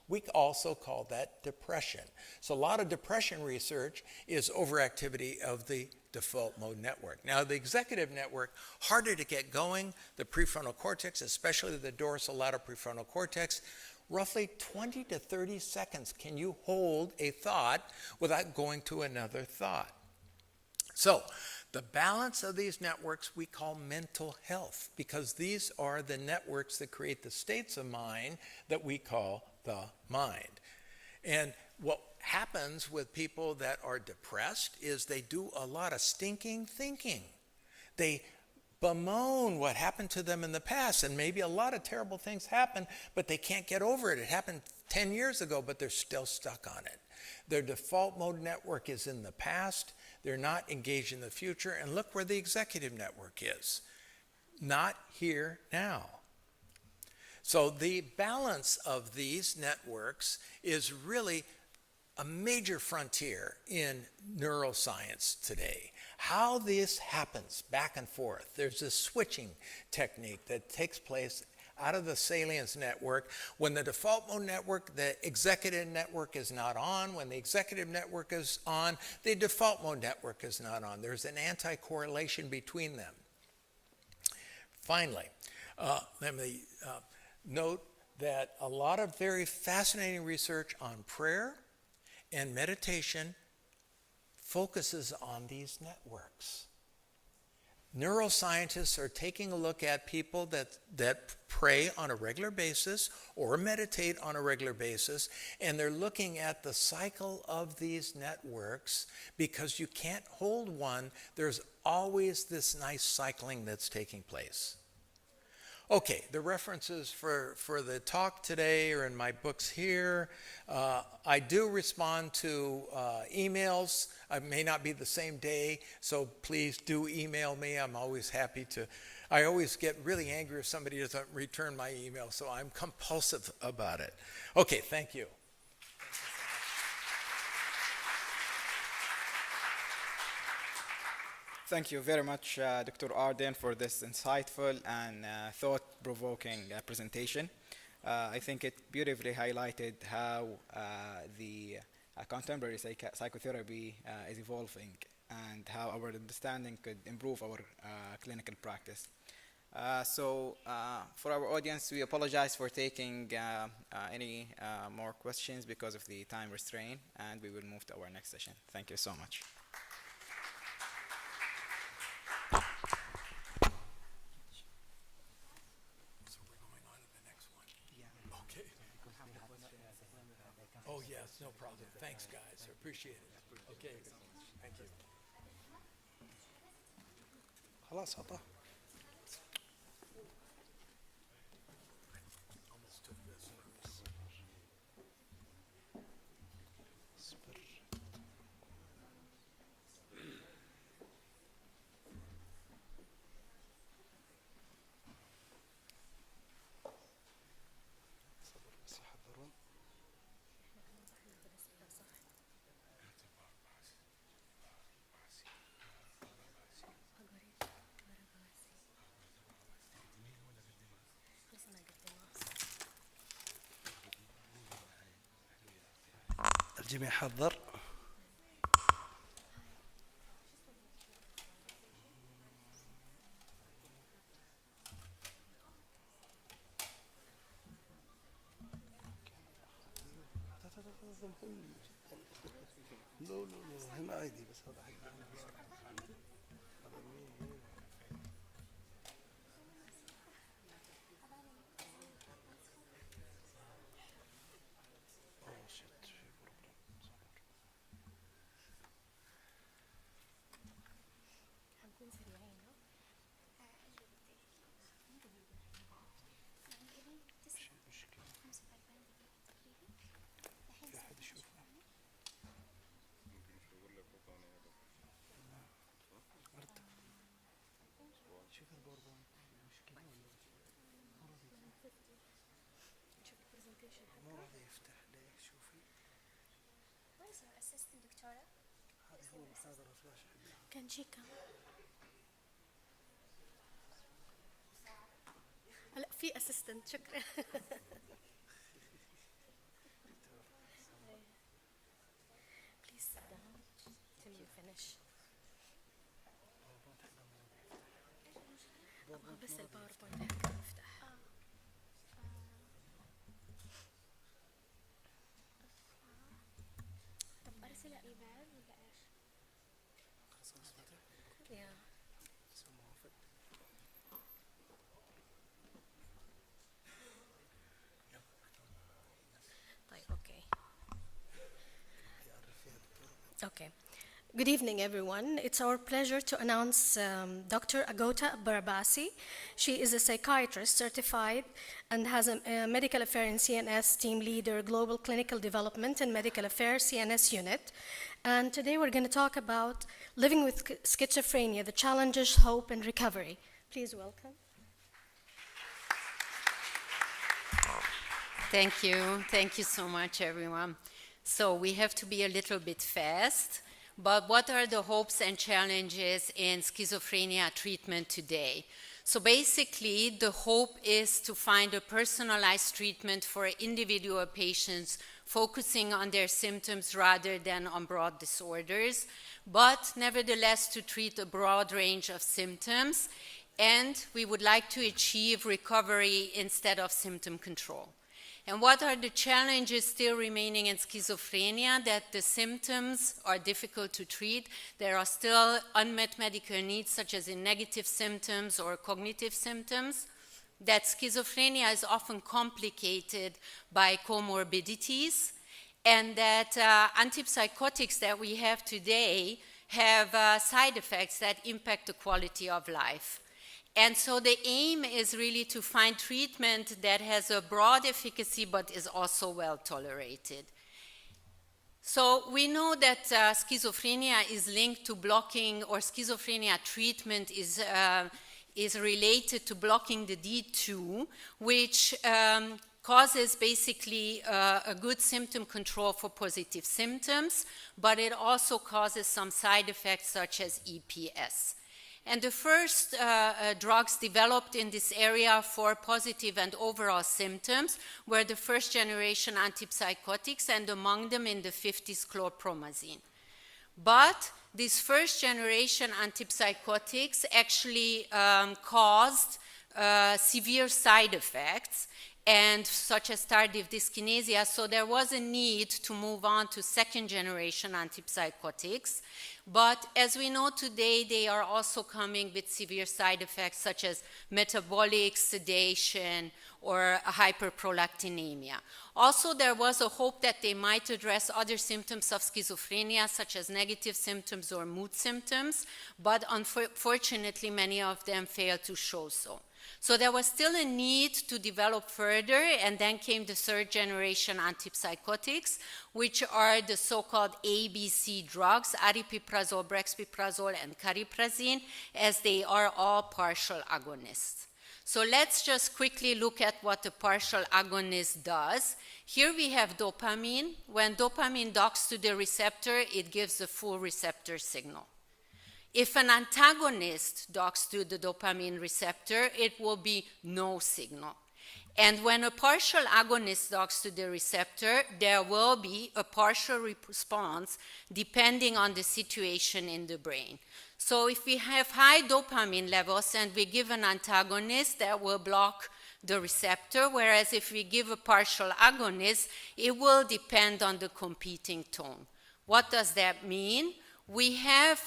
We also call that depression. So a lot of depression research is overactivity of the default mode network. Now, the executive network, harder to get going. The prefrontal cortex, especially the dorsolateral prefrontal cortex, roughly 20 to 30 seconds can you hold a thought without going to another thought. So the balance of these networks we call mental health, because these are the networks that create the states of mind that we call the mind. And what happens with people that are depressed is they do a lot of stinking thinking. They bemoan what happened to them in the past, and maybe a lot of terrible things happen, but they can't get over it. It happened 10 years ago, but they're still stuck on it. Their default mode network is in the past. They're not engaged in the future. And look where the executive network is. Not here now. So the balance of these networks is really a major frontier in neuroscience today. How this happens back and forth. There's a switching technique that takes place out of the salience network. When the default mode network, the executive network is not on. When the executive network is on, the default mode network is not on. There's an anti-correlation between them. Finally, let me note that a lot of very fascinating research on prayer and meditation focuses on these networks. Neuroscientists are taking a look at people that pray on a regular basis or meditate on a regular basis, and they're looking at the cycle of these networks, because you can't hold one. There's always this nice cycling that's taking place. Okay, the references for the talk today are in my books here. I do respond to emails. It may not be the same day, so please do email me. I'm always happy to. I always get really angry if somebody doesn't return my email, so I'm compulsive about it. Okay, thank you. Thank you very much, Dr. Arden, for this insightful and thought-provoking presentation. I think it beautifully highlighted how the contemporary psychotherapy is evolving and how our understanding could improve our clinical practice. So for our audience, we apologize for taking any more questions because of the time restraint, and we will move to our next session. Thank you so much. Oh, yes, no problem. Thanks, guys. I appreciate it. Okay, thank you. خلاص عطاه. الجميع حضر. لا هنا عادي بس هذا حق شوف الباوربوينت مشكلة ولا مو راضي يفتح ليه شوفي وين صار اسيستنت دكتورة؟ هذا هو المحاضرة فلاش حقها كان شيكا لا في اسيستنت شكرا Please sit down till you finish. أبغى بس الباوربوينت حقه يفتح. طب أرسل إيميل ولا إيش؟ خلاص فتح يا سموه فت طيب أوكي. Okay. Good evening, everyone. It's our pleasure to announce Dr. Agota Barabasi. She is a psychiatrist certified and has a medical affairs in CNS team leader, global clinical development and medical affairs CNS unit. And today we're going to talk about living with schizophrenia, the challenges, hope, and recovery. Please welcome. Thank you. Thank you so much, everyone. So we have to be a little bit fast. But what are the hopes and challenges in schizophrenia treatment today? So basically, the hope is to find a personalized treatment for individual patients, focusing on their symptoms rather than on broad disorders, but nevertheless to treat a broad range of symptoms. And we would like to achieve recovery instead of symptom control. And what are the challenges still remaining in schizophrenia? That the symptoms are difficult to treat. There are still unmet medical needs, such as in negative symptoms or cognitive symptoms. That schizophrenia is often complicated by comorbidities. And that antipsychotics that we have today have side effects that impact the quality of life. And so the aim is really to find treatment that has a broad efficacy but is also well tolerated. So we know that schizophrenia is linked to blocking, or schizophrenia treatment is related to blocking the D2, which causes basically a good symptom control for positive symptoms, but it also causes some side effects such as EPS. And the first drugs developed in this area for positive and overall symptoms were the first generation antipsychotics, and among them in the 50s chlorpromazine. But these first generation antipsychotics actually caused severe side effects, and such as tardive dyskinesia, so there was a need to move on to second generation antipsychotics. But as we know today, they are also coming with severe side effects such as metabolic sedation or hyperprolactinemia. Also, there was a hope that they might address other symptoms of schizophrenia, such as negative symptoms or mood symptoms, but unfortunately, many of them failed to show so. So there was still a need to develop further, and then came the third generation antipsychotics, which are the so-called ABC drugs, aripiprazole, brexpiprazole, and cariprazine, as they are all partial agonists. So let's just quickly look at what a partial agonist does. Here we have dopamine. When dopamine docks to the receptor, it gives a full receptor signal. If an antagonist docks to the dopamine receptor, it will be no signal. And when a partial agonist docks to the receptor, there will be a partial response depending on the situation in the brain. So if we have high dopamine levels and we give an antagonist, that will block the receptor, whereas if we give a partial agonist, it will depend on the competing tone. What does that mean? We have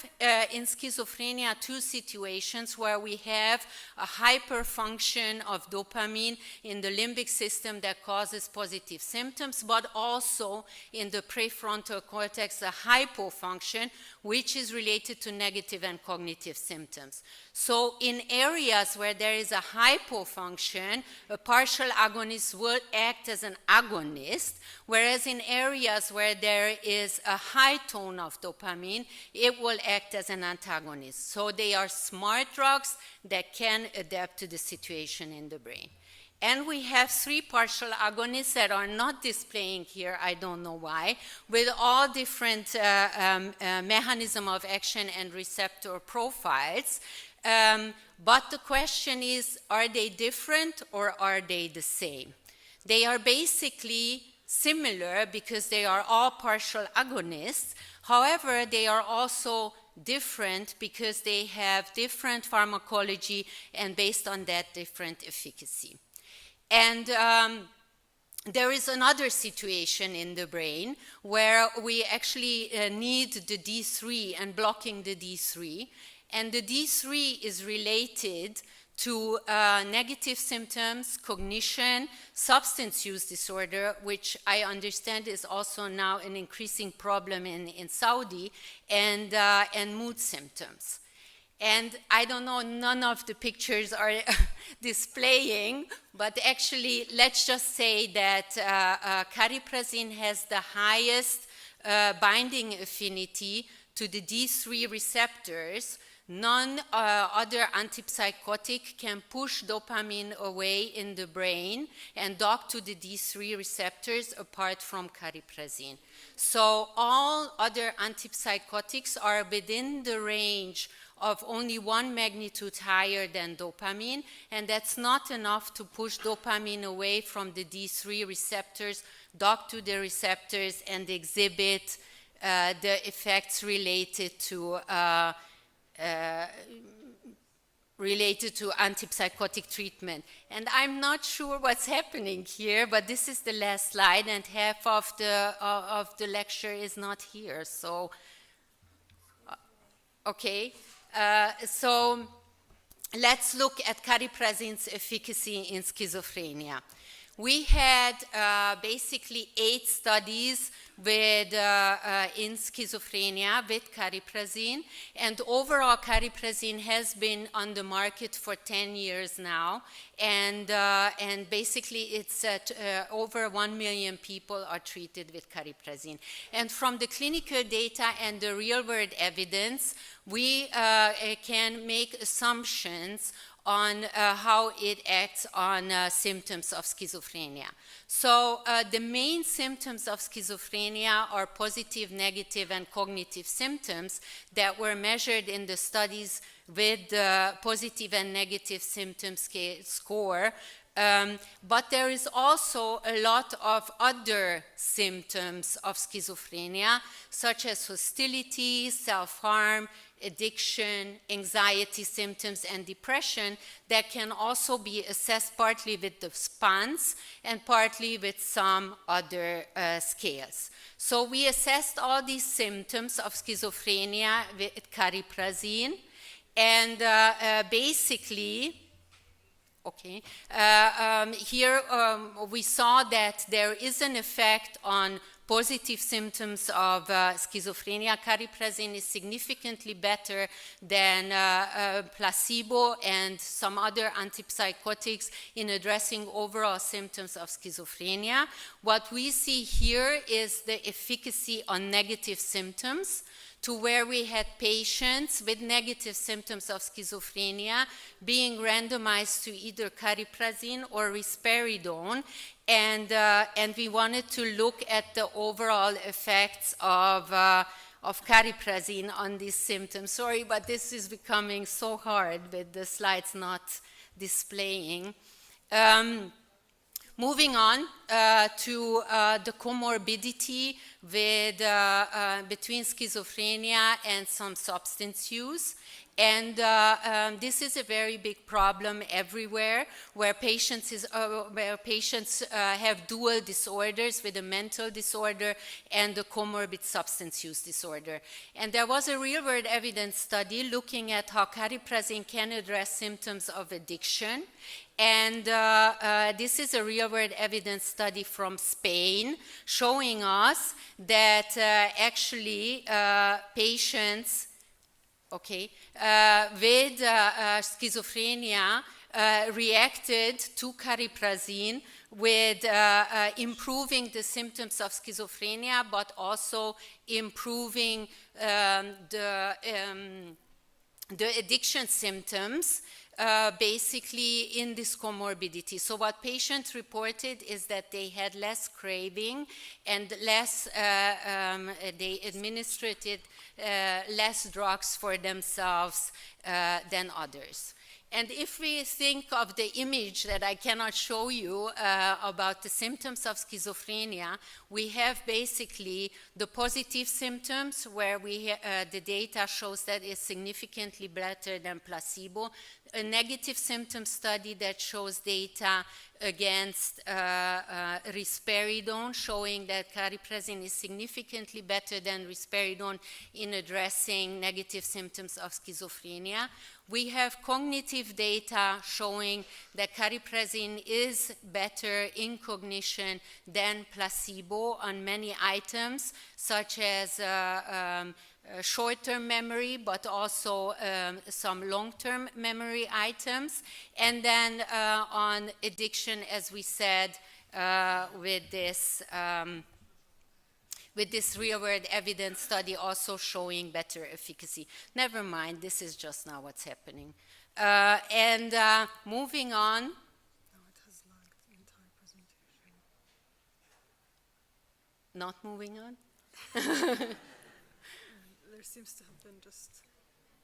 in schizophrenia two situations where we have a hyperfunction of dopamine in the limbic system that causes positive symptoms, but also in the prefrontal cortex, a hypofunction, which is related to negative and cognitive symptoms. So in areas where there is a hypofunction, a partial agonist will act as an agonist, whereas in areas where there is a high tone of dopamine, it will act as an antagonist. So they are smart drugs that can adapt to the situation in the brain. And we have 3 partial agonists that are not displaying here, I don't know why, with all different mechanism of action and receptor profiles. But the question is, are they different or are they the same? They are basically similar because they are all partial agonists. However, they are also different because they have different pharmacology and based on that, different efficacy. And there is another situation in the brain where we actually need the D3 and blocking the D3. And the D3 is related to negative symptoms, cognition, substance use disorder, which I understand is also now an increasing problem in Saudi, and mood symptoms. And I don't know, none of the pictures are displaying, but actually, let's just say that cariprazine has the highest binding affinity to the D3 receptors. None other antipsychotic can push dopamine away in the brain and dock to the D3 receptors apart from cariprazine. So all other antipsychotics are within the range of only 1 magnitude higher than dopamine, and that's not enough to push dopamine away from the D3 receptors, dock to the receptors, and exhibit the effects related to antipsychotic treatment. And I'm not sure what's happening here, but this is the last slide, and half of the lecture is not here. So, okay. So let's look at cariprazine's efficacy in schizophrenia. We had basically 8 studies with, in schizophrenia with cariprazine, and overall cariprazine has been on the market for 10 years now, and basically it's over 1 million people are treated with cariprazine. And from the clinical data and the real-world evidence, we can make assumptions on how it acts on symptoms of schizophrenia. So the main symptoms of schizophrenia are positive, negative, and cognitive symptoms that were measured in the studies with the positive and negative symptom score. But there is also a lot of other symptoms of schizophrenia, such as hostility, self-harm, addiction, anxiety symptoms, and depression that can also be assessed partly with the SPANS and partly with some other scales. So we assessed all these symptoms of schizophrenia with cariprazine, and basically, okay, here we saw that there is an effect on positive symptoms of schizophrenia. Cariprazine is significantly better than placebo and some other antipsychotics in addressing overall symptoms of schizophrenia. What we see here is the efficacy on negative symptoms, to where we had patients with negative symptoms of schizophrenia being randomized to either cariprazine or risperidone, and we wanted to look at the overall effects of cariprazine on these symptoms. Sorry, but this is becoming so hard with the slides not displaying. Moving on to the comorbidity with, between schizophrenia and some substance use. And this is a very big problem everywhere, where patients have dual disorders with a mental disorder and a comorbid substance use disorder. And there was a real-world evidence study looking at how cariprazine can address symptoms of addiction. And this is a real-world evidence study from Spain showing us that actually patients with schizophrenia reacted to cariprazine with improving the symptoms of schizophrenia, but also improving the addiction symptoms basically in this comorbidity. So what patients reported is that they had less craving and less, they administered less drugs for themselves than others. And if we think of the image that I cannot show you about the symptoms of schizophrenia, we have basically the positive symptoms where the data shows that it's significantly better than placebo. A negative symptom study that shows data against risperidone, showing that cariprazine is significantly better than risperidone in addressing negative symptoms of schizophrenia. We have cognitive data showing that cariprazine is better in cognition than placebo on many items, such as short-term memory, but also some long-term memory items. And then on addiction, as we said, with this real-world evidence study also showing better efficacy. Never mind, this is just now what's happening. Moving on. No, it has lagged the entire presentation. Not moving on? There seems to have been just,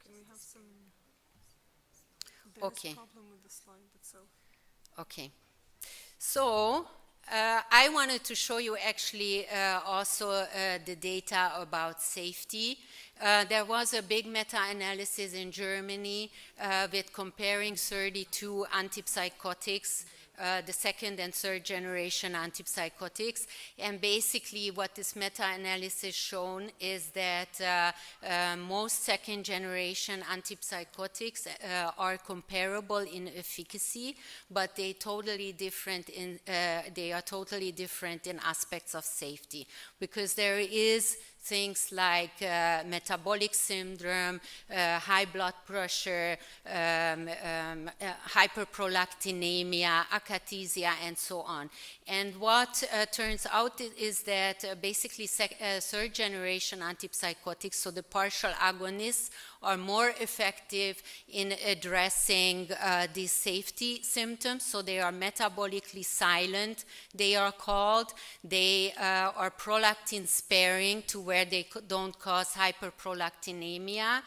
can we have some, Okay. there's a problem with the slide itself. Okay. So, I wanted to show you actually also the data about safety. There was a big meta-analysis in Germany with comparing 32 antipsychotics, the second and third generation antipsychotics. And basically what this meta-analysis shown is that most second generation antipsychotics are comparable in efficacy, but they are totally different in aspects of safety, because there is things like metabolic syndrome, high blood pressure, hyperprolactinemia, akathisia, and so on. And what turns out is that basically third generation antipsychotics, so the partial agonists, are more effective in addressing these safety symptoms. So they are metabolically silent, they are called. They are prolactin sparing to where they don't cause hyperprolactinemia.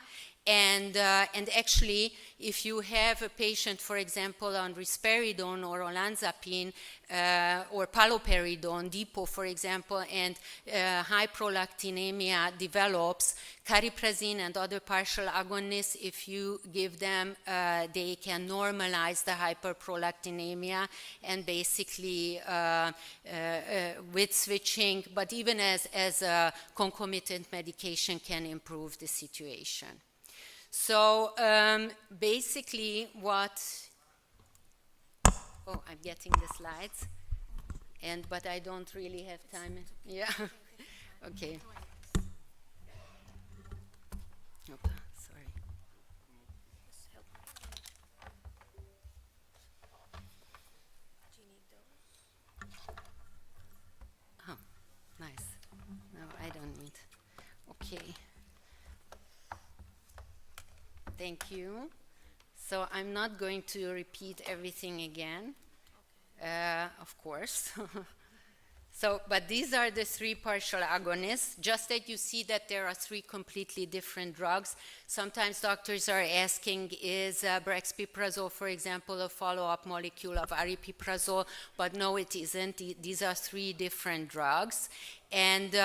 And actually, if you have a patient, for example, on risperidone or olanzapine or paloperidone, depot, for example, and high prolactinemia develops, cariprazine and other partial agonists, if you give them, they can normalize the hyperprolactinemia, and basically with switching, but even as a concomitant medication can improve the situation. So basically what, oh, I'm getting the slides, but I don't really have time. Yeah, okay. Opa, sorry. Oh, nice. No, I don't need. Okay. Thank you. So I'm not going to repeat everything again, of course. But these are the three partial agonists, just that you see that there are three completely different drugs. Sometimes doctors are asking, is brexpiprazole, for example, a follow-up molecule of aripiprazole? But no, it isn't. These are three different drugs. And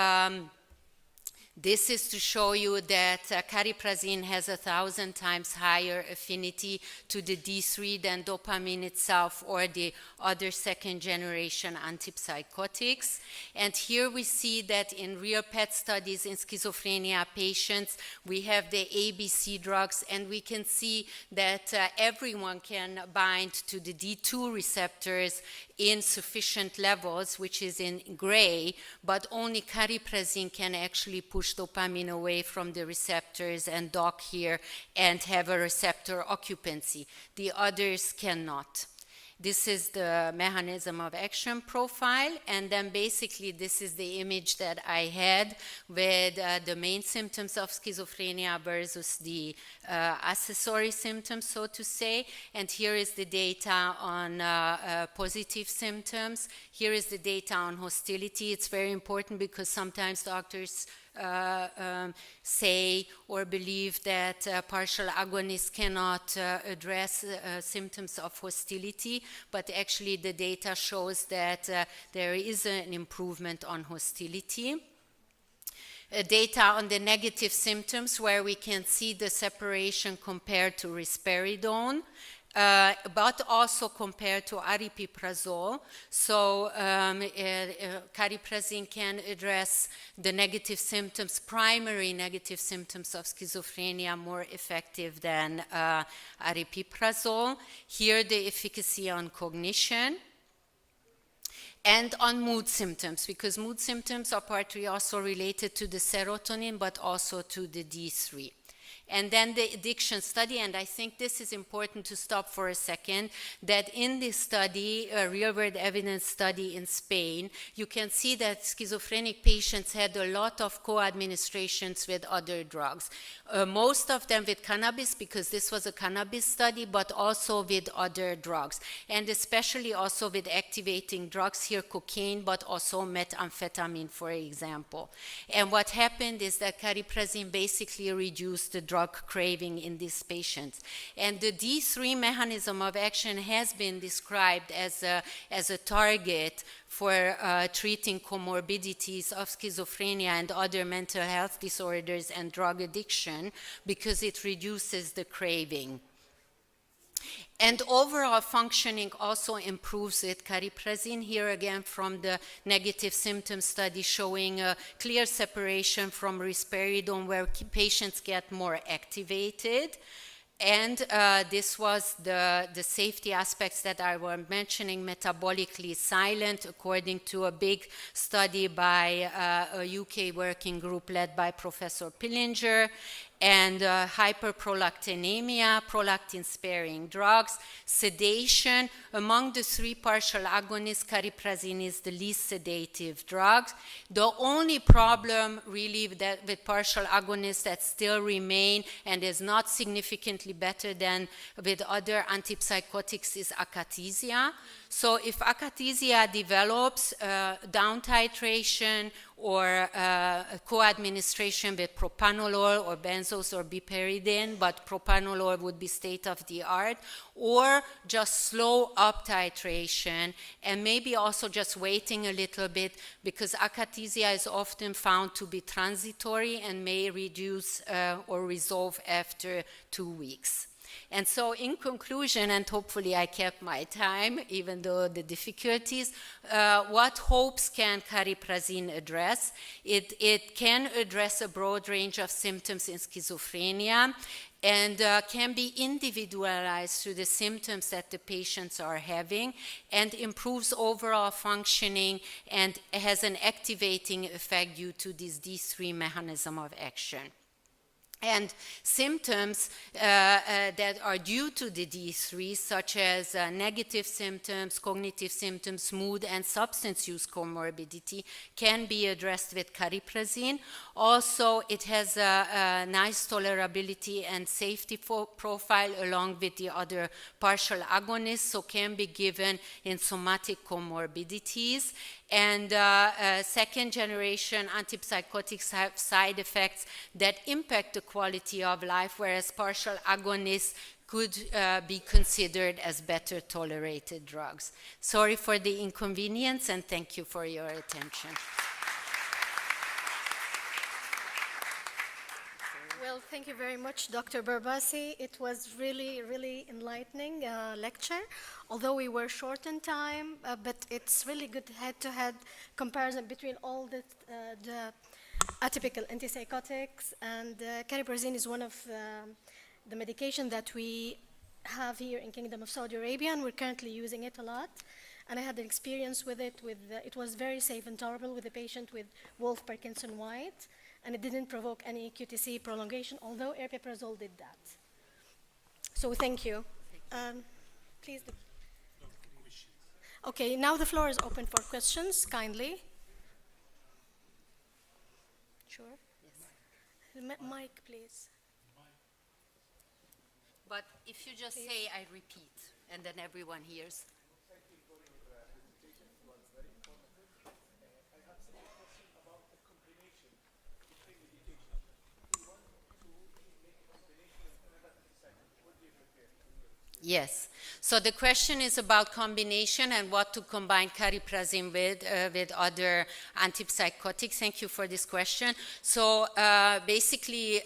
this is to show you that cariprazine has 1,000 times higher affinity to the D3 than dopamine itself or the other second generation antipsychotics. And here we see that in real PET studies in schizophrenia patients, we have the ABC drugs, and we can see that everyone can bind to the D2 receptors in sufficient levels, which is in gray, but only cariprazine can actually push dopamine away from the receptors and dock here and have a receptor occupancy. The others cannot. This is the mechanism of action profile, and then basically this is the image that I had with the main symptoms of schizophrenia versus the accessory symptoms, so to say. And here is the data on positive symptoms. Here is the data on hostility. It's very important because sometimes doctors say or believe that partial agonists cannot address symptoms of hostility, but actually the data shows that there is an improvement on hostility. Data on the negative symptoms where we can see the separation compared to risperidone. But also compared to aripiprazole. So cariprazine can address the negative symptoms, primary negative symptoms of schizophrenia more effective than aripiprazole. Here the efficacy on cognition and on mood symptoms, because mood symptoms are partly also related to the serotonin, but also to the D3. And then the addiction study, and I think this is important to stop for a second, that in this study, a real-world evidence study in Spain, you can see that schizophrenic patients had a lot of co-administrations with other drugs. Most of them with cannabis, because this was a cannabis study, but also with other drugs. And especially also with activating drugs, here cocaine, but also methamphetamine, for example. And what happened is that cariprazine basically reduced the drug craving in these patients. And the D3 mechanism of action has been described as a target for treating comorbidities of schizophrenia and other mental health disorders and drug addiction because it reduces the craving. And overall functioning also improves with cariprazine. Here again from the negative symptom study showing a clear separation from risperidone where patients get more activated. And this was the safety aspects that I was mentioning, metabolically silent, according to a big study by a UK working group led by Professor Pillinger, and hyperprolactinemia, prolactin-sparing drugs, sedation. Among the three partial agonists, cariprazine is the least sedative drug. The only problem really with partial agonists that still remain and is not significantly better than with other antipsychotics is akathisia. So if akathisia develops, down titration or co-administration with propranolol or benzos or piperidine, but propranolol would be state of the art, or just slow up titration and maybe also just waiting a little bit because akathisia is often found to be transitory and may reduce or resolve after 2 weeks. And so in conclusion, and hopefully I kept my time, even though the difficulties, what hopes can cariprazine address? It can address a broad range of symptoms in schizophrenia and can be individualized to the symptoms that the patients are having and improves overall functioning and has an activating effect due to this D3 mechanism of action. And symptoms that are due to the D3, such as negative symptoms, cognitive symptoms, mood, and substance use comorbidity, can be addressed with cariprazine. Also, it has a nice tolerability and safety profile along with the other partial agonists, so can be given in somatic comorbidities. And second-generation antipsychotics have side effects that impact the quality of life, whereas partial agonists could be considered as better tolerated drugs. Sorry for the inconvenience, and thank you for your attention. Well, thank you very much, Dr. Barbasi. It was really, really enlightening lecture. Although we were short in time, but it's really good head-to-head comparison between all the atypical antipsychotics, and cariprazine is one of the medication that we have here in Kingdom of Saudi Arabia, and we're currently using it a lot. And I had an experience with it. It was very safe and tolerable with a patient with Wolff Parkinson White, and it didn't provoke any QTC prolongation, although aripiprazole did that. So thank you. Please. Okay, now the floor is open for questions, kindly. Sure. Yes. Mic, please. But if you just say, I repeat, and then everyone hears. Yes. So the question is about combination and what to combine cariprazine with other antipsychotics. Thank you for this question. So basically,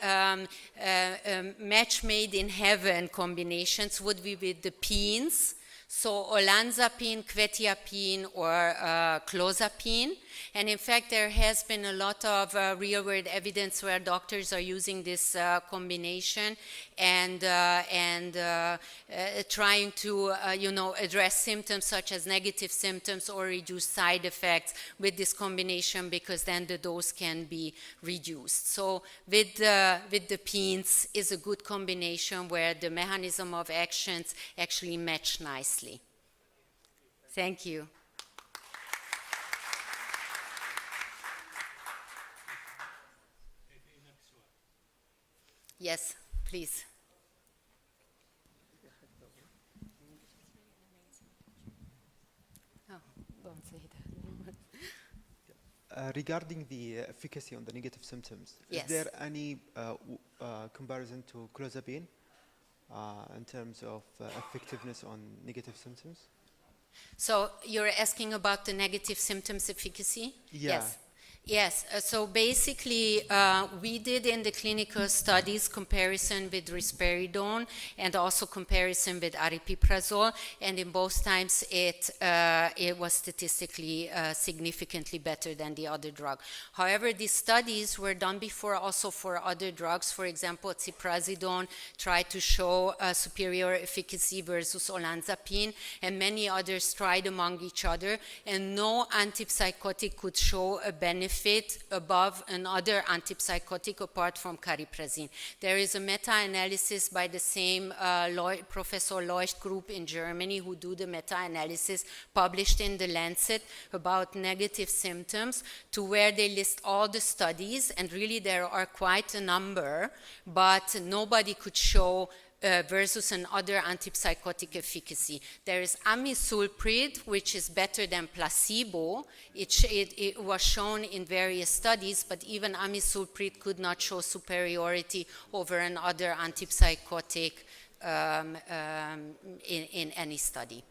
match made in heaven combinations would be with the penes. So olanzapine, quetiapine, or clozapine. And in fact, there has been a lot of real-world evidence where doctors are using this combination and trying to, address symptoms such as negative symptoms or reduce side effects with this combination, because then the dose can be reduced. So with the penes is a good combination where the mechanism of actions actually match nicely. Thank you. Yes, please. Oh, don't say that. Regarding the efficacy on the negative symptoms, Yes. is there any comparison to clozapine in terms of effectiveness on negative symptoms? So you're asking about the negative symptoms efficacy? Yeah. Yes. Yes, so basically we did in the clinical studies comparison with risperidone and also comparison with aripiprazole, and in both times it was statistically significantly better than the other drug. However, these studies were done before also for other drugs. For example, ziprasidone tried to show superior efficacy versus olanzapine, and many others tried among each other, and no antipsychotic could show a benefit above another antipsychotic apart from cariprazine. There is a meta-analysis by the same Professor Leucht group in Germany who do the meta-analysis published in the Lancet about negative symptoms, to where they list all the studies, and really there are quite a number, but nobody could show versus another antipsychotic efficacy. There is amisulprid, which is better than placebo. It was shown in various studies, but even amisulprid could not show superiority over another antipsychotic in any study.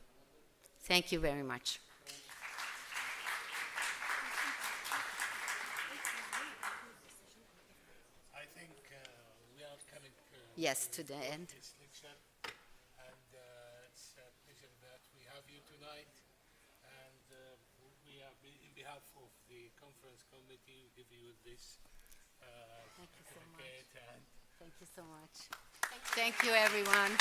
Thank you very much. I think we are coming Yes, to the end. this lecture, and it's a pleasure that we have you tonight. And we are, in behalf of the conference committee, we give you this Thank you so much. certificate. And Thank you so much. Thank you, everyone.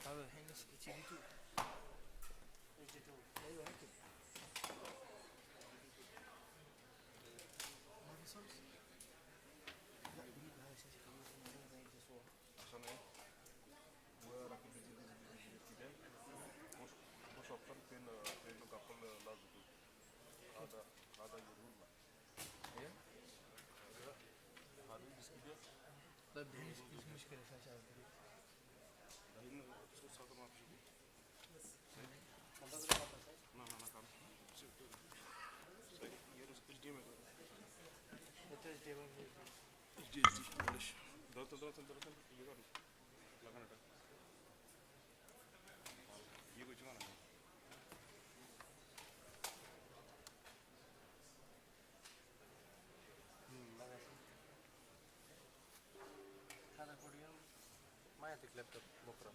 هذا الحين تي في 2 ايوه هيك ما في صوت لا جديد هذا شيء عشان ايه وراكب الابتدائي مش اكتر فين قبل لازم هذا يقول ايه هذا بسكيت طيب مش مشكله عشان لأن الصوت هذا ما في شيء. ما كان. ايش دي معلش. ضغط يجوا جماعة. لابتوب بكره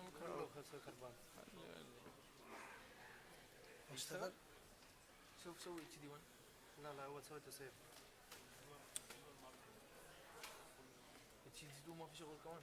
بكره كله خسر خربان اشتغل. شوف سوي اتش دي 1 لا اول سويته سيف اتش دي 2 ما في شغل كمان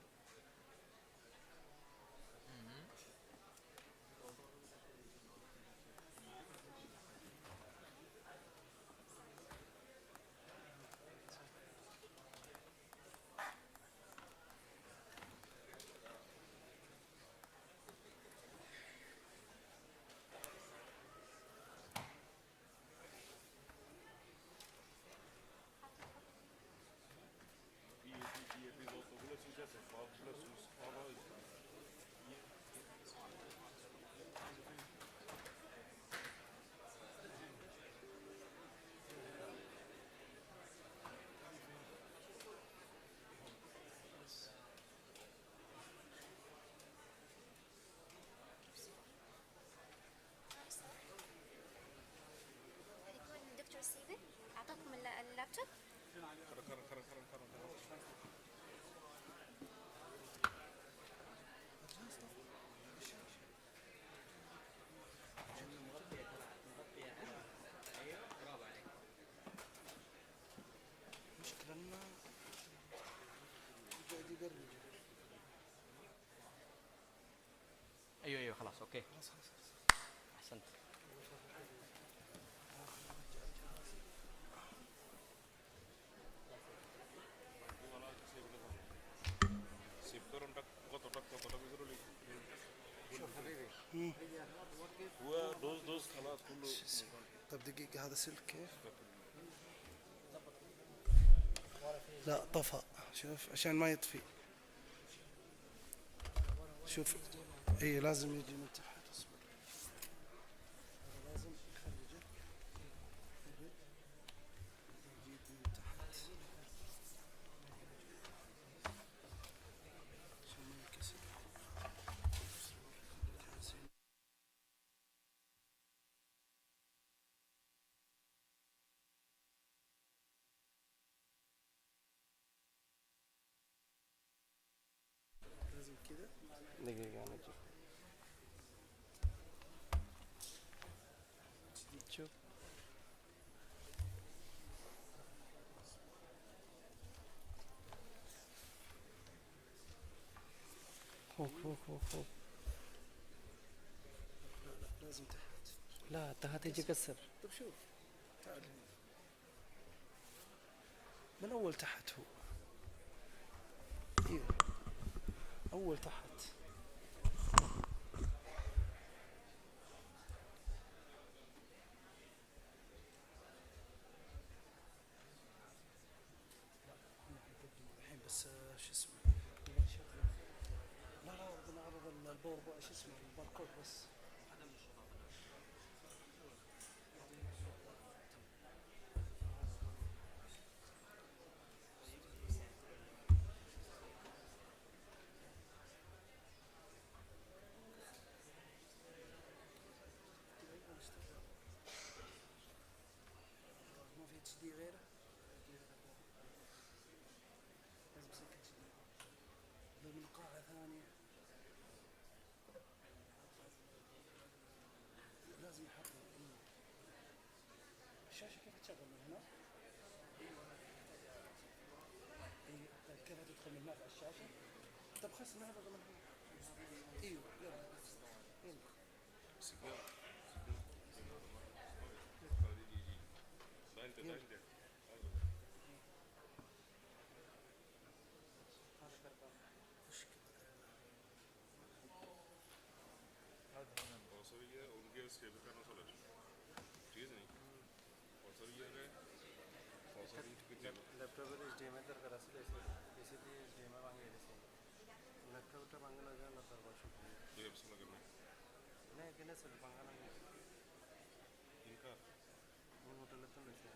دكتور ستيفن اعطاكم اللابتوب. مشكلة انه قاعد يبرمج. ايوه خلاص اوكي احسنت. شوف حبيبي هو دوز خلاص كله. طب دقيقة هذا سلك كيف؟ لا طفى. شوف عشان ما يطفي. شوف اي لازم يجي من تحت. اصبر لازم يخرجه. يجيب من تحت عشان ما ينكسر. لازم كده. دقيقة انا اجيب شوف فوق لا لازم تحت. لا تحت يجي كسر. طب شوف تعال من اول تحت هو. ايوه اول تحت. الحين بس شو اسمه لا بدنا نعرض البور شو اسمه الباركود بس. ما في اتش دي غيره. لازم سلك اتش دي. لو من قاعة ثانية لازم يحطه. الشاشة كيف تشغل من هنا؟ كيف تدخل من هناك على الشاشة؟ طب خلاص نعرضه من هنا. ايوه يلا laptop H D M आई दरकार आसले basically H D M आई मांगे लैपटॉपटा मांगे ना जाना दरकार शुक्रिया नहीं किने सर मांगा ना इनका उन होटल तो नहीं है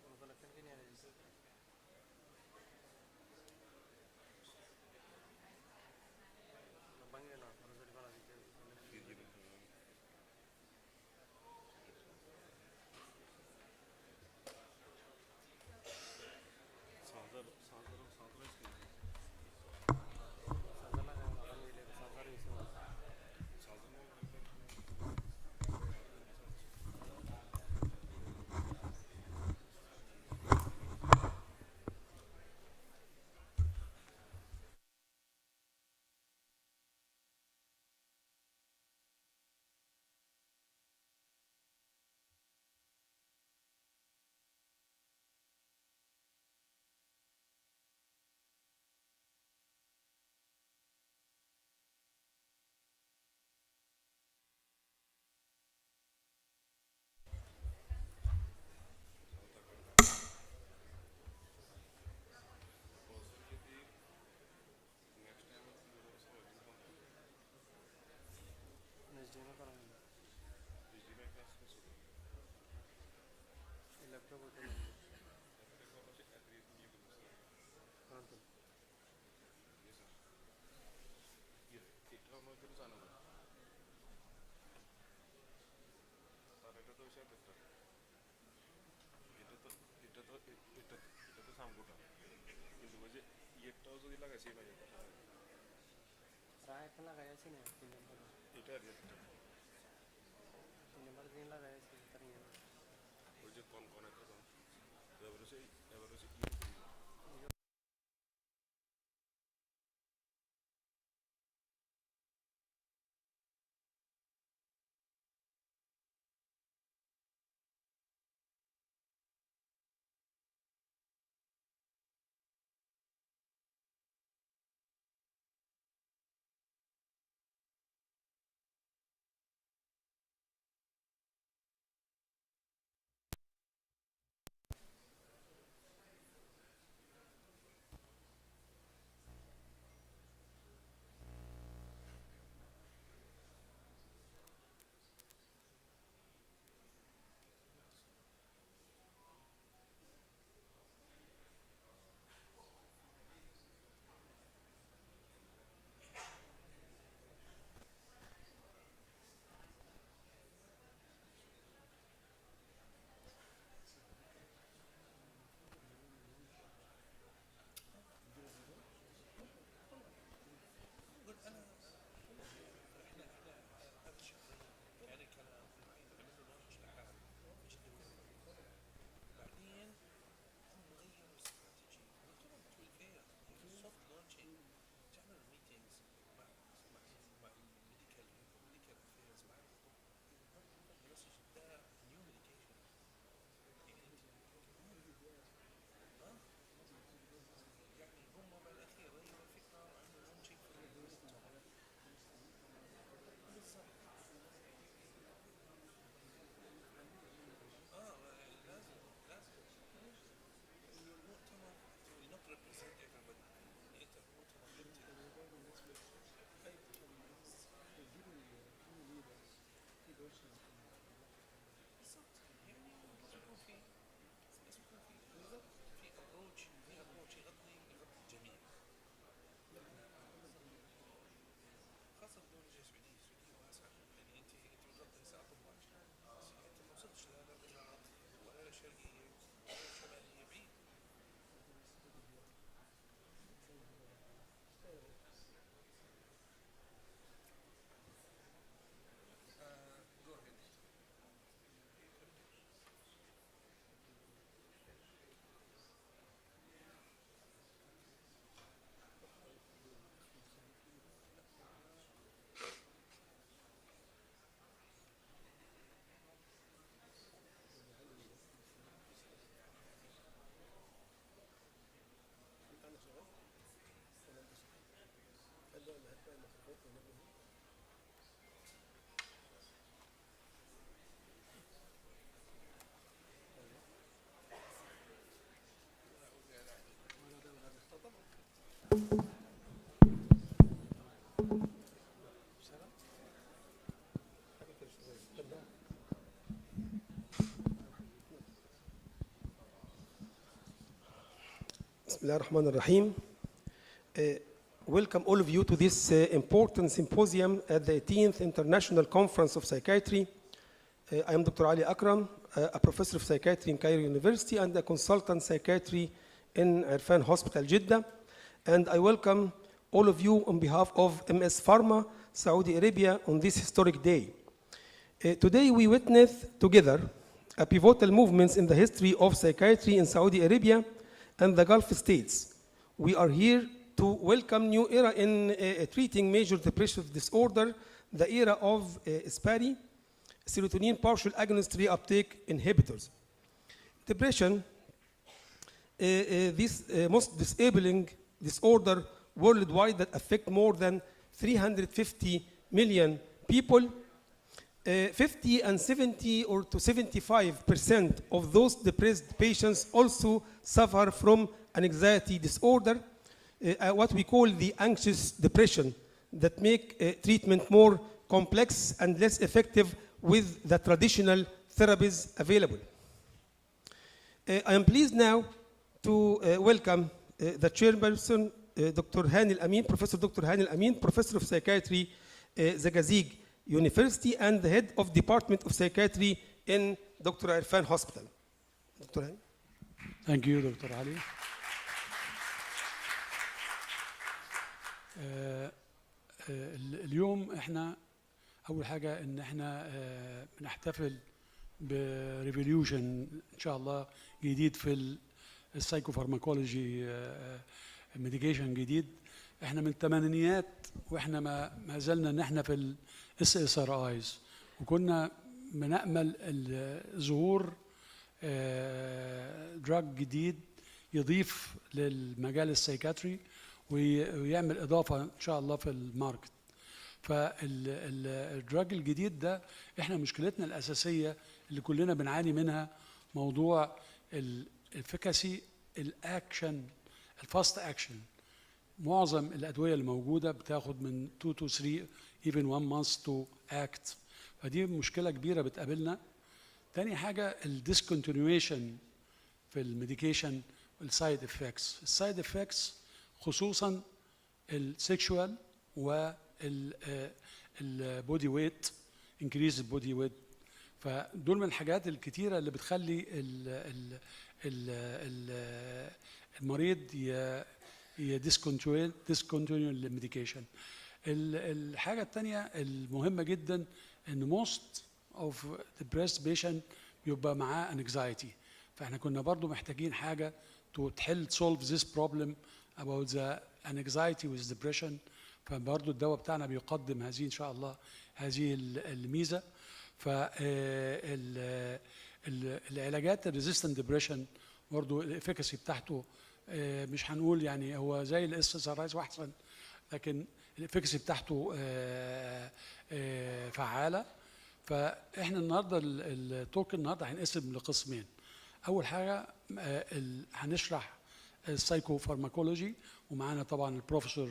उनको लगता है कि नहीं आ रही मांगे ना और जल्दी बना दीजिए Bismillahirrahmanirrahim. Welcome all of you to this important symposium at the 18th International Conference of Psychiatry. I am Dr. Ali Akram, a professor of psychiatry in Cairo University and a consultant psychiatry in Irfan Hospital, Jeddah. And I welcome all of you on behalf of MS Pharma, Saudi Arabia, on this historic day. Today we witness together a pivotal movements in the history of psychiatry in Saudi Arabia and the Gulf states. We are here to welcome new era in treating major depressive disorder, the era of SPARI, serotonin partial agonist reuptake inhibitors. Depression, this most disabling disorder worldwide that affect more than 350 million people. 50 and 70 or to 75% of those depressed patients also suffer from an anxiety disorder, what we call the anxious depression, that make treatment more complex and less effective with the traditional therapies available. I am pleased now to welcome the chairperson, Dr. Hani Al-Amin, Professor Dr. Hani Al-Amin, Professor of Psychiatry, Zagazig University, and the head of Department of Psychiatry in Dr. Irfan Hospital. Dr. Hani. Thank you, Dr. Ali. اليوم احنا اول حاجه ان احنا بنحتفل بريفوليوشن ان شاء الله جديد في السايكوفارماكولوجي ميديكيشن جديد. احنا من الثمانينيات واحنا ما زلنا ان احنا في الاس اس ار ايز، وكنا بنامل ظهور دراج جديد يضيف للمجال السايكاتري ويعمل اضافه ان شاء الله في الماركت. فالدراج الجديد ده احنا مشكلتنا الاساسيه اللي كلنا بنعاني منها موضوع الافيكاسي، الاكشن، الفاست اكشن. معظم الادويه اللي موجوده بتاخد من 2 to 3 even 1 month to act، فدي مشكله كبيره بتقابلنا. تاني حاجه الديسكونتينيويشن في الميديكيشن والسايد افكتس. السايد افكتس خصوصا السكشوال والبودي ويت، انكريز البودي ويت. فدول من الحاجات الكتيره اللي بتخلي المريض ديسكونتينيو الميديكيشن. الحاجه الثانيه المهمه جدا ان most of depressed patient بيبقى معاه anxiety، فاحنا كنا برضو محتاجين حاجه تحل solve this problem about the anxiety with depression. فبرضو الدواء بتاعنا بيقدم هذه ان شاء الله هذه الميزه. فالعلاجات الريزيستنت ديبريشن برضو الافيكاسي بتاعته مش هنقول يعني هو زي الاس اس ار ايز واحسن، لكن الافيكاسي بتاعته فعاله. فاحنا النهارده التوك النهارده هنقسم لقسمين. اول حاجه هنشرح السايكو فارماكولوجي، ومعانا طبعا البروفيسور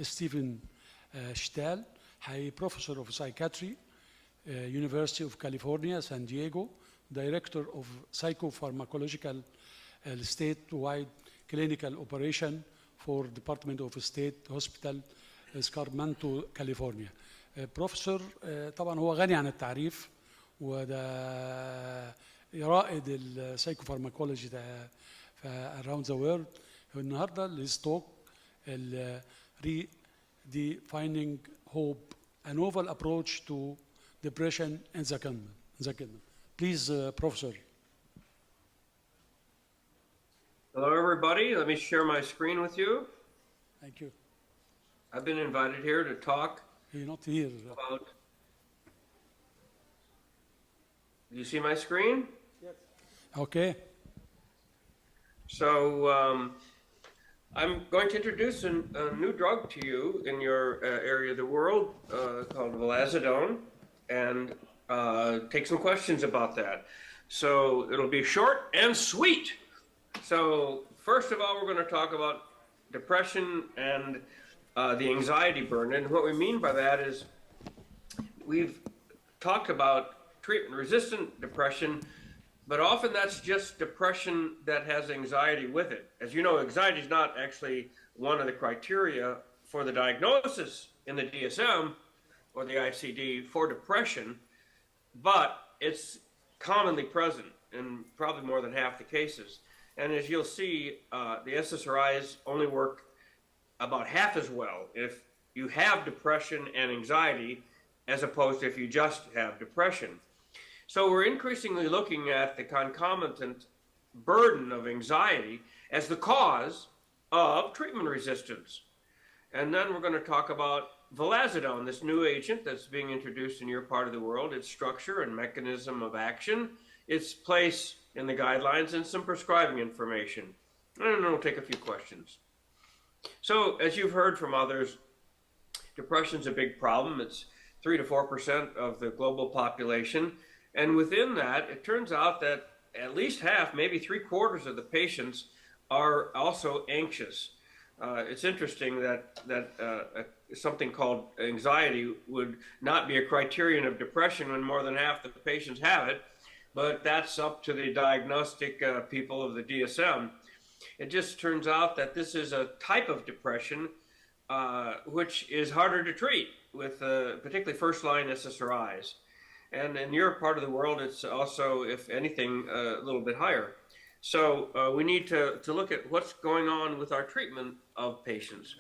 ستيفن شتال، هي بروفيسور اوف سايكاتري University of California, San Diego, Director of Psychopharmacological Statewide Clinical Operation for Department of State Hospital, Sacramento, California. بروفيسور طبعا هو غني عن التعريف، وده رائد السايكوفارماكولوجي ده around the world. النهارده الستوك redefining hope, a novel approach to depression in the kingdom. Please, Professor. Hello, everybody. Let me share my screen with you. Thank you. I've been invited here to talk You're not here. about. Do you see my screen? Yes. Okay. So I'm going to introduce a new drug to you in your area of the world called vilazodone, and take some questions about that. So it'll be short and sweet. So first of all, we're going to talk about depression and the anxiety burden. And what we mean by that is we've talked about treatment-resistant depression, but often that's just depression that has anxiety with it. As you know, anxiety is not actually one of the criteria for the diagnosis in the DSM or the ICD for depression, but it's commonly present in probably more than half the cases. And as you'll see, the SSRIs only work about half as well if you have depression and anxiety as opposed to if you just have depression. So we're increasingly looking at the concomitant burden of anxiety as the cause of treatment resistance. And then we're going to talk about vilazodone, this new agent that's being introduced in your part of the world, its structure and mechanism of action, its place in the guidelines, and some prescribing information. And then we'll take a few questions. So as you've heard from others, depression's a big problem. It's 3 to 4% of the global population. And within that, it turns out that at least half, maybe 3/4 of the patients are also anxious. It's interesting that something called anxiety would not be a criterion of depression when more than half the patients have it. but that's up to the diagnostic people of the DSM. It just turns out that this is a type of depression which is harder to treat with particularly first-line SSRIs. And in your part of the world, it's also, if anything, a little bit higher. So we need to look at what's going on with our treatment of patients.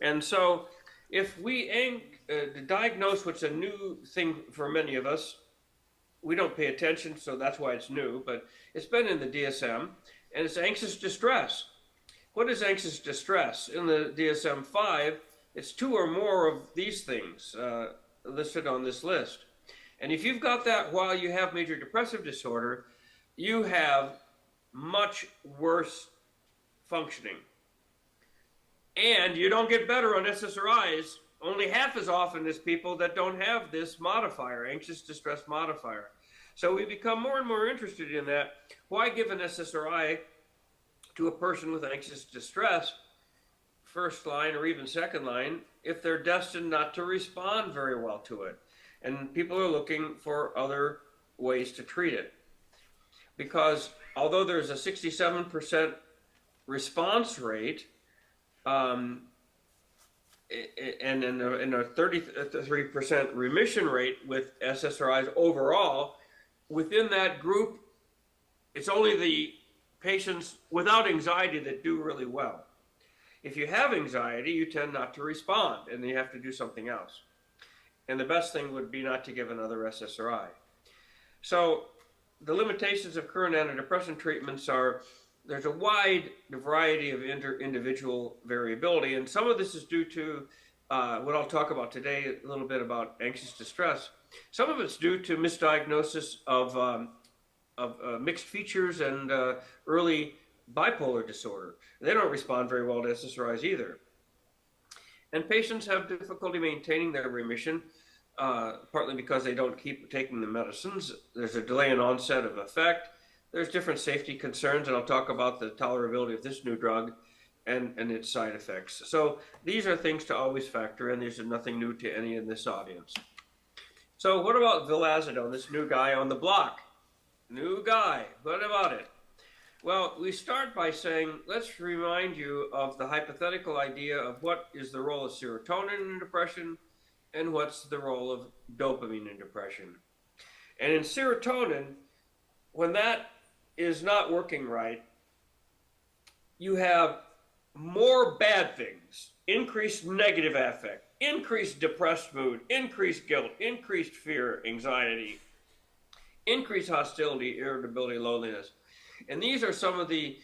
And so if we aim to diagnose what's a new thing for many of us, we don't pay attention, so that's why it's new, but it's been in the DSM, and it's anxious distress. What is anxious distress? In the DSM-5, it's 2 or more of these things listed on this list. And if you've got that while you have major depressive disorder, you have much worse functioning. And you don't get better on SSRIs only half as often as people that don't have this modifier, anxious distress modifier. So we become more and more interested in that. Why give an SSRI to a person with anxious distress, first line or even second line, if they're destined not to respond very well to it? And people are looking for other ways to treat it. Because although there's a 67% response rate, and in a 33% remission rate with SSRIs overall, within that group, it's only the patients without anxiety that do really well. If you have anxiety, you tend not to respond, and you have to do something else. And the best thing would be not to give another SSRI. So the limitations of current antidepressant treatments are there's a wide variety of individual variability, and some of this is due to what I'll talk about today, a little bit about anxious distress. Some of it's due to misdiagnosis of mixed features and early bipolar disorder. They don't respond very well to SSRIs either. And patients have difficulty maintaining their remission, partly because they don't keep taking the medicines. There's a delay in onset of effect. There's different safety concerns, and I'll talk about the tolerability of this new drug and its side effects. So these are things to always factor in. These are nothing new to any in this audience. So what about vilazodone, this new guy on the block? New guy, what about it? Well, we start by saying, let's remind you of the hypothetical idea of what is the role of serotonin in depression and what's the role of dopamine in depression. And in serotonin, when that is not working right, you have more bad things, increased negative affect, increased depressed mood, increased guilt, increased fear, anxiety, increased hostility, irritability, loneliness. And these are some of the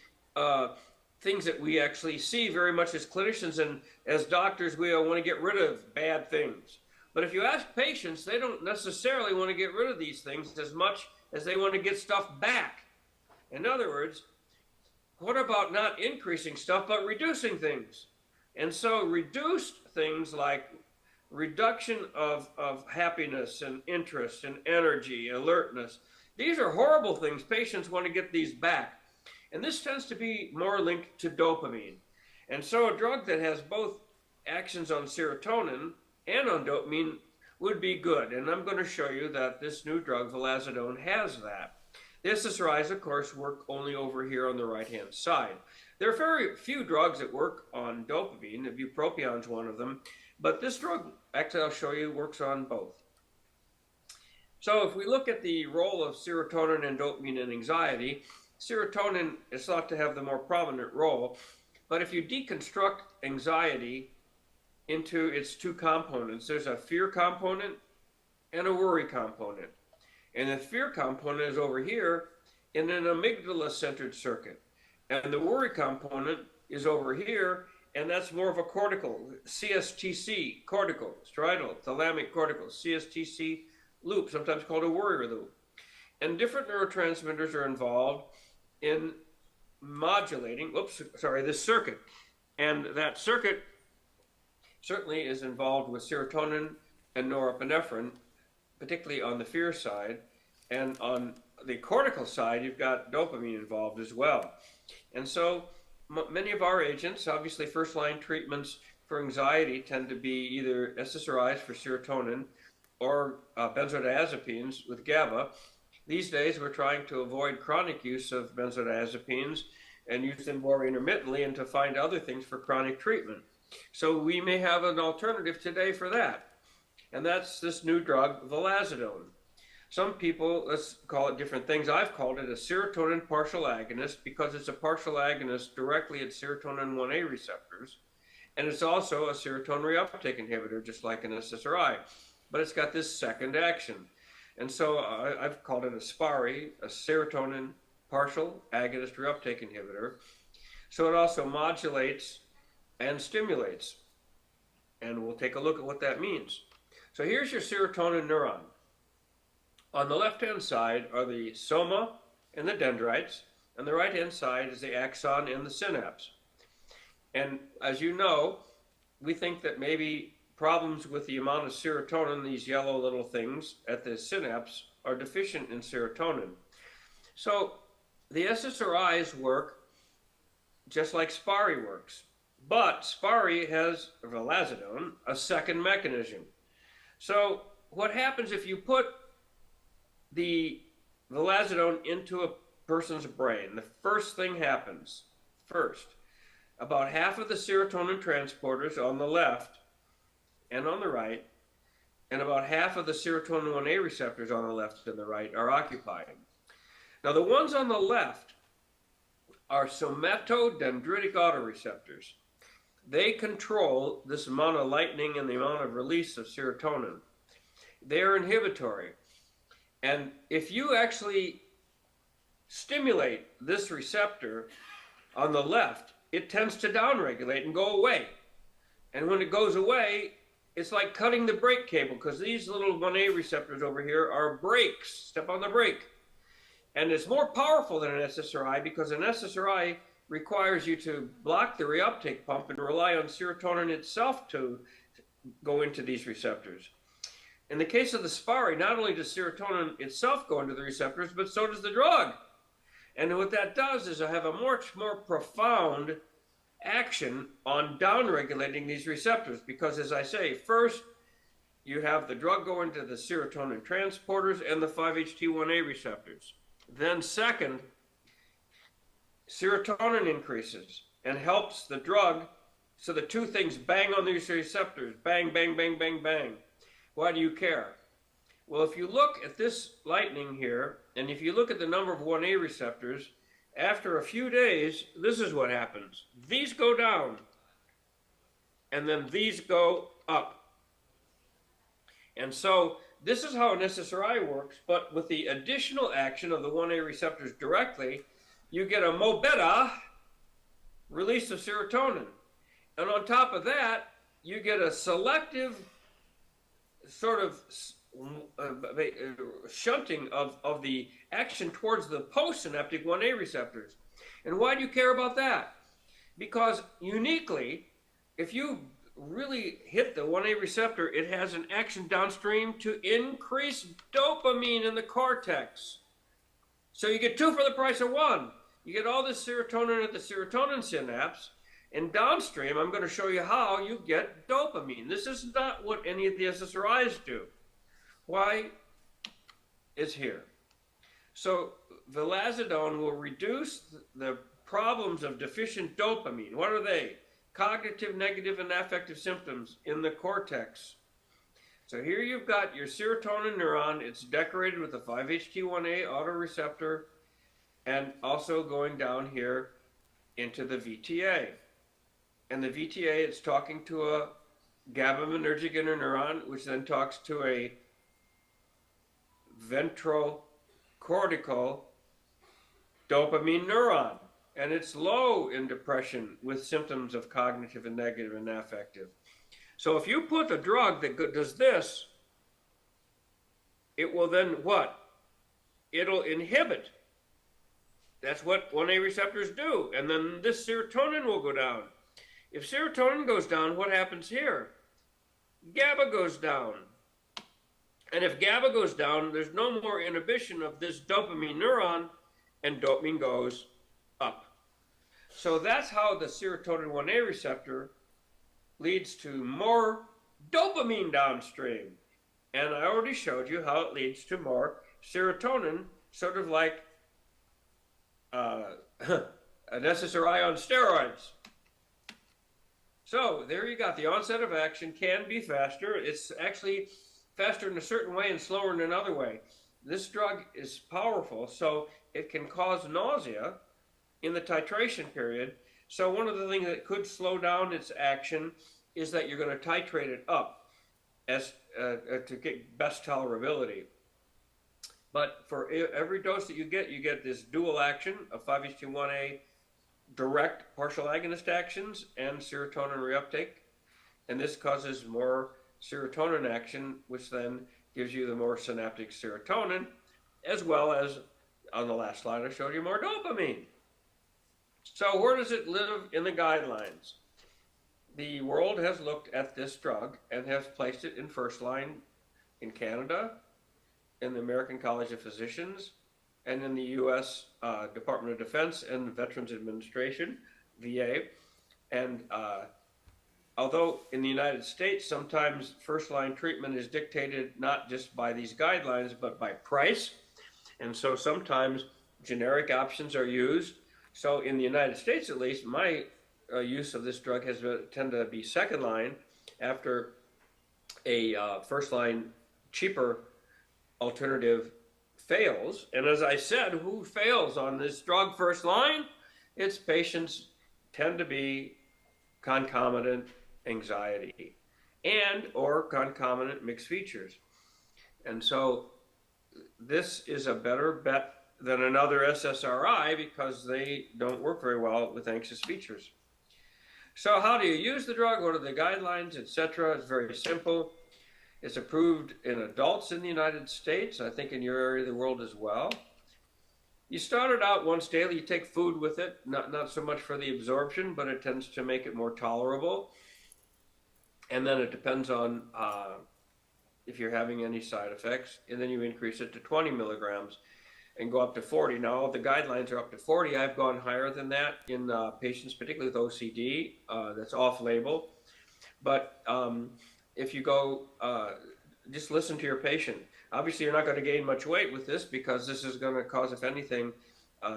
things that we actually see very much as clinicians, and as doctors, we want to get rid of bad things. But if you ask patients, they don't necessarily want to get rid of these things as much as they want to get stuff back. In other words, what about not increasing stuff, but reducing things? And so reduced things like reduction of happiness and interest and energy, alertness. These are horrible things. Patients want to get these back. And this tends to be more linked to dopamine. And so a drug that has both actions on serotonin and on dopamine would be good. And I'm going to show you that this new drug, vilazodone, has that. The SSRIs, of course, work only over here on the right-hand side. There are very few drugs that work on dopamine. Bupropion is one of them. But this drug, actually I'll show you, works on both. So if we look at the role of serotonin and dopamine in anxiety, serotonin is thought to have the more prominent role. But if you deconstruct anxiety into its two components, there's a fear component and a worry component. And the fear component is over here in an amygdala-centered circuit. And the worry component is over here, and that's more of a cortical, CSTC, cortical, striatal, thalamic cortical, CSTC loop, sometimes called a worry loop. And different neurotransmitters are involved in modulating, this circuit. And that circuit certainly is involved with serotonin and norepinephrine, particularly on the fear side. And on the cortical side, you've got dopamine involved as well. And so many of our agents, obviously first-line treatments for anxiety tend to be either SSRIs for serotonin or benzodiazepines with GABA. These days, we're trying to avoid chronic use of benzodiazepines and use them more intermittently and to find other things for chronic treatment. So we may have an alternative today for that. And that's this new drug, vilazodone. Some people, let's call it different things. I've called it a serotonin partial agonist because it's a partial agonist directly at serotonin 1A receptors. And it's also a serotonin reuptake inhibitor, just like an SSRI. But it's got this second action. And so I've called it a SPARI, a serotonin partial agonist reuptake inhibitor. So it also modulates and stimulates. And we'll take a look at what that means. So here's your serotonin neuron. On the left-hand side are the soma and the dendrites, and the right-hand side is the axon and the synapse. And as you know, we think that maybe problems with the amount of serotonin, these yellow little things at the synapse, are deficient in serotonin. So the SSRIs work just like SPARI works, but SPARI has vilazodone, a second mechanism. So what happens if you put the vilazodone into a person's brain? The first thing happens, about half of the serotonin transporters on the left and on the right, and about half of the serotonin 1A receptors on the left and the right are occupied. Now the ones on the left are somatodendritic autoreceptors. They control this amount of lightening and the amount of release of serotonin. They are inhibitory. And if you actually stimulate this receptor on the left, it tends to downregulate and go away. And when it goes away, it's like cutting the brake cable, because these little 1A receptors over here are brakes. Step on the brake. And it's more powerful than an SSRI, because an SSRI requires you to block the reuptake pump and rely on serotonin itself to go into these receptors. In the case of the SPARI, not only does serotonin itself go into the receptors, but so does the drug. And what that does is have a much more profound action on downregulating these receptors, because, as I say, first you have the drug go into the serotonin transporters and the 5-HT1A receptors. Then second, serotonin increases and helps the drug, so the two things bang on these receptors, bang, bang, bang, bang, bang. Why do you care? Well, if you look at this lightning here, and if you look at the number of 1A receptors, after a few days, this is what happens. These go down, and then these go up. And so this is how an SSRI works, but with the additional action of the 1A receptors directly, you get a mo beta release of serotonin. And on top of that, you get a selective sort of shunting of the action towards the postsynaptic 1A receptors. And why do you care about that? Because uniquely, if you really hit the 1A receptor, it has an action downstream to increase dopamine in the cortex. So you get two for the price of one. You get all this serotonin at the serotonin synapse, and downstream, I'm going to show you how you get dopamine. This is not what any of the SSRIs do. Why? It's here. So vilazodone will reduce the problems of deficient dopamine. What are they? Cognitive, negative, and affective symptoms in the cortex. So here you've got your serotonin neuron. It's decorated with a 5-HT1A autoreceptor, and also going down here into the VTA. And the VTA, it's talking to a GABAergic interneuron, which then talks to a ventrocortical dopamine neuron. And it's low in depression with symptoms of cognitive and negative and affective. So if you put a drug that does this, it will then what? It'll inhibit. That's what 1A receptors do. And then this serotonin will go down. If serotonin goes down, what happens here? GABA goes down. And if GABA goes down, there's no more inhibition of this dopamine neuron, and dopamine goes up. So that's how the serotonin 1A receptor leads to more dopamine downstream. And I already showed you how it leads to more serotonin, sort of like an SSRI on steroids. So there you got the onset of action can be faster. It's actually faster in a certain way and slower in another way. This drug is powerful, so it can cause nausea in the titration period. So one of the things that could slow down its action is that you're going to titrate it up as to get best tolerability. But for every dose that you get this dual action of 5-HT1A direct partial agonist actions and serotonin reuptake. And this causes more serotonin action, which then gives you the more synaptic serotonin, as well as, on the last slide, I showed you more dopamine. So where does it live in the guidelines? The world has looked at this drug and has placed it in first line in Canada, in the American College of Physicians, and in the U.S. Department of Defense and Veterans Administration, VA. And although in the United States, sometimes first-line treatment is dictated not just by these guidelines, but by price. And so sometimes generic options are used. So in the United States, at least, my use of this drug has tended to be second line after a first-line cheaper alternative fails. And as I said, who fails on this drug first line? Its patients tend to be concomitant anxiety and or concomitant mixed features. And so this is a better bet than another SSRI because they don't work very well with anxious features. So how do you use the drug? What are the guidelines, etc.? It's very simple. It's approved in adults in the United States, I think in your area of the world as well. You start it out once daily, you take food with it, not so much for the absorption, but it tends to make it more tolerable. And then it depends on if you're having any side effects, and then you increase it to 20 milligrams and go up to 40. Now, the guidelines are up to 40. I've gone higher than that in patients, particularly with OCD, that's off-label. But if you go, just listen to your patient. Obviously, you're not going to gain much weight with this because this is going to cause, if anything,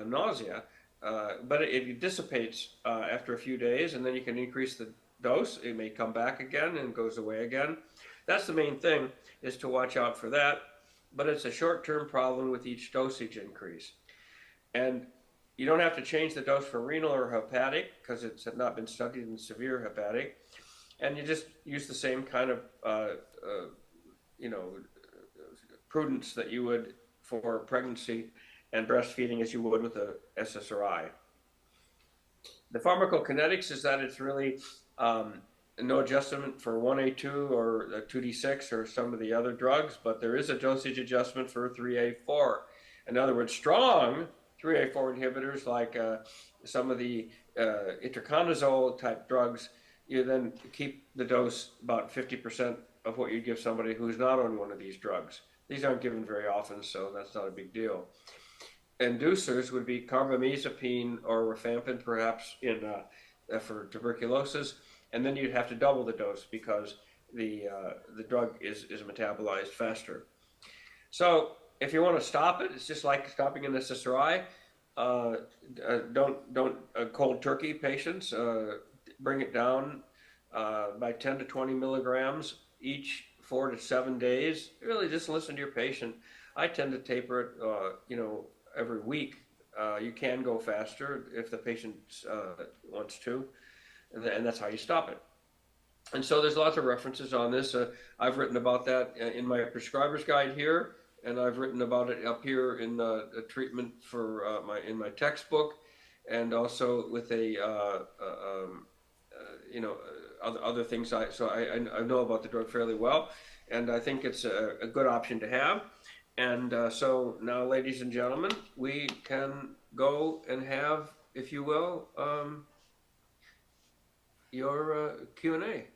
nausea. But it dissipates after a few days, and then you can increase the dose. It may come back again and goes away again. That's the main thing, is to watch out for that. But it's a short-term problem with each dosage increase. And you don't have to change the dose for renal or hepatic because it's not been studied in severe hepatic. And you just use the same kind of, prudence that you would for pregnancy and breastfeeding as you would with a SSRI. The pharmacokinetics is that it's really no adjustment for 1A2 or 2D6 or some of the other drugs, but there is a dosage adjustment for 3A4. In other words, strong 3A4 inhibitors like some of the itraconazole type drugs, you then keep the dose about 50% of what you give somebody who's not on one of these drugs. These aren't given very often, so that's not a big deal. Inducers would be carbamazepine or rifampin, perhaps for tuberculosis, and then you'd have to double the dose because the drug is metabolized faster. So if you want to stop it, it's just like stopping an SSRI. Don't cold turkey patients. Bring it down by 10 to 20 milligrams each 4 to 7 days. Really just listen to your patient. I tend to taper it, every week. You can go faster if the patient wants to, and that's how you stop it. And so there's lots of references on this. I've written about that in my prescriber's guide here, and I've written about it up here in the treatment for in my textbook, and also with other things. I know about the drug fairly well, and I think it's a good option to have. And so now, ladies and gentlemen, we can go and have, if you will, your Q&A.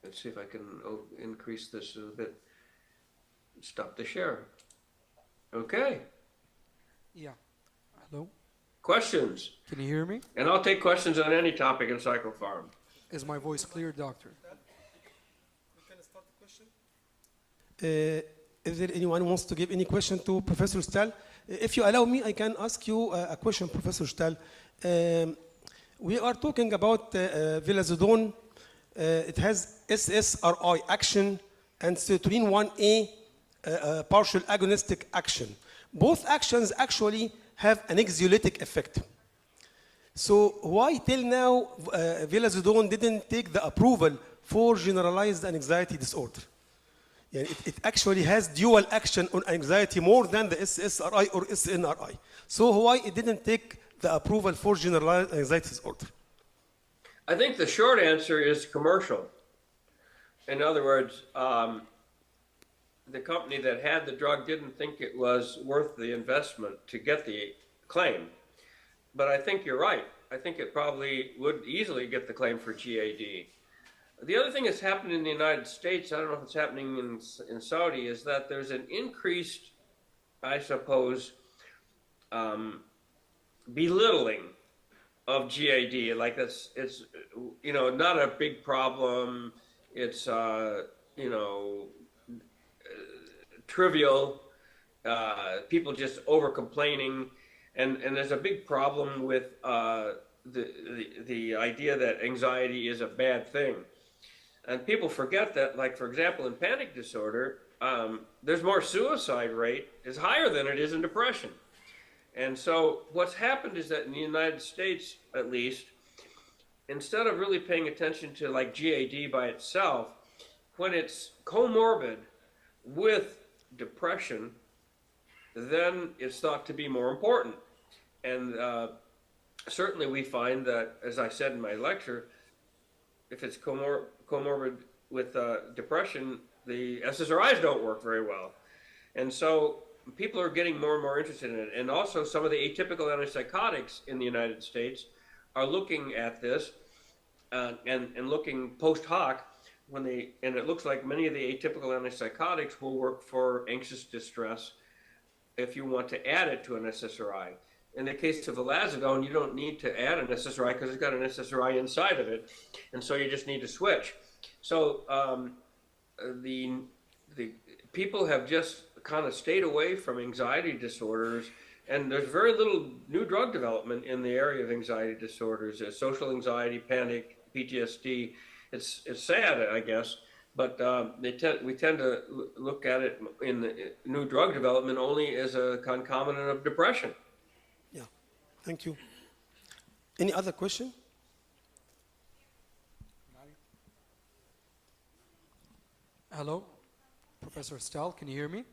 Let's see if I can increase this a bit. Stop the share. Okay. Yeah. Hello? Questions? Can you hear me? And I'll take questions on any topic in psychopharm. Is my voice clear, doctor? We can start the question. Is there anyone who wants to give any question to Professor Stahl? If you allow me, I can ask you a question, Professor Stahl. We are talking about vilazodone. It has SSRI action and serotonin 1A partial agonistic action. Both actions actually have an anxiolytic effect. So why till now vilazodone didn't take the approval for generalized anxiety disorder? Yeah, it actually has dual action on anxiety more than the SSRI or SNRI. So why it didn't take the approval for generalized anxiety disorder? I think the short answer is commercial. In other words, the company that had the drug didn't think it was worth the investment to get the claim. But I think you're right. I think it probably would easily get the claim for GAD. The other thing that's happened in the United States, I don't know if it's happening in Saudi, is that there's an increased, I suppose, belittling of GAD. Like it's you know, not a big problem. It's trivial. People just over complaining, and there's a big problem with the idea that anxiety is a bad thing. And people forget that, like, for example, in panic disorder, there's more suicide rate is higher than it is in depression. And so what's happened is that in the United States, at least, instead of really paying attention to like GAD by itself, when it's comorbid with depression, then it's thought to be more important. And certainly we find that, as I said in my lecture, if it's comorbid with depression, the SSRIs don't work very well. And so people are getting more and more interested in it. And also some of the atypical antipsychotics in the United States are looking at this and looking post hoc and it looks like many of the atypical antipsychotics will work for anxious distress if you want to add it to an SSRI. In the case of vilazodone, you don't need to add an SSRI because it's got an SSRI inside of it, and so you just need to switch. So the people have just kind of stayed away from anxiety disorders, and there's very little new drug development in the area of anxiety disorders, social anxiety, panic, PTSD. It's sad, I guess, but we tend to look at it in the new drug development only as a concomitant of depression. Thank you. Any other question? Hello, Professor Stahl, can you hear me?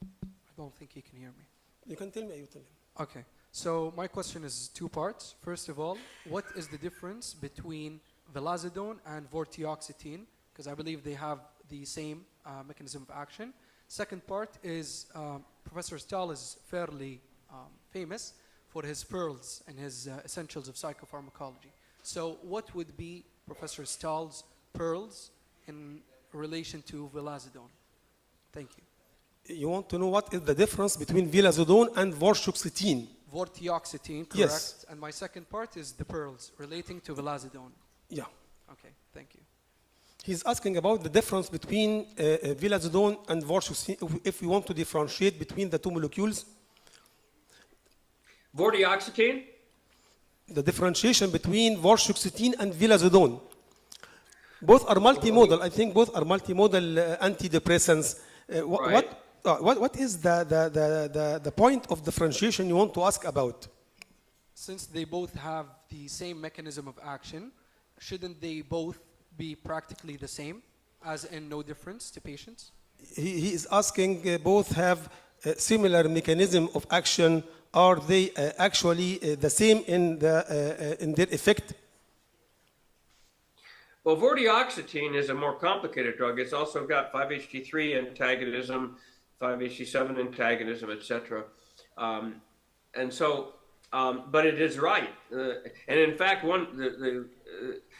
I don't think he can hear me. You can tell me, you tell him. Okay, so my question is two parts. First of all, what is the difference between vilazodone and vortioxetine? Because I believe they have the same mechanism of action. Second part is Professor Stahl is fairly famous for his pearls and his essentials of psychopharmacology. So what would be Professor Stahl's pearls in relation to vilazodone? Thank you. You want to know what is the difference between vilazodone and vortioxetine? Vortioxetine, correct. Yes. And my second part is the pearls relating to vilazodone. Yeah. Okay, thank you. He's asking about the difference between vilazodone and vortioxetine, if we want to differentiate between the two molecules. Vortioxetine? The differentiation between vortioxetine and vilazodone. Both are multimodal. I think both are multimodal antidepressants. What is the point of differentiation you want to ask about? Since they both have the same mechanism of action, shouldn't they both be practically the same, as in no difference to patients? He is asking both have a similar mechanism of action. Are they actually the same in their effect? Well, vortioxetine is a more complicated drug. It's also got 5-HT3 antagonism, 5-HT7 antagonism, etc. And so, but it is right. And in fact,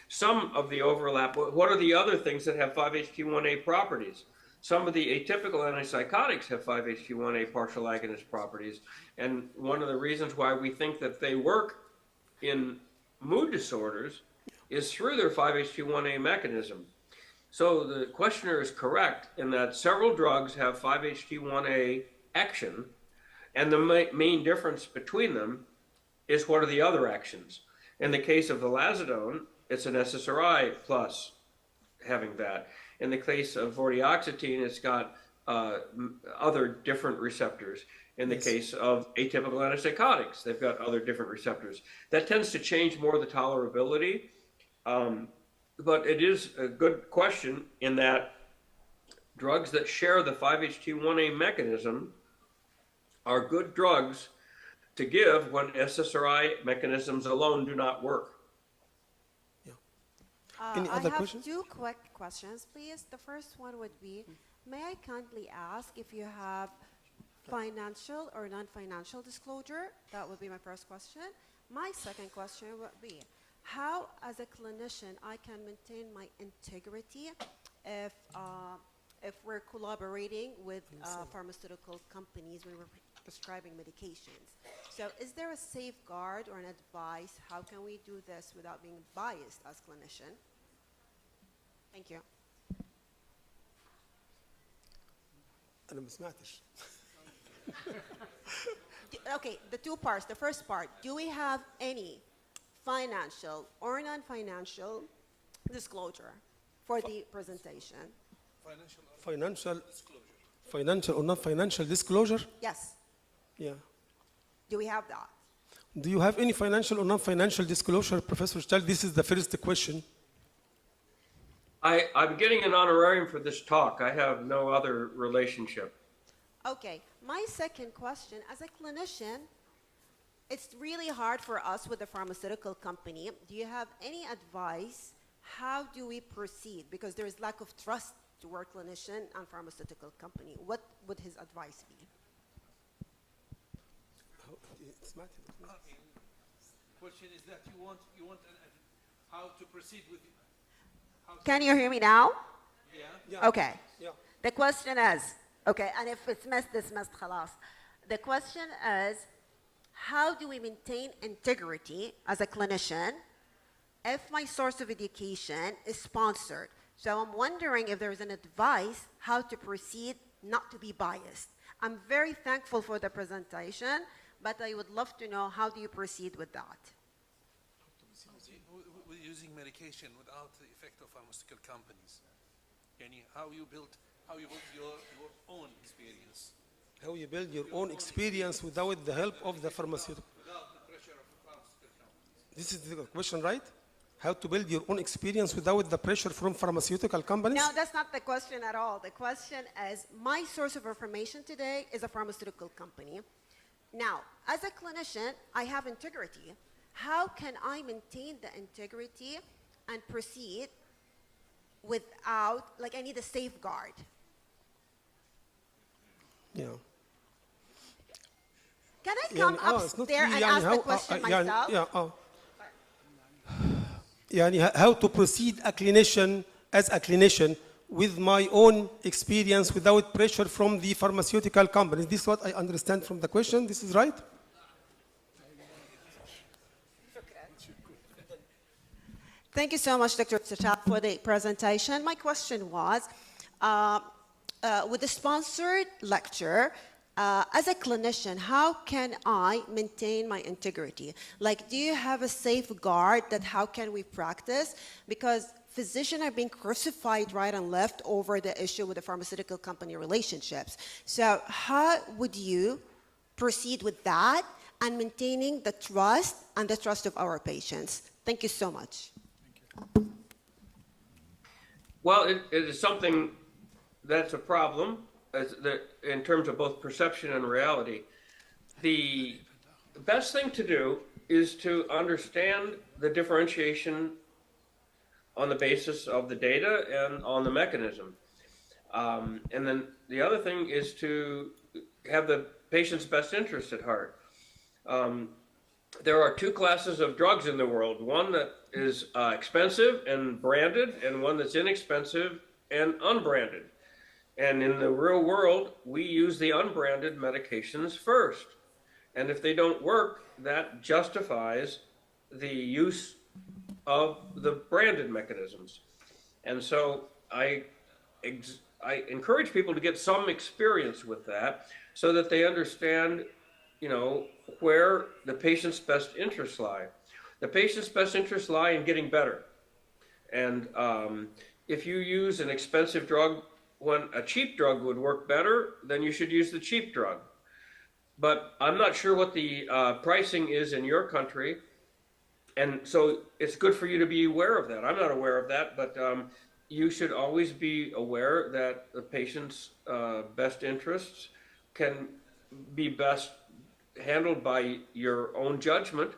some of the overlap, what are the other things that have 5-HT1A properties? Some of the atypical antipsychotics have 5-HT1A partial agonist properties. And one of the reasons why we think that they work in mood disorders is through their 5-HT1A mechanism. So the questioner is correct in that several drugs have 5-HT1A action, and the main difference between them is what are the other actions. In the case of vilazodone, it's an SSRI plus having that. In the case of vortioxetine, it's got other different receptors. In the case of atypical antipsychotics, they've got other different receptors. That tends to change more the tolerability, but it is a good question in that drugs that share the 5-HT1A mechanism are good drugs to give when SSRI mechanisms alone do not work. Any I other have questions? 2 quick questions, please. The first one would be, may I kindly ask if you have financial or non-financial disclosure? That would be my first question. My second question would be, how, as a clinician, I can maintain my integrity if we're collaborating with pharmaceutical companies when we're prescribing medications. So is there a safeguard or an advice? How can we do this without being biased as clinician? Thank you. أنا ما سمعتش. Okay, the 2 parts. The first part, do we have any financial or non-financial disclosure for the presentation? Financial or non-financial disclosure? Yes. Yeah. Do we have that? Do you have any financial or non-financial disclosure, Professor Stahl? This is the first question. I'm getting an honorarium for this talk. I have no other relationship. Okay, my second question, as a clinician, it's really hard for us with the pharmaceutical company. Do you have any advice? How do we proceed? Because there is lack of trust toward clinician and pharmaceutical company. What would his advice be? Question is that you want how to proceed with. Can you hear me now? Yeah. Okay. Yeah. The question is, okay, and if it's missed, it's missed, خلاص. The question is, how do we maintain integrity as a clinician if my source of education is sponsored? So I'm wondering if there's an advice how to proceed not to be biased. I'm very thankful for the presentation, but I would love to know how do you proceed with that? Using medication without the effect of pharmaceutical companies. How you build your own experience. How you build your own experience without the help of the pharmaceutical. Without the pressure of pharmaceutical companies. This is the question, right? How to build your own experience without the pressure from pharmaceutical companies? No, that's not the question at all. The question is, my source of information today is a pharmaceutical company. Now, as a clinician, I have integrity. How can I maintain the integrity and proceed without, like I need a safeguard? Yeah. Can I come up there and ask the question myself? How to proceed as a clinician with my own experience without pressure from the pharmaceutical companies. This is what I understand from the question. This is right? Thank you so much, Dr. Satal, for the presentation. My question was, with the sponsored lecture, as a clinician, how can I maintain my integrity? Like, do you have a safeguard that how can we practice? Because physicians are being crucified right and left over the issue with the pharmaceutical company relationships. So how would you proceed with that and maintaining the trust and the trust of our patients? Thank you so much. Well, it is something that's a problem in terms of both perception and reality. The best thing to do is to understand the differentiation on the basis of the data and on the mechanism. And then the other thing is to have the patient's best interest at heart. There are 2 classes of drugs in the world, one that is expensive and branded, and one that's inexpensive and unbranded. And in the real world, we use the unbranded medications first. And if they don't work, that justifies the use of the branded mechanisms. And so I I encourage people to get some experience with that so that they understand, you know, where the patient's best interests lie. The patient's best interests lie in getting better. And if you use an expensive drug when a cheap drug would work better, then you should use the cheap drug. But I'm not sure what the pricing is in your country. And so it's good for you to be aware of that. I'm not aware of that, but you should always be aware that the patient's best interests can be best handled by your own judgment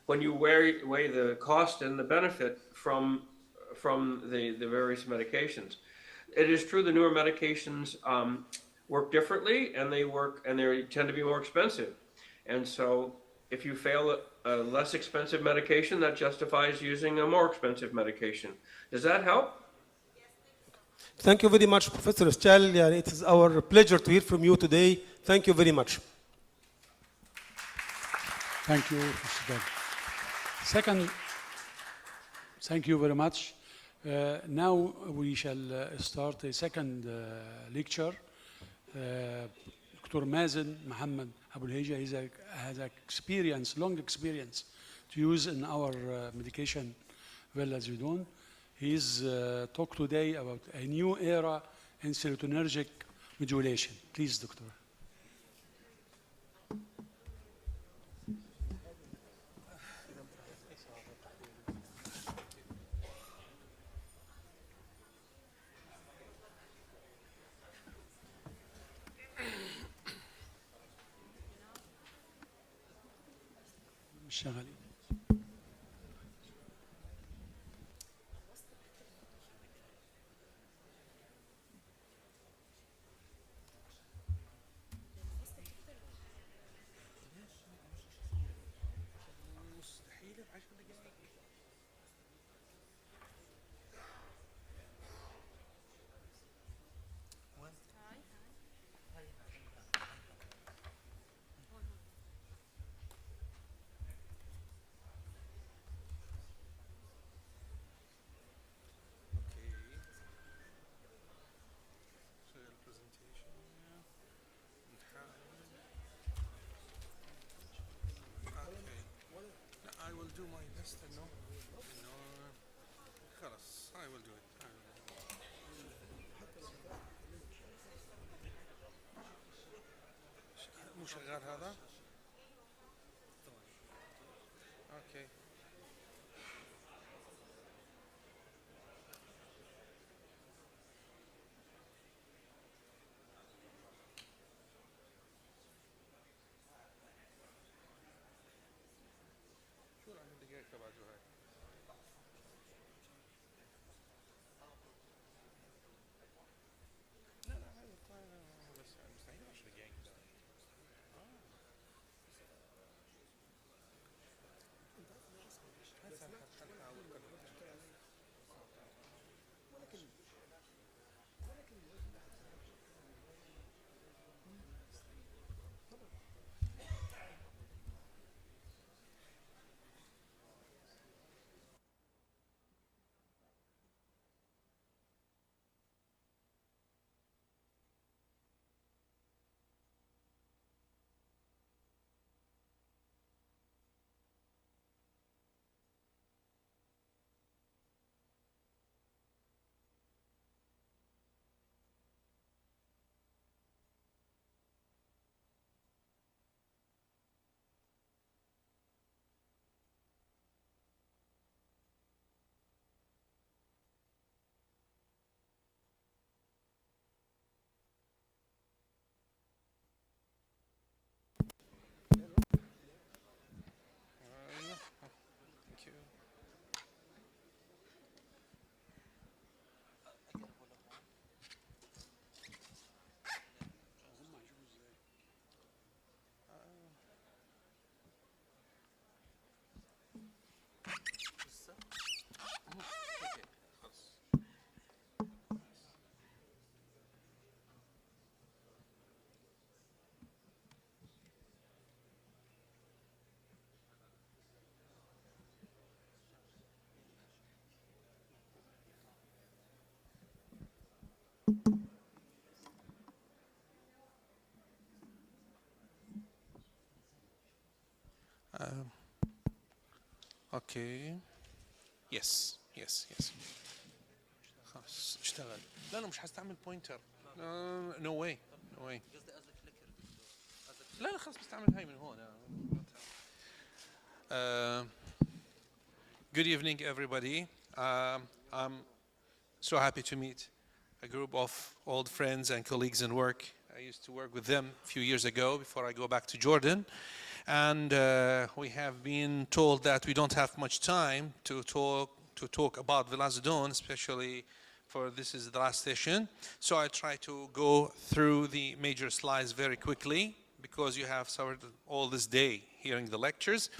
when you weigh the cost and the benefit from the various medications. It is true the newer medications work differently, and they tend to be more expensive. And so if you fail a less expensive medication, that justifies using a more expensive medication. Does that help? Thank you very much, Professor Schell. Yeah, it is our pleasure to hear from you today. Thank you very much. Thank you, Mr. Ben. Second, thank you very much. Now we shall start a second lecture. Dr. Mazen Mohammed Abu Al-Hija has experience, long experience to use in our medication, Velazidone. He is talk today about a new era in serotonergic modulation. Please, Doctor. شغالين. I will do my best, خلاص I will do it. مو شغال هذا؟ اوكي. شو راح الدقائق تبع جوهر؟ لا لا هذا بس مستحيل 10 دقائق. اوكي يس خلاص اشتغل. لا انا مش هستعمل بوينتر. نو واي لا خلاص بستعمل هاي من هون. Good evening everybody. I'm so happy to meet a group of old friends and colleagues in work. I used to work with them a few years ago before I go back to Jordan. And we have been told that we don't have much time to talk about vilazodone, especially for this is the last session. So I try to go through the major slides very quickly because you have suffered all this day hearing the lectures.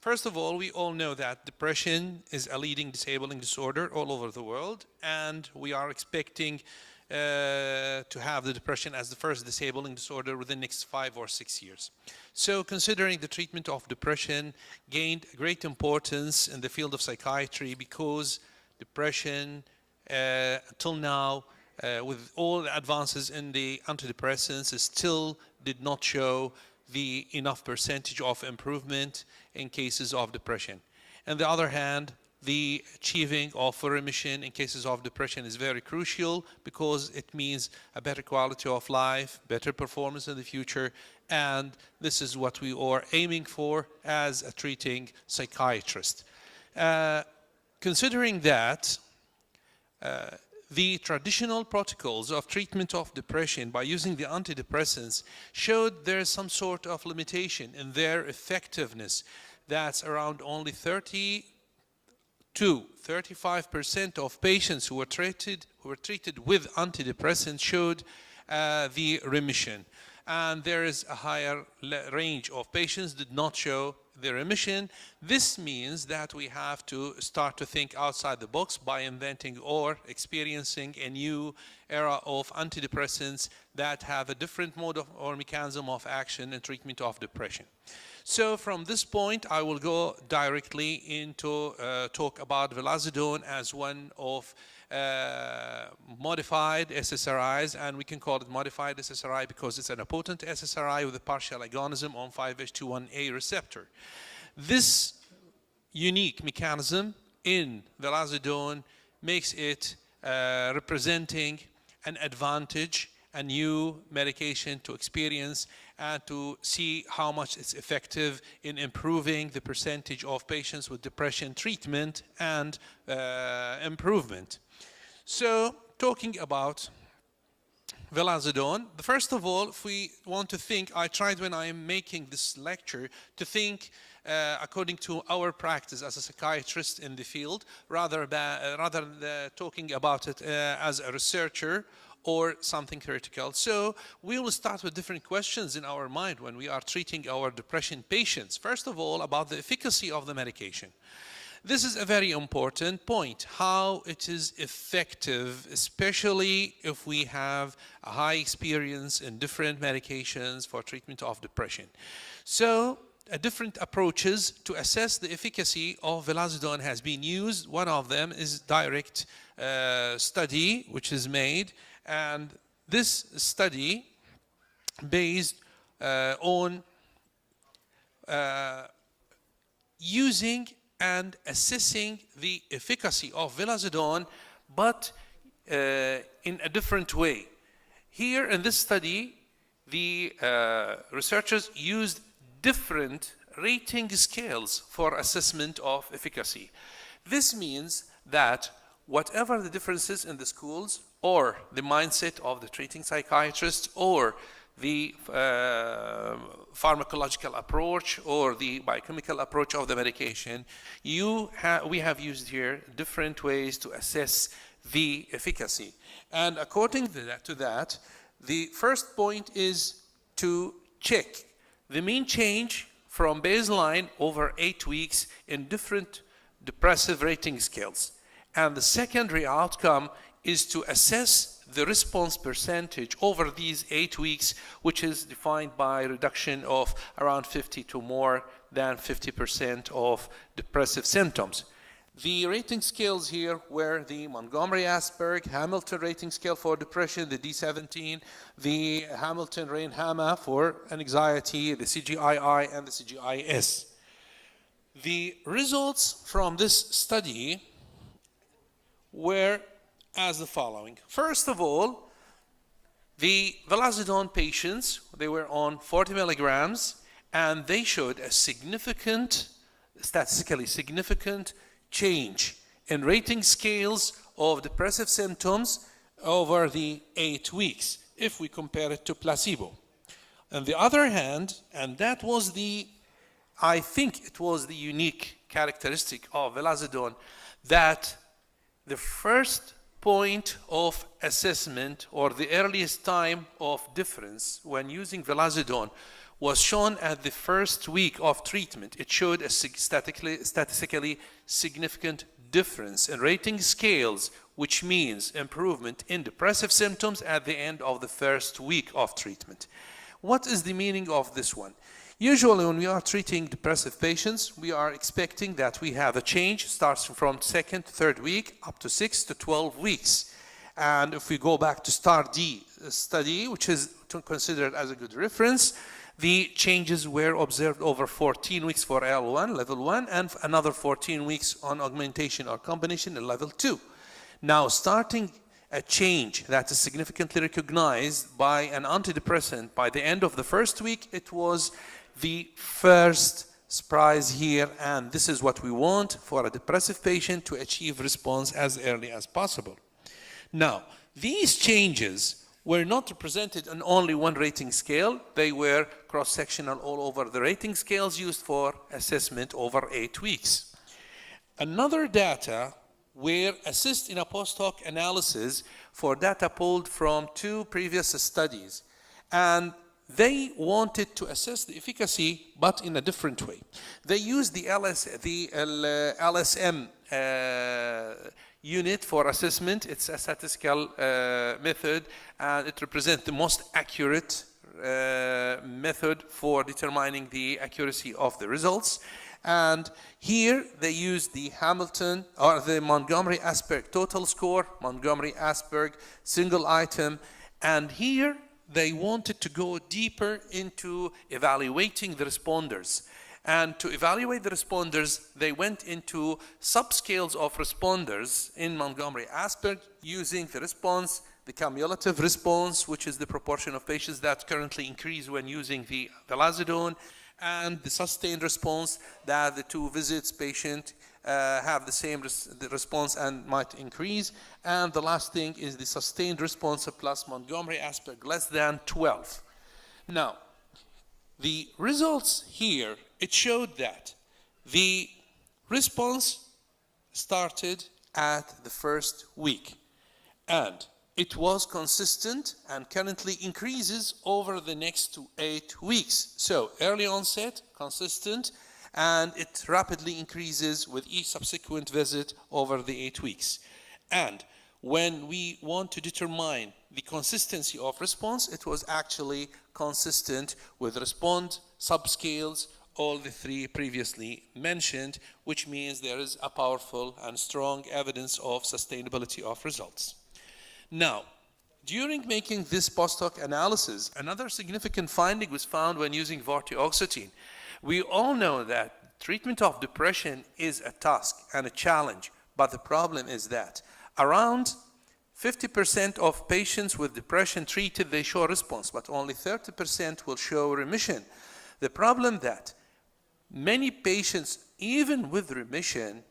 First of all, we all know that depression is a leading disabling disorder all over the world, and we are expecting to have the depression as the first disabling disorder within the next 5 or 6 years. So considering the treatment of depression gained great importance in the field of psychiatry because depression until now with all the advances in the antidepressants still did not show the enough percentage of improvement in cases of depression. On the other hand, the achieving of remission in cases of depression is very crucial because it means a better quality of life, better performance in the future, and this is what we are aiming for as a treating psychiatrist. Considering that, the traditional protocols of treatment of depression by using the antidepressants showed there's some sort of limitation in their effectiveness. That's around only 35% of patients who were treated with antidepressants showed the remission. And there is a higher range of patients did not show the remission. This means that we have to start to think outside the box by inventing or experiencing a new era of antidepressants that have a different mode of, or mechanism of action in treatment of depression. So from this point, I will go directly into talk about vilazodone as one of modified SSRIs, and we can call it modified SSRI because it's an potent SSRI with a partial agonism on 5-HT1A receptor. This unique mechanism in vilazodone makes it representing an advantage, a new medication to experience and to see how much it's effective in improving the percentage of patients with depression treatment and improvement. So talking about vilazodone, first of all, if we want to think, I tried when I am making this lecture to think according to our practice as a psychiatrist in the field, rather than talking about it as a researcher or something critical. So we will start with different questions in our mind when we are treating our depression patients. First of all, about the efficacy of the medication. This is a very important point, how it is effective, especially if we have a high experience in different medications for treatment of depression. So different approaches to assess the efficacy of vilazodone has been used. One of them is direct study, which is made, and this study based on using and assessing the efficacy of vilazodone, but in a different way. Here in this study, the researchers used different rating scales for assessment of efficacy. This means that whatever the differences in the schools or the mindset of the treating psychiatrist or the pharmacological approach or the biochemical approach of the medication, we have used here different ways to assess the efficacy. And according to that, the first point is to check the mean change from baseline over 8 weeks in different depressive rating scales. And the secondary outcome is to assess the response percentage over these 8 weeks, which is defined by reduction of around 50 to more than 50% of depressive symptoms. The rating scales here were the Montgomery-Asperg, Hamilton rating scale for depression, the D17, the Hamilton-Rain-Hama for anxiety, the CGI-I, and the CGI-S. The results from this study were as the following. First of all, the vilazodone patients, they were on 40 milligrams, and they showed a significant, statistically significant change in rating scales of depressive symptoms over the 8 weeks, if we compare it to placebo. On the other hand, and that was I think it was the unique characteristic of vilazodone, that the first point of assessment or the earliest time of difference when using vilazodone was shown at the first week of treatment. It showed a statistically significant difference in rating scales, which means improvement in depressive symptoms at the end of the first week of treatment. What is the meaning of this one? Usually when we are treating depressive patients, we are expecting that we have a change, starts from second, third week, up to 6 to 12 weeks. And if we go back to STAR-D study, which is considered as a good reference, the changes were observed over 14 weeks for L1, level 1, and another 14 weeks on augmentation or combination in level 2. Now, starting a change that is significantly recognized by an antidepressant by the end of the first week, it was the first surprise here, and this is what we want for a depressive patient to achieve response as early as possible. Now, these changes were not represented on only one rating scale. They were cross-sectional all over the rating scales used for assessment over 8 weeks. Another data were assessed in a post-hoc analysis for data pulled from 2 previous studies, and they wanted to assess the efficacy, but in a different way. They used the LSM unit for assessment. It's a statistical method, and it represents the most accurate method for determining the accuracy of the results. And here they used the Hamilton or the Montgomery-Asperg total score, Montgomery-Asperg single item, and here they wanted to go deeper into evaluating the responders. And to evaluate the responders, they went into subscales of responders in Montgomery-Asperg using the response, the cumulative response, which is the proportion of patients that currently increase when using the vilazodone, and the sustained response, that the 2 visits patient have the same response and might increase. And the last thing is the sustained response plus Montgomery-Asperg less than 12. Now, the results here, it showed that the response started at the first week, and it was consistent and currently increases over the next 8 weeks. So early onset, consistent, and it rapidly increases with each subsequent visit over the 8 weeks. And when we want to determine the consistency of response, it was actually consistent with response subscales, all the 3 previously mentioned, which means there is a powerful and strong evidence of sustainability of results. Now, during making this post-hoc analysis, another significant finding was found when using vortioxetine. We all know that treatment of depression is a task and a challenge, but the problem is that around 50% of patients with depression treated, they show response, but only 30% will show remission. The problem that many patients, even with remission,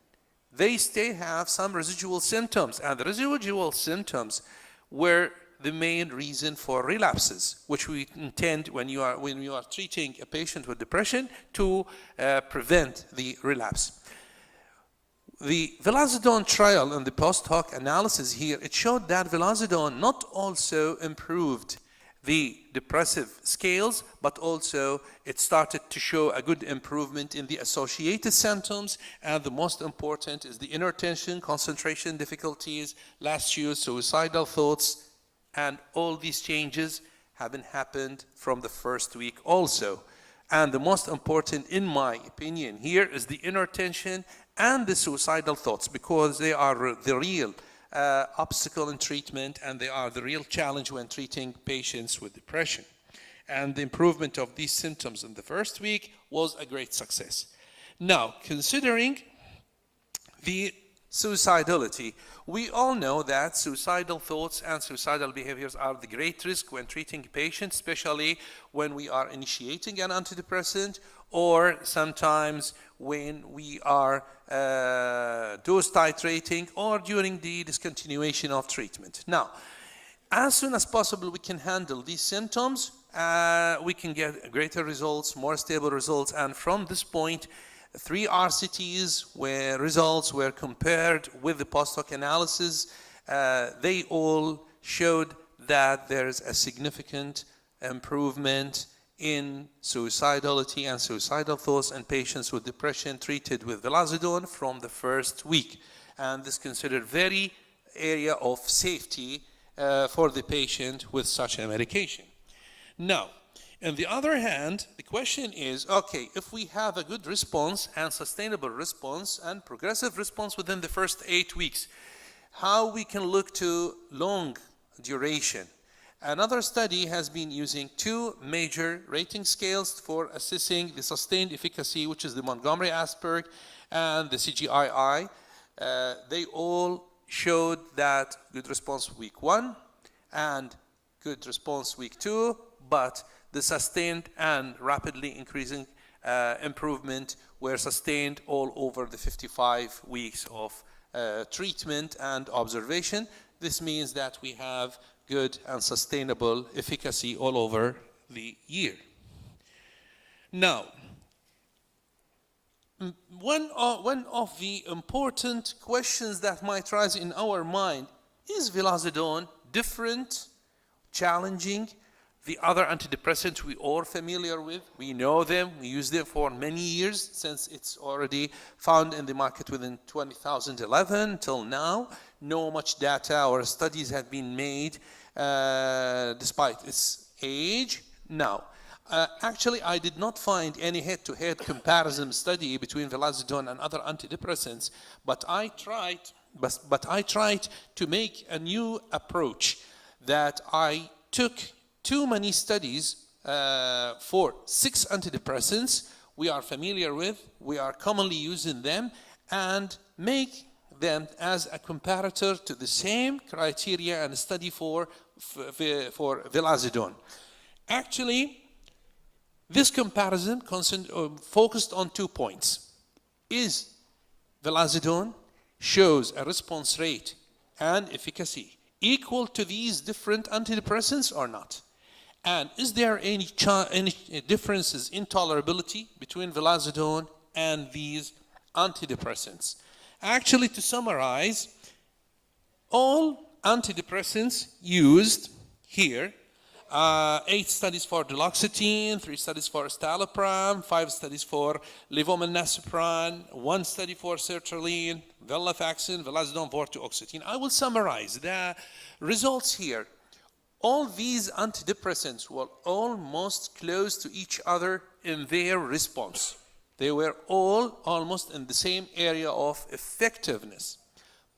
they still have some residual symptoms, and the residual symptoms were the main reason for relapses, which we intend when you are treating a patient with depression to prevent the relapse. The vilazodone trial and the post-hoc analysis here, it showed that vilazodone not also improved the depressive scales, but also it started to show a good improvement in the associated symptoms, and the most important is the inattention, concentration difficulties, last use, suicidal thoughts, and all these changes haven't happened from the first week also. And the most important, in my opinion, here is the inner tension and the suicidal thoughts, because they are the real obstacle in treatment, and they are the real challenge when treating patients with depression. And the improvement of these symptoms in the first week was a great success. Now, considering the suicidality, we all know that suicidal thoughts and suicidal behaviors are the great risk when treating patients, especially when we are initiating an antidepressant, or sometimes when we are dose titrating, or during the discontinuation of treatment. Now, as soon as possible, we can handle these symptoms. We can get greater results, more stable results, and from this point, 3 RCTs where results were compared with the post-hoc analysis. They all showed that there is a significant improvement in suicidality and suicidal thoughts in patients with depression treated with vilazodone from the first week. And this is considered very area of safety for the patient with such a medication. Now, on the other hand, the question is, okay, if we have a good response and sustainable response and progressive response within the first 8 weeks, how we can look to long duration? Another study has been using 2 major rating scales for assessing the sustained efficacy, which is the Montgomery-Åsberg and the CGI-I. They all showed that good response week 1 and good response week 2, but the sustained and rapidly increasing improvement were sustained all over the 55 weeks of treatment and observation. This means that we have good and sustainable efficacy all over the year. Now, one of the important questions that might rise in our mind is vilazodone different, challenging, the other antidepressants we all familiar with? We know them, we use them for many years since it's already found in the market within 2011 till now. No much data or studies have been made despite its age. Now, actually, I did not find any head-to-head comparison study between vilazodone and other antidepressants, but I tried to make a new approach that I took too many studies for 6 antidepressants we are familiar with, we are commonly using them, and make them as a comparator to the same criteria and study for vilazodone. Actually, this comparison focused on 2 points. Is vilazodone shows a response rate and efficacy equal to these different antidepressants or not? And is there any differences in tolerability between vilazodone and these antidepressants? Actually, to summarize, all antidepressants used here, 8 studies for duloxetine, 3 studies for escitalopram, 5 studies for levomenosopran, 1 study for sertraline, venlafaxine, vilazodone, vortioxetine. I will summarize the results here. All these antidepressants were almost close to each other in their response. They were all almost in the same area of effectiveness.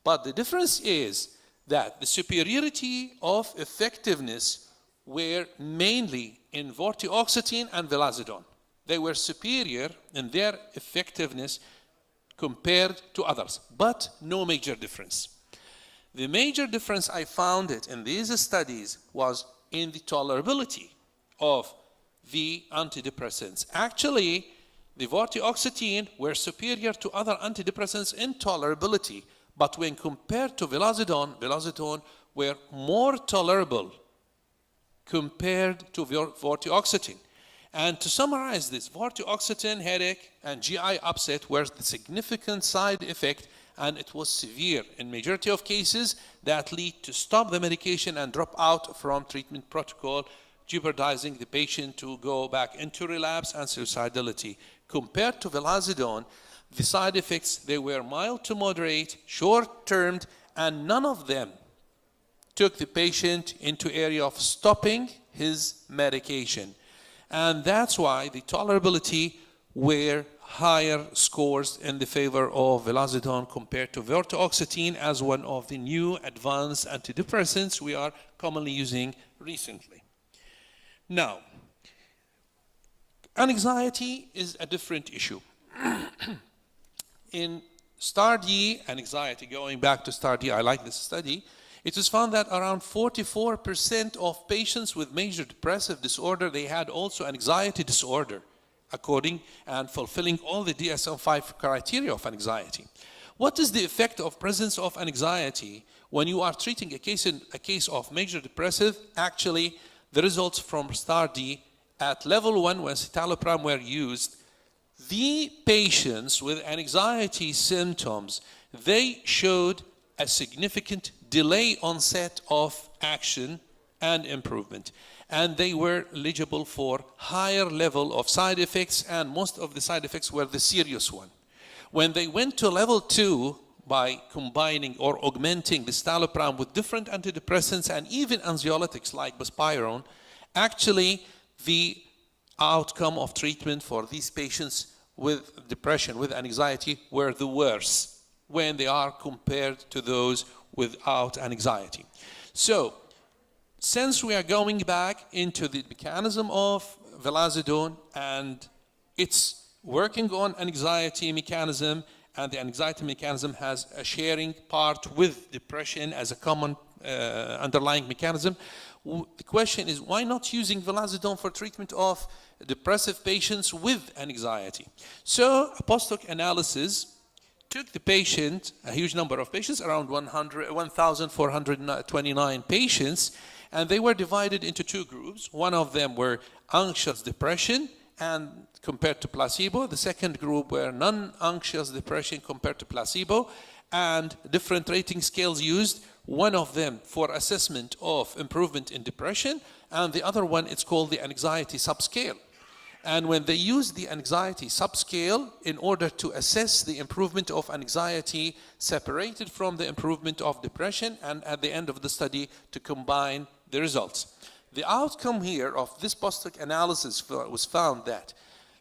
But the difference is that the superiority of effectiveness were mainly in vortioxetine and vilazodone. They were superior in their effectiveness compared to others, but no major difference. The major difference I found it in these studies was in the tolerability of the antidepressants. Actually, the vortioxetine were superior to other antidepressants in tolerability, but when compared to vilazodone were more tolerable compared to vortioxetine. And to summarize this, vortioxetine headache and GI upset were the significant side effect, and it was severe in majority of cases that lead to stop the medication and drop out from treatment protocol, jeopardizing the patient to go back into relapse and suicidality. Compared to vilazodone, the side effects, they were mild to moderate, short-term, and none of them took the patient into area of stopping his medication. And that's why the tolerability were higher scores in the favor of vilazodone compared to vortioxetine as one of the new advanced antidepressants we are commonly using recently. Now, anxiety is a different issue. In STAR-D and anxiety, going back to STAR-D, I like this study, it was found that around 44% of patients with major depressive disorder, they had also anxiety disorder, according and fulfilling all the DSM-5 criteria of anxiety. What is the effect of presence of anxiety when you are treating a case of major depressive? Actually, the results from STAR-D at level 1 when citalopram were used, the patients with anxiety symptoms, they showed a significant delay onset of action and improvement. And they were eligible for higher level of side effects, and most of the side effects were the serious one. When they went to level 2, by combining or augmenting the citalopram with different antidepressants and even anxiolytics like buspirone, actually the outcome of treatment for these patients with depression, with anxiety, were the worse when they are compared to those without anxiety. So, since we are going back into the mechanism of vilazodone and it's working on anxiety mechanism, and the anxiety mechanism has a sharing part with depression as a common underlying mechanism, the question is, why not using vilazodone for treatment of depressive patients with anxiety? So a post-hoc analysis took the patient, a huge number of patients, around 1,429 patients, and they were divided into two groups. One of them were anxious depression and compared to placebo. The second group were non-anxious depression compared to placebo, and different rating scales used. One of them for assessment of improvement in depression, and the other one, it's called the anxiety subscale. And when they used the anxiety subscale in order to assess the improvement of anxiety separated from the improvement of depression, and at the end of the study to combine the results. The outcome here of this post-hoc analysis was found that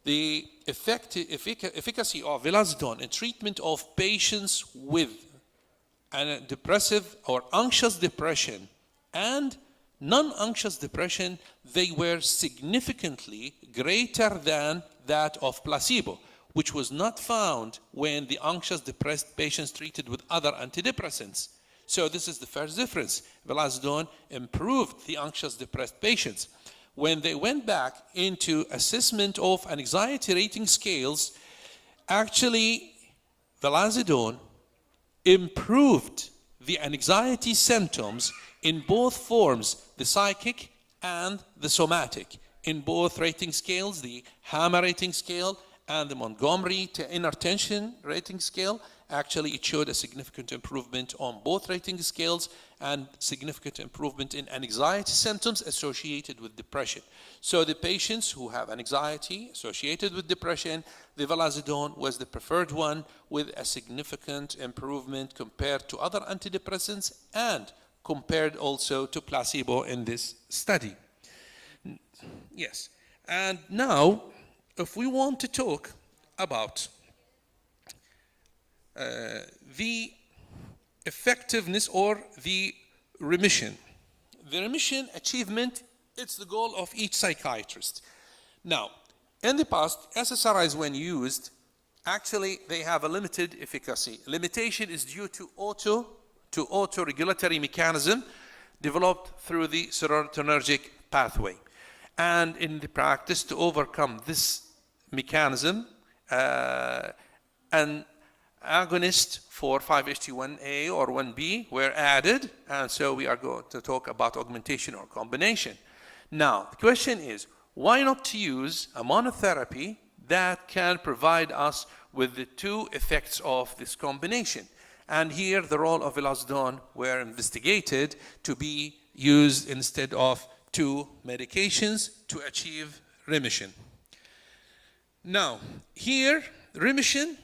the efficacy of vilazodone in treatment of patients with depressive or anxious depression and non-anxious depression, they were significantly greater than that of placebo, which was not found when the anxious depressed patients treated with other antidepressants. So this is the first difference. Vilazodone improved the anxious depressed patients. When they went back into assessment of anxiety rating scales, actually vilazodone improved the anxiety symptoms in both forms, the psychic and the somatic, in both rating scales, the HAMA rating scale and the Montgomery to inner tension rating scale. Actually, it showed a significant improvement on both rating scales and significant improvement in anxiety symptoms associated with depression. So the patients who have anxiety associated with depression, the vilazodone was the preferred one with a significant improvement compared to other antidepressants and compared also to placebo in this study. Yes. And now, if we want to talk about the effectiveness or the remission. The remission achievement, it's the goal of each psychiatrist. Now, in the past, SSRIs when used, actually they have a limited efficacy. Limitation is due to auto-regulatory mechanism developed through the serotonergic pathway. And in the practice, to overcome this mechanism, an agonist for 5-HT1A or 1B were added, and so we are going to talk about augmentation or combination. Now, the question is, why not to use a monotherapy that can provide us with the two effects of this combination? And here the role of vilazodone were investigated to be used instead of two medications to achieve remission. Now, here, remission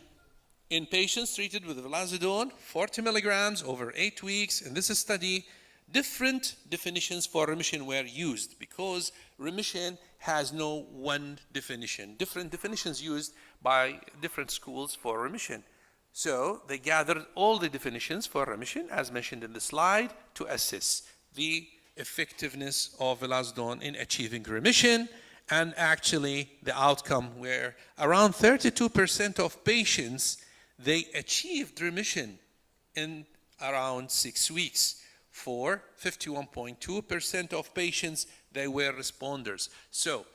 in patients treated with vilazodone, 40 milligrams over 8 weeks in this study, different definitions for remission were used because remission has no one definition. Different definitions used by different schools for remission. So they gathered all the definitions for remission, as mentioned in the slide, to assess the effectiveness of vilazodone in achieving remission. And actually, the outcome were around 32% of patients, they achieved remission in around 6 weeks. For 51.2% of patients, they were responders. So,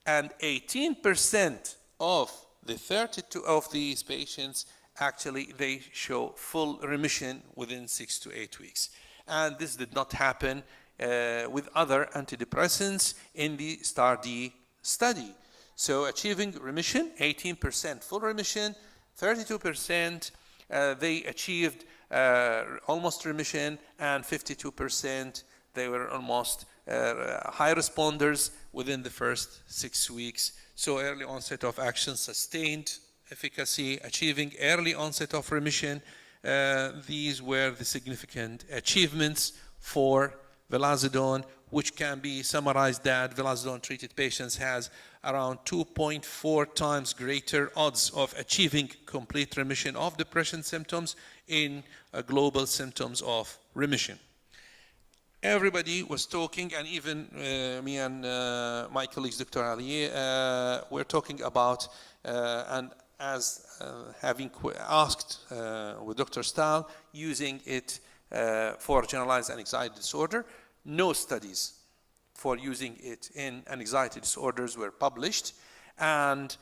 and 18% of the 32 of these patients, actually, they show full remission within 6 to 8 weeks. And this did not happen with other antidepressants in the STAR-D study. So achieving remission, 18% full remission, 32% they achieved almost remission, and 52% they were almost high responders within the first 6 weeks. So early onset of action, sustained efficacy, achieving early onset of remission. These were the significant achievements for vilazodone, which can be summarized that vilazodone-treated patients has around 2.4 times greater odds of achieving complete remission of depression symptoms in global symptoms of remission. Everybody was talking, and even me and my colleagues, Dr. Ali, were talking about, and as having asked with Dr. Stahl, using it for generalized anxiety disorder. No studies for using it in anxiety disorders were published, and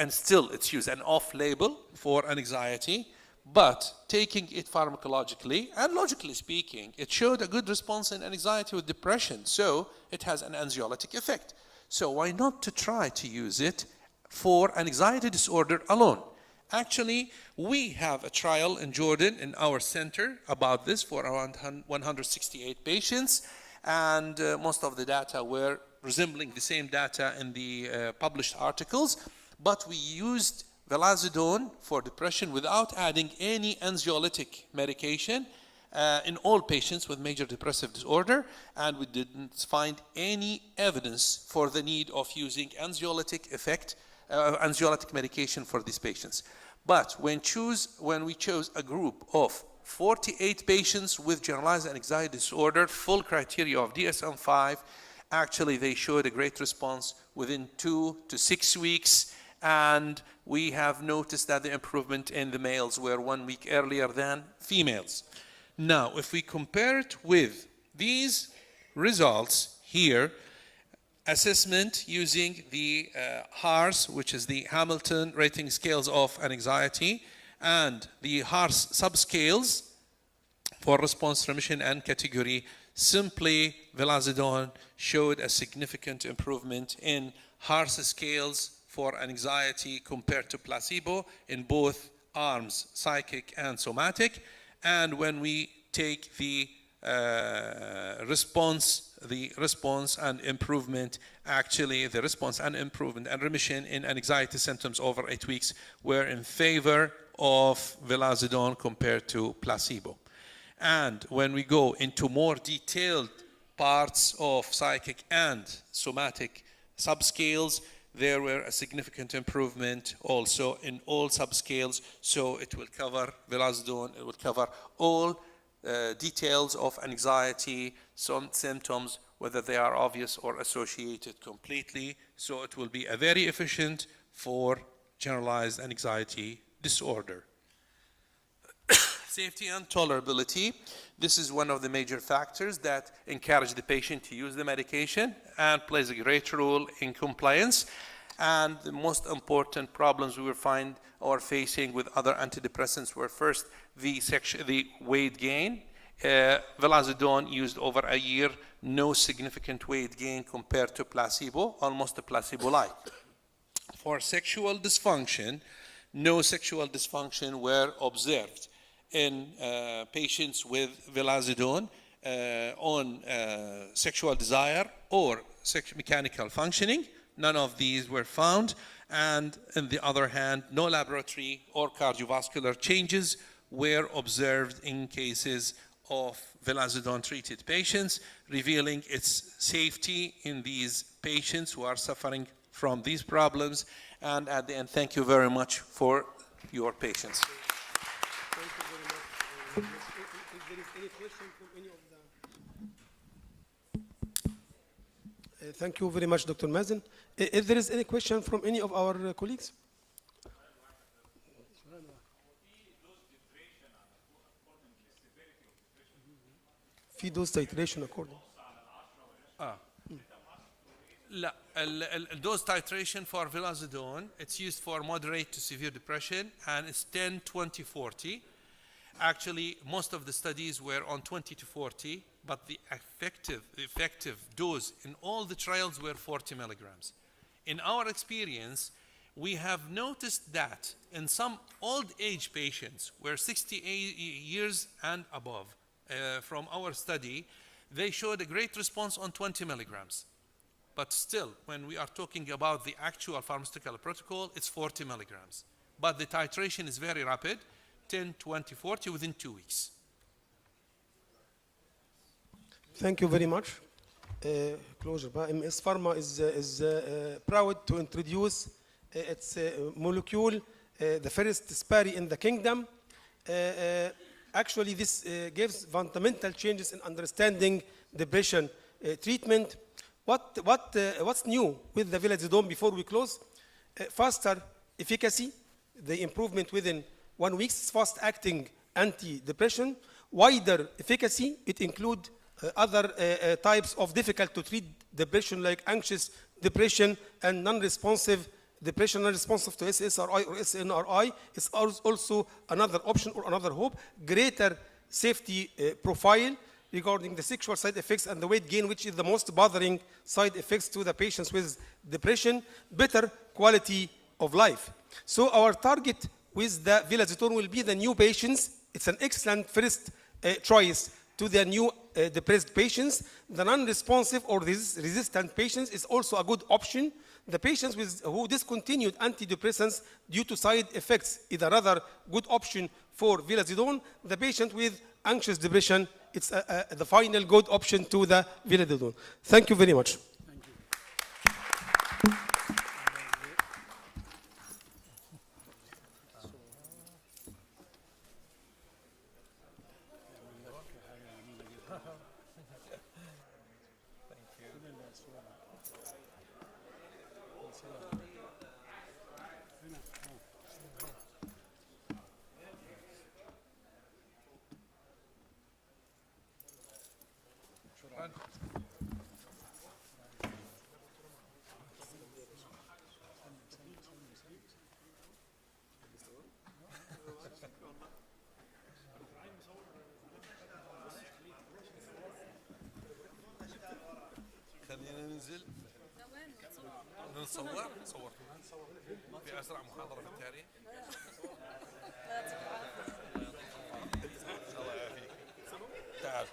still it's used an off-label for anxiety, but taking it pharmacologically and logically speaking, it showed a good response in anxiety with depression, so it has an anxiolytic effect. So why not to try to use it for anxiety disorder alone? Actually, we have a trial in Jordan in our center about this for around 168 patients, and most of the data were resembling the same data in the published articles, but we used vilazodone for depression without adding any anxiolytic medication in all patients with major depressive disorder, and we didn't find any evidence for the need of using anxiolytic medication for these patients. But when we chose a group of 48 patients with generalized anxiety disorder, full criteria of DSM-5, actually they showed a great response within 2 to 6 weeks, and we have noticed that the improvement in the males were 1 week earlier than females. Now, if we compare it with these results here, assessment using the HARS, which is the Hamilton Rating Scales of Anxiety, and the HARS subscales for response, remission, and category, simply vilazodone showed a significant improvement in HARS scales for anxiety compared to placebo in both arms, psychic and somatic. And when we take the response and improvement, actually the response and improvement and remission in anxiety symptoms over 8 weeks were in favor of vilazodone compared to placebo. And when we go into more detailed parts of psychic and somatic subscales, there were a significant improvement also in all subscales. So it will cover vilazodone, it will cover all details of anxiety, some symptoms, whether they are obvious or associated completely. So it will be a very efficient for generalized anxiety disorder. Safety and tolerability. This is one of the major factors that encourage the patient to use the medication and plays a great role in compliance. And the most important problems we will find or facing with other antidepressants were first the weight gain. Vilazodone used over a year, no significant weight gain compared to placebo, almost a placebo-like. For sexual dysfunction, no sexual dysfunction were observed in patients with vilazodone on sexual desire or mechanical functioning. None of these were found. And on the other hand, no laboratory or cardiovascular changes were observed in cases of vilazodone-treated patients, revealing its safety in these patients who are suffering from these problems. And at the end, thank you very much for your patience. Thank you very much. If there is any question from any of the... Thank you very much, Dr. Mazen. If there is any question from any of our colleagues? في dose titration according. لا dose titration for vilazodone, it's used for moderate to severe depression, and it's 10, 20, 40. Actually, most of the studies were on 20 to 40, but the effective dose in all the trials were 40 milligrams. In our experience, we have noticed that in some old age patients, were 68 years and above, from our study, they showed a great response on 20 milligrams. But still, when we are talking about the actual pharmaceutical protocol, it's 40 milligrams. But the titration is very rapid, 10, 20, 40 within 2 weeks. Thank you very much. Closure. MS Pharma is proud to introduce its molecule, the first SPARI in the kingdom. Actually, this gives fundamental changes in understanding depression treatment. What's new with the vilazodone before we close? Faster efficacy, the improvement within 1 week, fast-acting antidepressant, wider efficacy. It includes other types of difficult-to-treat depression like anxious depression and non-responsive depression, non-responsive to SSRI or SNRI. It's also another option or another hope. Greater safety profile regarding the sexual side effects and the weight gain, which is the most bothering side effects to the patients with depression. Better quality of life. So our target with the vilazodone will be the new patients. It's an excellent first choice to the new depressed patients. The non-responsive or resistant patients is also a good option. The patients who discontinued antidepressants due to side effects is another good option for vilazodone. The patient with anxious depression, it's the final good option to the vilazodone. Thank you very much. خلينا ننزل نصور في أسرع محاضرة في التاريخ. الله يعافيك. تعال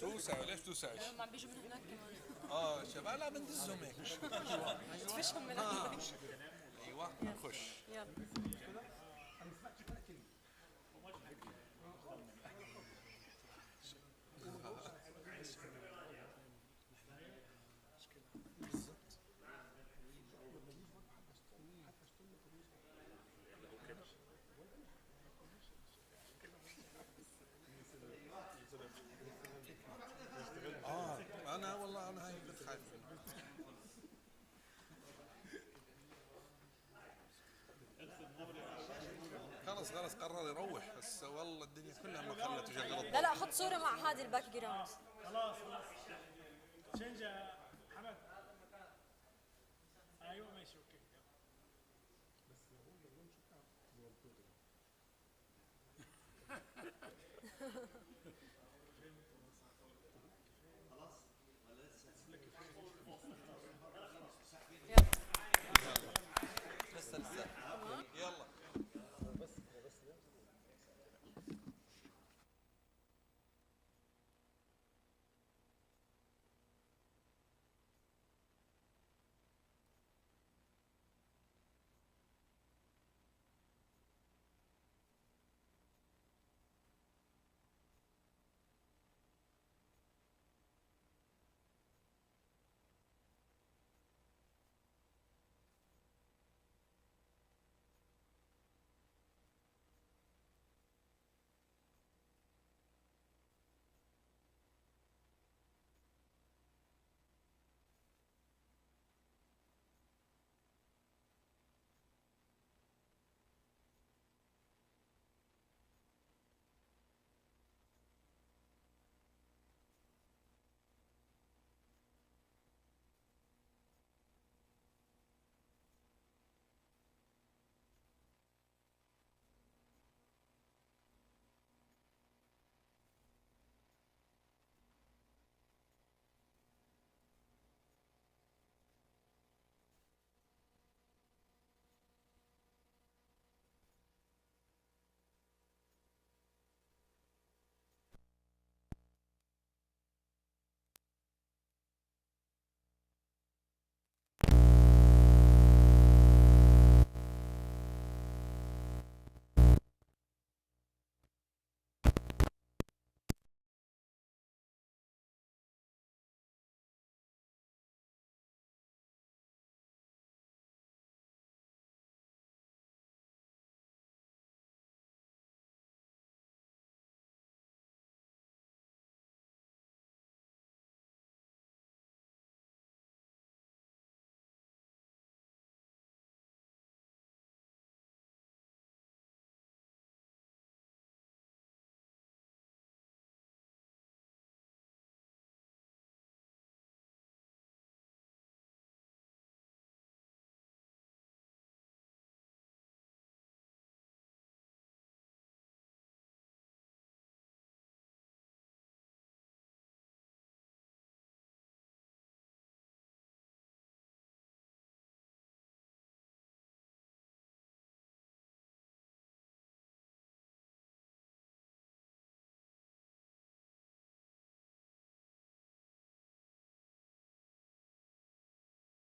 توسع ليش توسعش؟ ما عم بيجوا من هناك كمان. شباب لا بندزهم هيك. تفشهم من هناك. ايوه نخش. يلا. أنا والله أنا هاي كنت خايف منها. خلص قرر يروح بس والله الدنيا كلها ما خلته يشغل. لا خد صورة مع هذه الباك جراوند. خلاص تشينج حمد. ايوه ماشي اوكي. بس هو